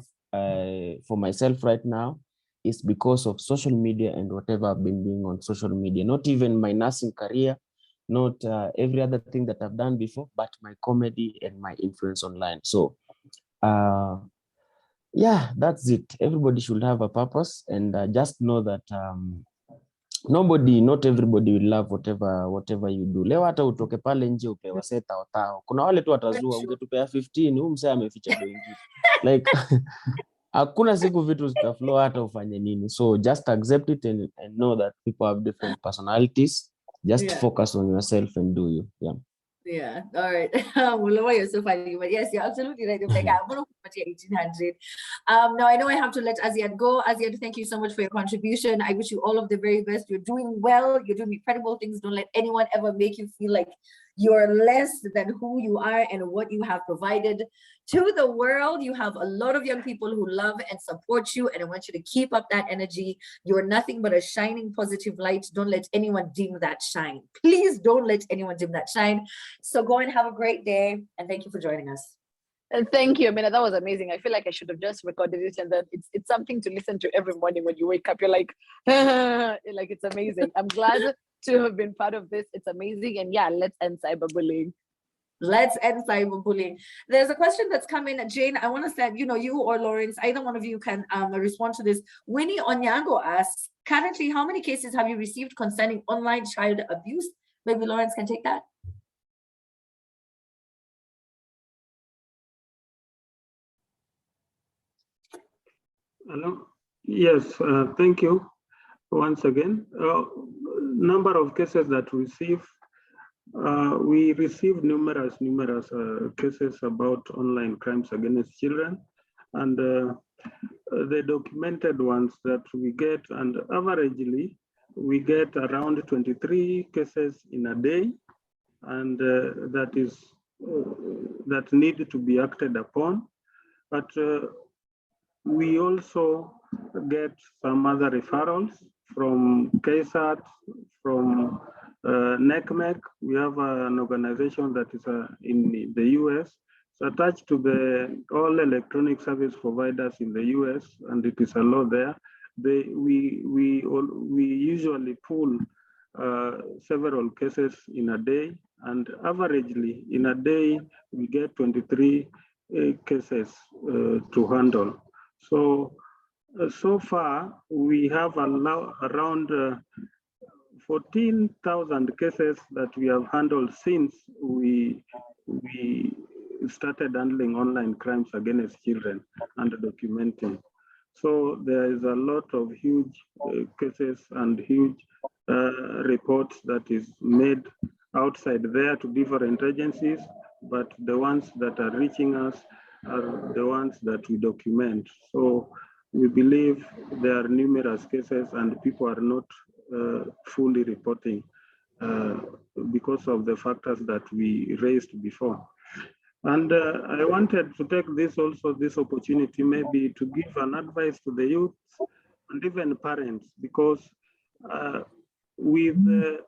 for myself right now is because of social media and whatever I've been doing on social media. Not even my nursing career, not every other thing that I've done before, but my comedy and my influence online. So yeah, that's it. Everybody should have a purpose, and just know that not everybody will love whatever you do. Leo hata utoke pale nje upewa seta otao. Kuna wale tu watazua, ungetupea 15, huyu msee ameficha do ingine. Like hakuna siku vitu zitaflow hata ufanye nini. So just accept it and know that people have different personalities. Just focus on yourself and do you. Yeah. Yeah, all right. Well, you're so funny, but yes, you're absolutely right. Like, I'm going to put you 1800. Now I know I have to let Aziad go. Aziad, thank you so much for your contribution. I wish you all of the very best. You're doing well. You're doing incredible things. Don't let anyone ever make you feel like you're less than who you are and what you have provided to the world. You have a lot of young people who love and support you, and I want you to keep up that energy. You're nothing but a shining positive light. Don't let anyone dim that shine. Please don't let anyone dim that shine. So go and have a great day, and thank you for joining us. And thank you, Amina. That was amazing. I feel like I should have just recorded it, and then it's something to listen to every morning when you wake up. You're like, like, it's amazing. I'm glad to have been part of this. It's amazing. And yeah, let's end cyberbullying. Let's end cyberbullying. There's a question that's come in. Jane, I want to send, you or Lawrence, either one of you can respond to this. Winnie Onyango asks, currently, how many cases have you received concerning online child abuse? Maybe Lawrence can take that. Hello. Yes, thank you once again. Number of cases that we receive numerous cases about online crimes against children, and the documented ones that we get, and averagely we get around 23 cases in a day, and that need to be acted upon. But we also get some other referrals from KSAT, from NECMEC. We have an organization that is in the US. It's attached to all electronic service providers in the US, and it is a law there. We usually pull several cases in a day, and averagely in a day we get 23 cases to handle. So far, we have around 14,000 cases that we have handled since we started handling online crimes against children and documenting. So there is a lot of huge cases and huge reports that is made outside there to different agencies, but the ones that are reaching us are the ones that we document. So we believe there are numerous cases and people are not fully reporting because of the factors that we raised before. And I wanted to take this opportunity maybe to give an advice to the youth and even parents, because with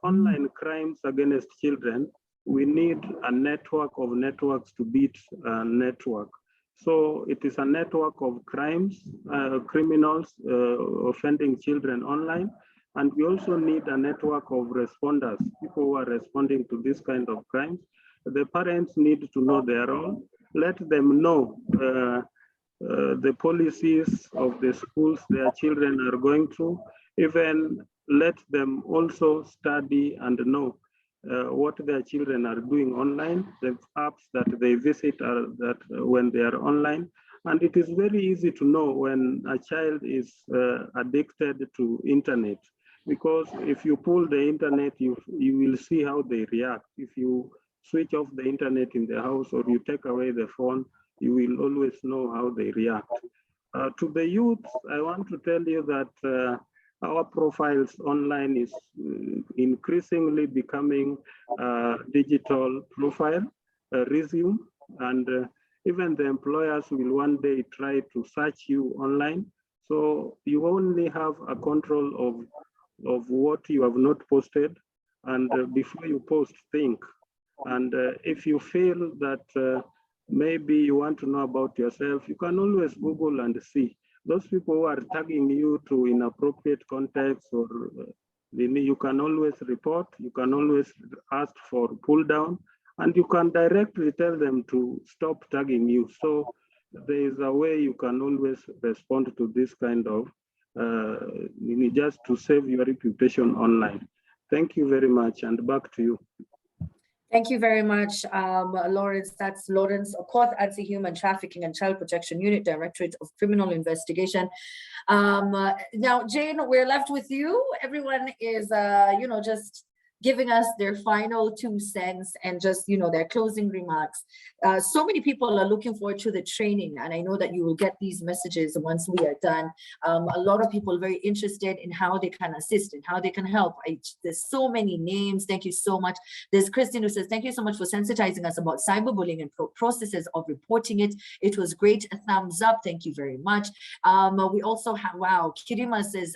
online crimes against children, we need a network of networks to beat a network. So it is a network of crimes, criminals offending children online. And we also need a network of responders, people who are responding to this kind of crimes. The parents need to know their role. Let them know the policies of the schools their children are going through. Even let them also study and know what their children are doing online, the apps that they visit are that when they are online. And it is very easy to know when a child is addicted to internet, because if you pull the internet, you will see how they react. If you switch off the internet in the house or you take away the phone, you will always know how they react. To the youth, I want to tell you that our profiles online is increasingly becoming digital profile, resume, and even the employers will one day try to search you online. So you only have a control of what you have not posted, and before you post, think. And if you feel that maybe you want to know about yourself, you can always Google and see. Those people who are tagging you to inappropriate context, or you can always report, you can always ask for pull down, and you can directly tell them to stop tagging you. So there is a way you can always respond to this kind of, just to save your reputation online. Thank you very much, and back to you. Thank you very much, Lawrence. That's Lawrence Okoth, Anti-Human Trafficking and Child Protection Unit, Directorate of Criminal Investigation. Now, Jane, we're left with you. Everyone is, just giving us their final 2 cents and just, their closing remarks. So many people are looking forward to the training, and I know that you will get these messages once we are done. A lot of people are very interested in how they can assist and how they can help. There's so many names. Thank you so much. There's Kristen who says, thank you so much for sensitizing us about cyberbullying and processes of reporting it. It was great. A thumbs up. Thank you very much. We also have, wow, Kirima says,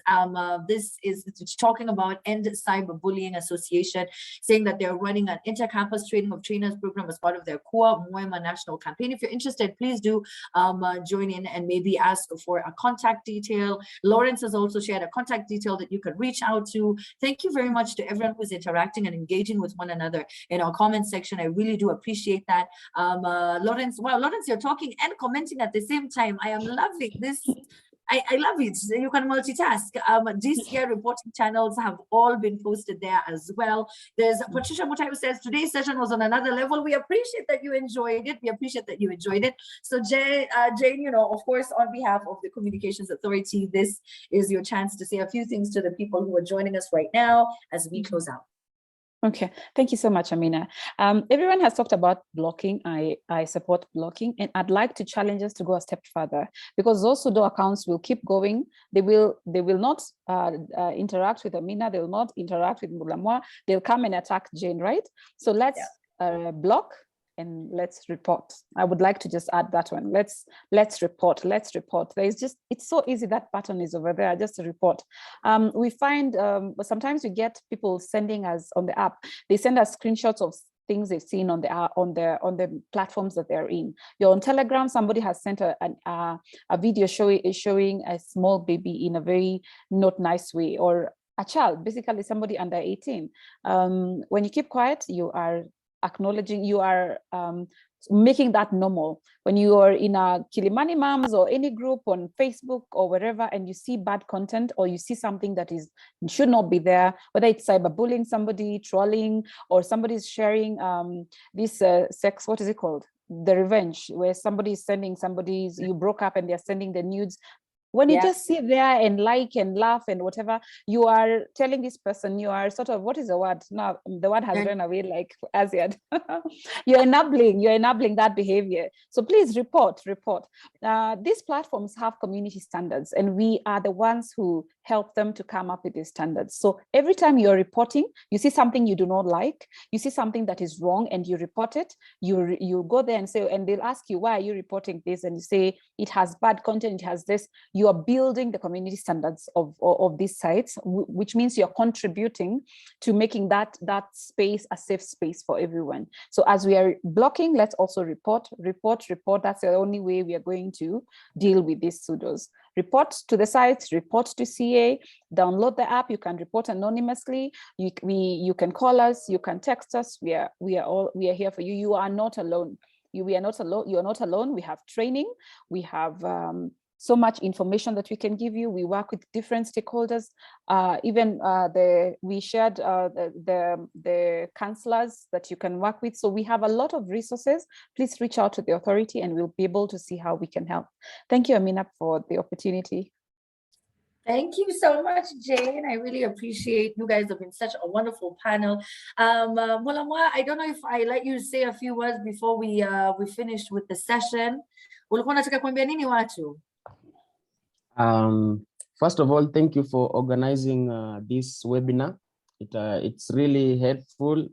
this is talking about End Cyberbullying Association, saying that they're running an inter-campus training of trainers program as part of their Kua Mwema national campaign. If you're interested, please do join in and maybe ask for a contact detail. Lawrence has also shared a contact detail that you can reach out to. Thank you very much to everyone who's interacting and engaging with one another in our comment section. I really do appreciate that. Lawrence, wow, Lawrence, you're talking and commenting at the same time. I am loving this. I love it. You can multitask. This year reporting channels have all been posted there as well. There's Patricia Mutayo says, today's session was on another level. We appreciate that you enjoyed it. We appreciate that you enjoyed it. So Jane, of course, on behalf of the Communications Authority, this is your chance to say a few things to the people who are joining us right now as we close out. Okay, thank you so much, Amina. Everyone has talked about blocking. I support blocking, and I'd like to challenge us to go a step further, because those pseudo accounts will keep going. They will not interact with Amina. They will not interact with Mulamwa. They'll come and attack Jane, right? So let's block and let's report. I would like to just add that one. Let's report. It's so easy. That button is over there, just a report. We find sometimes we get people sending us on the app, they send us screenshots of things they've seen on the platforms that they're in. You're on Telegram, somebody has sent a video showing a small baby in a very not nice way, or a child, basically somebody under 18. When you keep quiet, you are acknowledging, you are making that normal. When you are in a Kilimani Moms or any group on Facebook or wherever, and you see bad content, or you see something that should not be there, whether it's cyberbullying, somebody trolling, or somebody's sharing this sex, what is it called? The revenge, where somebody is sending you broke up and they're sending the nudes. When you just sit there and like and laugh and whatever, you are telling this person, you are sort of, what is the word? Now the word has run away like as yet. You're enabling that behavior. So please report. These platforms have community standards, and we are the ones who help them to come up with these standards. So every time you're reporting, you see something you do not like, you see something that is wrong, and you report it, you go there and say, and they'll ask you, why are you reporting this? And you say, it has bad content, it has this. You are building the community standards of these sites, which means you're contributing to making that space a safe space for everyone. So as we are blocking, let's also report. That's the only way we are going to deal with these pseudos. Report to the sites, report to CA, download the app. You can report anonymously. You can call us, you can text us. We are here for you. You are not alone. You are not alone. We have training. We have so much information that we can give you. We work with different stakeholders. We shared the counselors that you can work with. So we have a lot of resources. Please reach out to the authority and we'll be able to see how we can help. Thank you, Amina, for the opportunity. Thank you so much, Jane. I really appreciate you guys have been such a wonderful panel. Mulamwa, I don't know if I let you say a few words before we finished with the session. Ulikuwa unataka kuambia nini watu? First of all, thank you for organizing this webinar. It's really helpful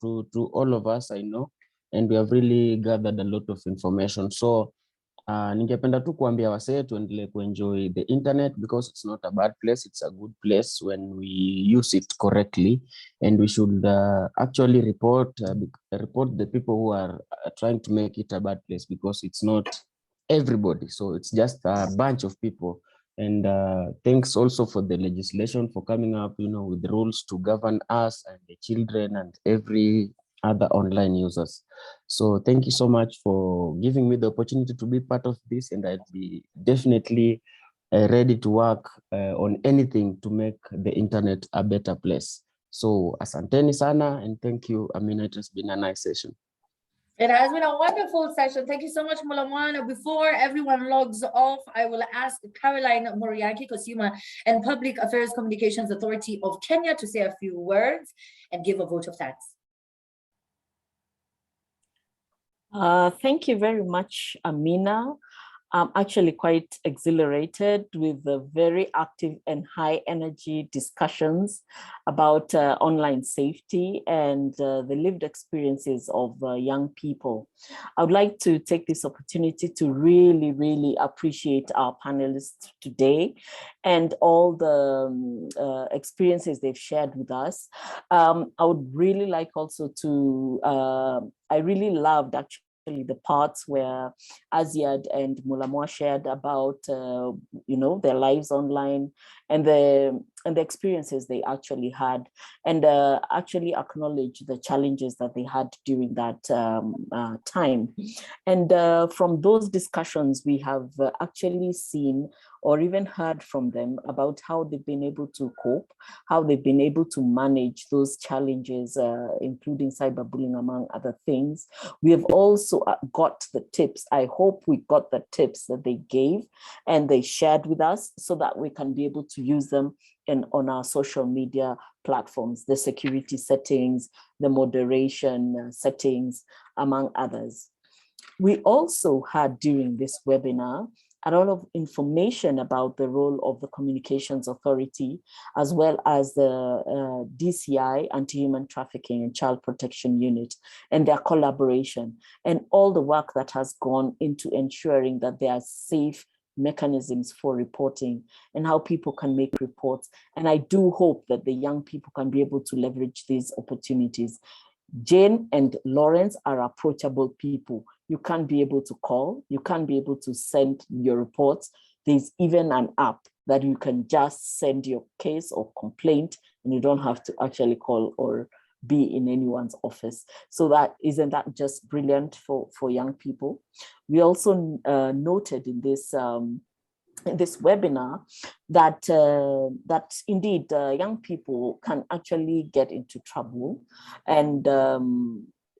to all of us, I know, and we have really gathered a lot of information. So ningependa tu kuambia wasee tuendelee kuenjoy the internet because it's not a bad place, it's a good place when we use it correctly, and we should actually report the people who are trying to make it a bad place, because it's not everybody, so it's just a bunch of people. And thanks also for the legislation for coming up, with the rules to govern us and the children and every other online users. So thank you so much for giving me the opportunity to be part of this, and I'd be definitely ready to work on anything to make the internet a better place. So asanteni sana, and thank you, Amina. It has been a nice session. It has been a wonderful session. Thank you so much, Mulamwana. Before everyone logs off, I will ask Caroline Moriaki, Consumer and Public Affairs Communications Authority of Kenya, to say a few words and give a vote of thanks. Thank you very much, Amina. I'm actually quite exhilarated with the very active and high energy discussions about online safety and the lived experiences of young people. I would like to take this opportunity to really, really appreciate our panelists today and all the experiences they've shared with us. I would really like also to, I really loved actually the parts where Aziad and Mulamwa shared about their lives online and the experiences they actually had, and actually acknowledge the challenges that they had during that time. And from those discussions, we have actually seen or even heard from them about how they've been able to cope, how they've been able to manage those challenges, including cyberbullying, among other things. We have also got the tips. I hope we got the tips that they gave and they shared with us so that we can be able to use them on our social media platforms, the security settings, the moderation settings, among others. We also had during this webinar a lot of information about the role of the Communications Authority, as well as the DCI, Anti-Human Trafficking and Child Protection Unit, and their collaboration, and all the work that has gone into ensuring that there are safe mechanisms for reporting and how people can make reports. And I do hope that the young people can be able to leverage these opportunities. Jane and Lawrence are approachable people. You can't be able to call, you can't be able to send your reports. There's even an app that you can just send your case or complaint, and you don't have to actually call or be in anyone's office. So isn't that just brilliant for young people? We also noted in this webinar that that indeed young people can actually get into trouble, and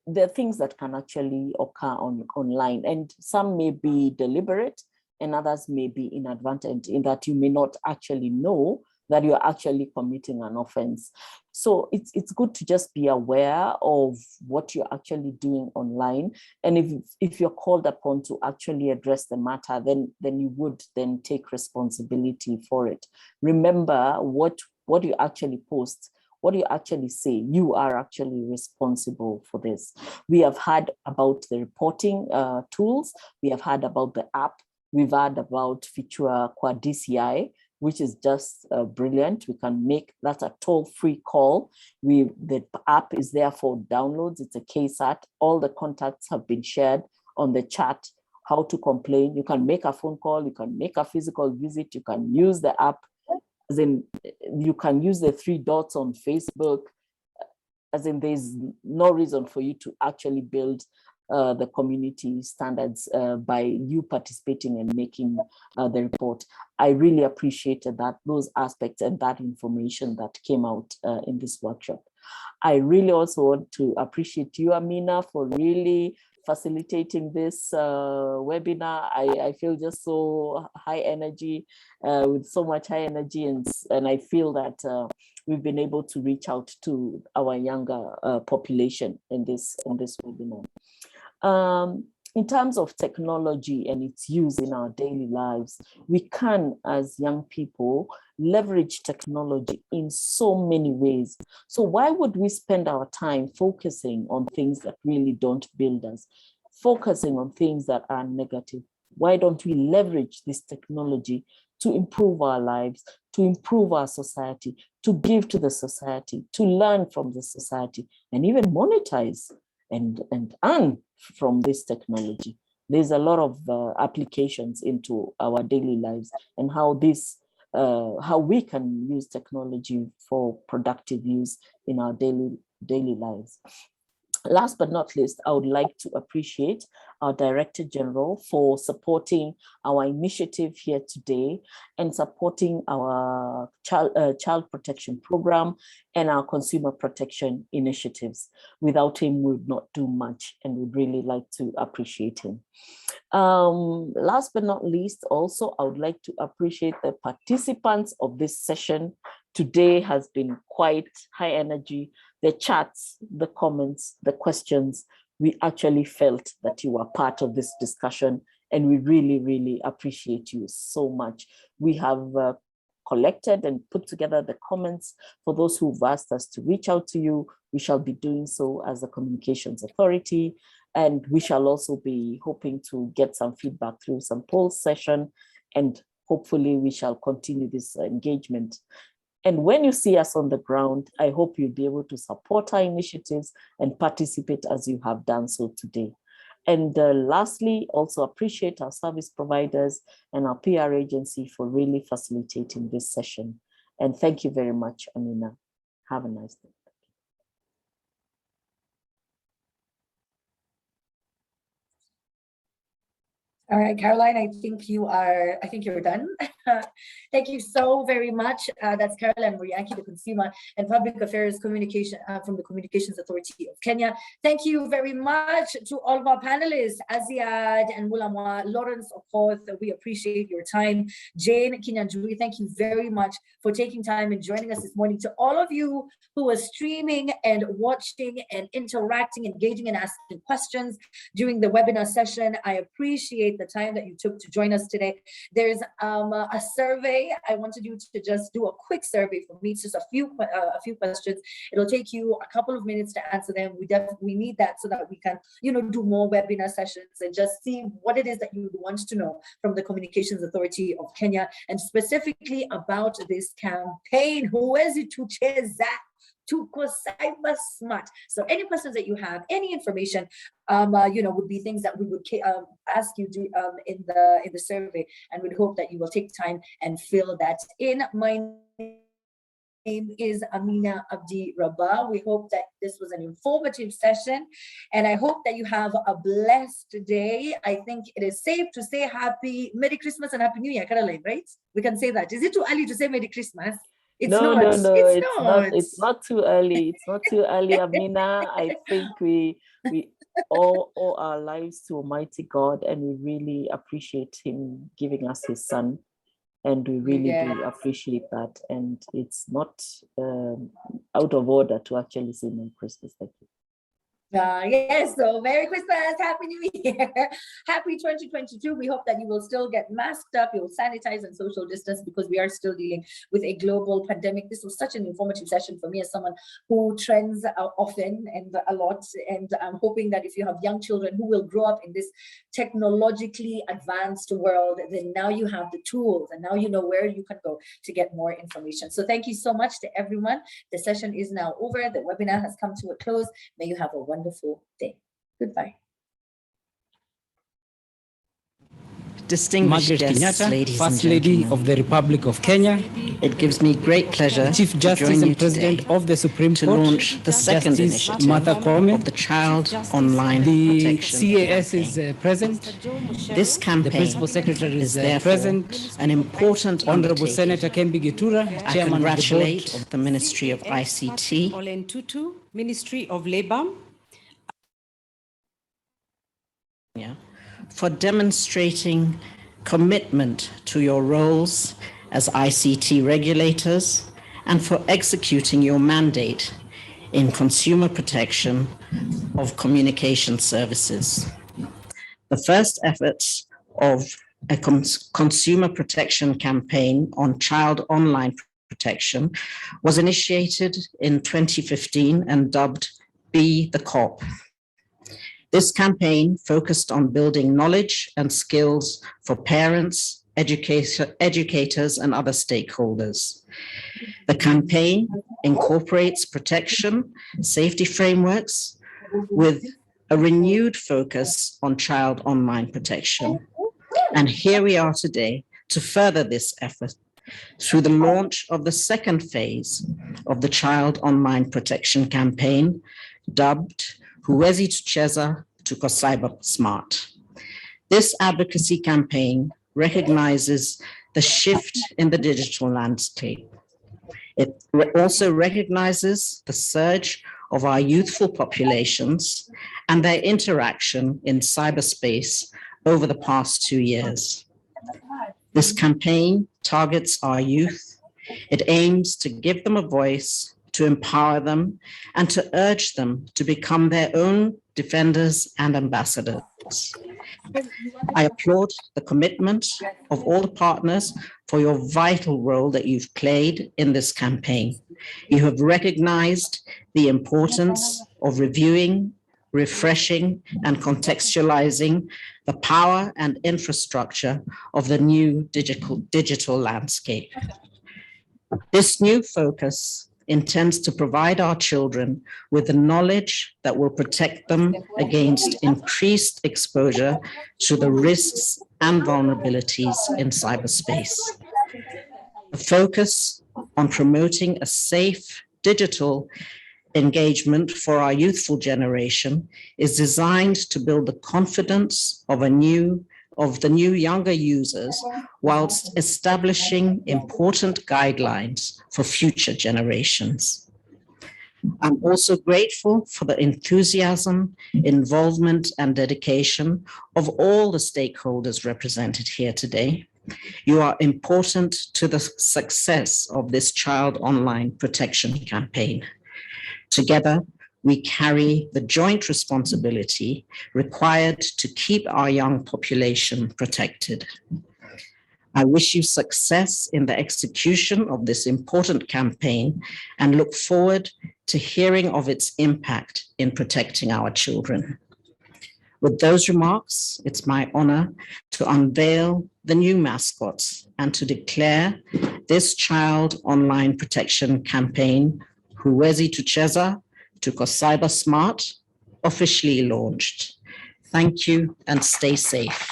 there are things that can actually occur online, and some may be deliberate and others may be inadvertent, in that you may not actually know that you're actually committing an offense. So it's good to just be aware of what you're actually doing online. And if you're called upon to actually address the matter, then you would then take responsibility for it. Remember what you actually post, what you actually say, you are actually responsible for this. We have heard about the reporting tools. We have heard about the app. We've heard about Fichua Kwa DCI, which is just brilliant. We can make that a toll-free call. The app is there for downloads. It's a KSAT. All the contacts have been shared on the chat. How to complain. You can make a phone call. You can make a physical visit. You can use the app. As in, you can use the 3 dots on Facebook. As in, there's no reason for you to actually build the community standards by you participating and making the report. I really appreciated those aspects and that information that came out in this workshop. I really also want to appreciate you, Amina, for really facilitating this webinar. I feel just so high energy, with so much high energy, and I feel that we've been able to reach out to our younger population in this webinar. In terms of technology and its use in our daily lives, we can, as young people, leverage technology in so many ways. So why would we spend our time focusing on things that really don't build us, focusing on things that are negative? Why don't we leverage this technology to improve our lives, to improve our society, to give to the society, to learn from the society, and even monetize and earn from this technology? There's a lot of applications into our daily lives and how we can use technology for productive use in our daily lives. Last but not least, I would like to appreciate our Director General for supporting our initiative here today and supporting our child protection program and our consumer protection initiatives. Without him, we would not do much, and we'd really like to appreciate him. Last but not least, also, I would like to appreciate the participants of this session. Today has been quite high energy. The chats, the comments, the questions, we actually felt that you were part of this discussion, and we really, really appreciate you so much. We have collected and put together the comments. For those who've asked us to reach out to you, we shall be doing so as a communications authority, and we shall also be hoping to get some feedback through some poll session, and hopefully we shall continue this engagement. And when you see us on the ground, I hope you'll be able to support our initiatives and participate as you have done so today. And lastly, also appreciate our service providers and our PR agency for really facilitating this session. And thank you very much, Amina. Have a nice day. All right, Caroline, I think you're done. Thank you so very much. That's Caroline Muriaki, the Consumer and Public Affairs Communication from the Communications Authority of Kenya. Thank you very much to all of our panelists, Aziad and Mulamwa, Lawrence Okoth. We appreciate your time. Jane Kinyanjui, thank you very much for taking time and joining us this morning. To all of you who are streaming and watching and interacting, engaging and asking questions during the webinar session, I appreciate the time that you took to join us today. There's a survey. I wanted you to just do a quick survey for me. It's just a few questions. It'll take you a couple of minutes to answer them. We need that so that we can, do more webinar sessions and just see what it is that you want to know from the Communications Authority of Kenya, and specifically about this campaign, Huwezi, Tucheza, Tuko, CyberSmart. So any questions that you have, any information, would be things that we would ask you to in the survey, and we'd hope that you will take time and fill that in. My name is Amina Abdi Rabah. We hope that this was an informative session, and I hope that you have a blessed day. I think it is safe to say Merry Christmas and Happy New Year, Caroline, right? We can say that. Is it too early to say Merry Christmas? It's not too early. It's not too early, Amina. I think we owe our lives to Almighty God, and we really appreciate Him giving us His Son, and we really do appreciate that. And it's not out of order to actually say Merry Christmas. Thank you. Yes, so Merry Christmas, Happy New Year, Happy 2022. We hope that you will still get masked up, you will sanitize and social distance, because we are still dealing with a global pandemic. This was such an informative session for me as someone who trends often and a lot, and I'm hoping that if you have young children who will grow up in this technologically advanced world, then now you have the tools and now you know where you can go to get more information. So thank you so much to everyone. The session is now over. The webinar has come to a close. May you have a wonderful day. Goodbye. Distinguished Margaret guests, Kenyatta, ladies First and Lady gentlemen. of the Republic of Kenya, It gives me great pleasure Chief Justice to join you and President today of the Supreme to Court, launch the second Justice initiative Martha Koome. of the Child Online The Protection CAS Campaign. is present. This campaign The Principal Secretary is therefore present. an important Honorable undertaking. Senator Kembi Gitura, I Chairman congratulate of the Ministry of ICT, Tutu, Ministry of Labor, for demonstrating commitment to your roles as ICT regulators and for executing your mandate in consumer protection of communication services. The first efforts of a consumer protection campaign on child online protection was initiated in 2015 and dubbed Be the Cop. This campaign focused on building knowledge and skills for parents, educators, and other stakeholders. The campaign incorporates protection, safety frameworks with a renewed focus on child online protection. And here we are today to further this effort through the launch of the second phase of the Child Online Protection Campaign, dubbed Huwezi Tucheza, Tuko, CyberSmart. This advocacy campaign recognizes the shift in the digital landscape. It also recognizes the surge of our youthful populations and their interaction in cyberspace over the past 2 years. This campaign targets our youth. It aims to give them a voice, to empower them, and to urge them to become their own defenders and ambassadors. I applaud the commitment of all the partners for your vital role that you've played in this campaign. You have recognized the importance of reviewing, refreshing, and contextualizing the power and infrastructure of the new digital landscape. This new focus intends to provide our children with the knowledge that will protect them against increased exposure to the risks and vulnerabilities in cyberspace. The focus on promoting a safe digital engagement for our youthful generation is designed to build the confidence of the new younger users whilst establishing important guidelines for future generations. I'm also grateful for the enthusiasm, involvement, and dedication of all the stakeholders represented here today. You are important to the success of this Child Online Protection Campaign. Together, we carry the joint responsibility required to keep our young population protected. I wish you success in the execution of this important campaign and look forward to hearing of its impact in protecting our children. With those remarks, it's my honor to unveil the new mascots and to declare this Child Online Protection Campaign, Huwezi Tucheza, Tuko, CyberSmart, officially launched. Thank you and stay safe.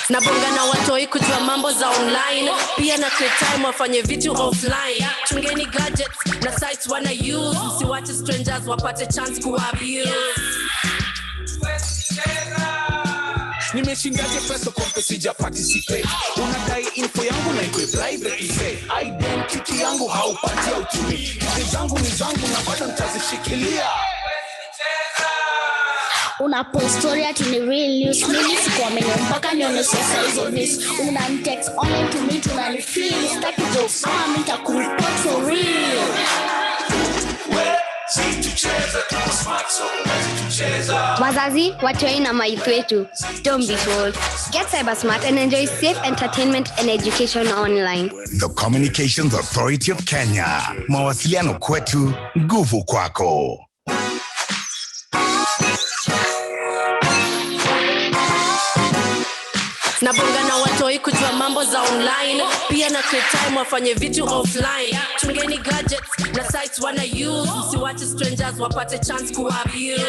Nabonga na watoi kujua mambo za online, pia na create time wafanye vitu offline. Chungeni gadgets na sites wana use, msiwache strangers wapate chance kuabuse. Nimeshindaje pesa kompe sija participate. Unadai info yangu na ikwe private say. Identity yangu haupati utumi. Hizi zangu ni zangu na bado nitazishikilia. Una post story ati ni real news. Mimi sikuamini mpaka nionyeshe size of this. Una text online to me tunanifeel. Sitaki jokes mimi nitakureport for real. Wazazi, watoi na maithu wetu, don't be fooled. Get CyberSmart and enjoy safe entertainment and education online. The Communications Authority of Kenya. Mawasiliano kwetu, nguvu kwako. Nabonga na watoi kujua mambo za online, pia na create time wafanye vitu offline. Chungeni gadgets na sites wana use. Msiwache strangers wapate chance kuabuse.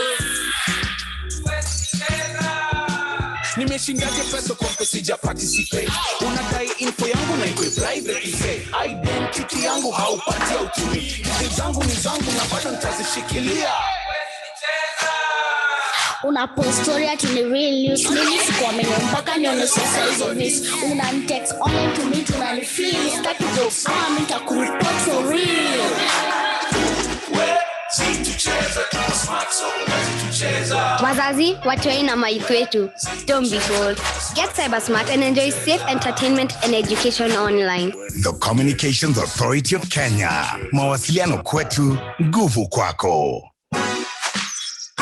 Nimeshindaje pesa kwa sija participate. Unadai info yangu na ikwe private say. Identity yangu haupati utumi. Kitu zangu ni zangu na bado nitazishikilia. Una post story ati ni real news. Mimi sikuamini mpaka nionyeshe size of this. Una text online to me tunanifeel. Staki jokes mimi nitakureport for real. Tucheza, CyberSmart, so Tucheza. Wazazi, watoi na maithu wetu. Don't be fooled. Get CyberSmart and enjoy safe entertainment and education online. The Communications Authority of Kenya. Mawasiliano kwetu, nguvu kwako.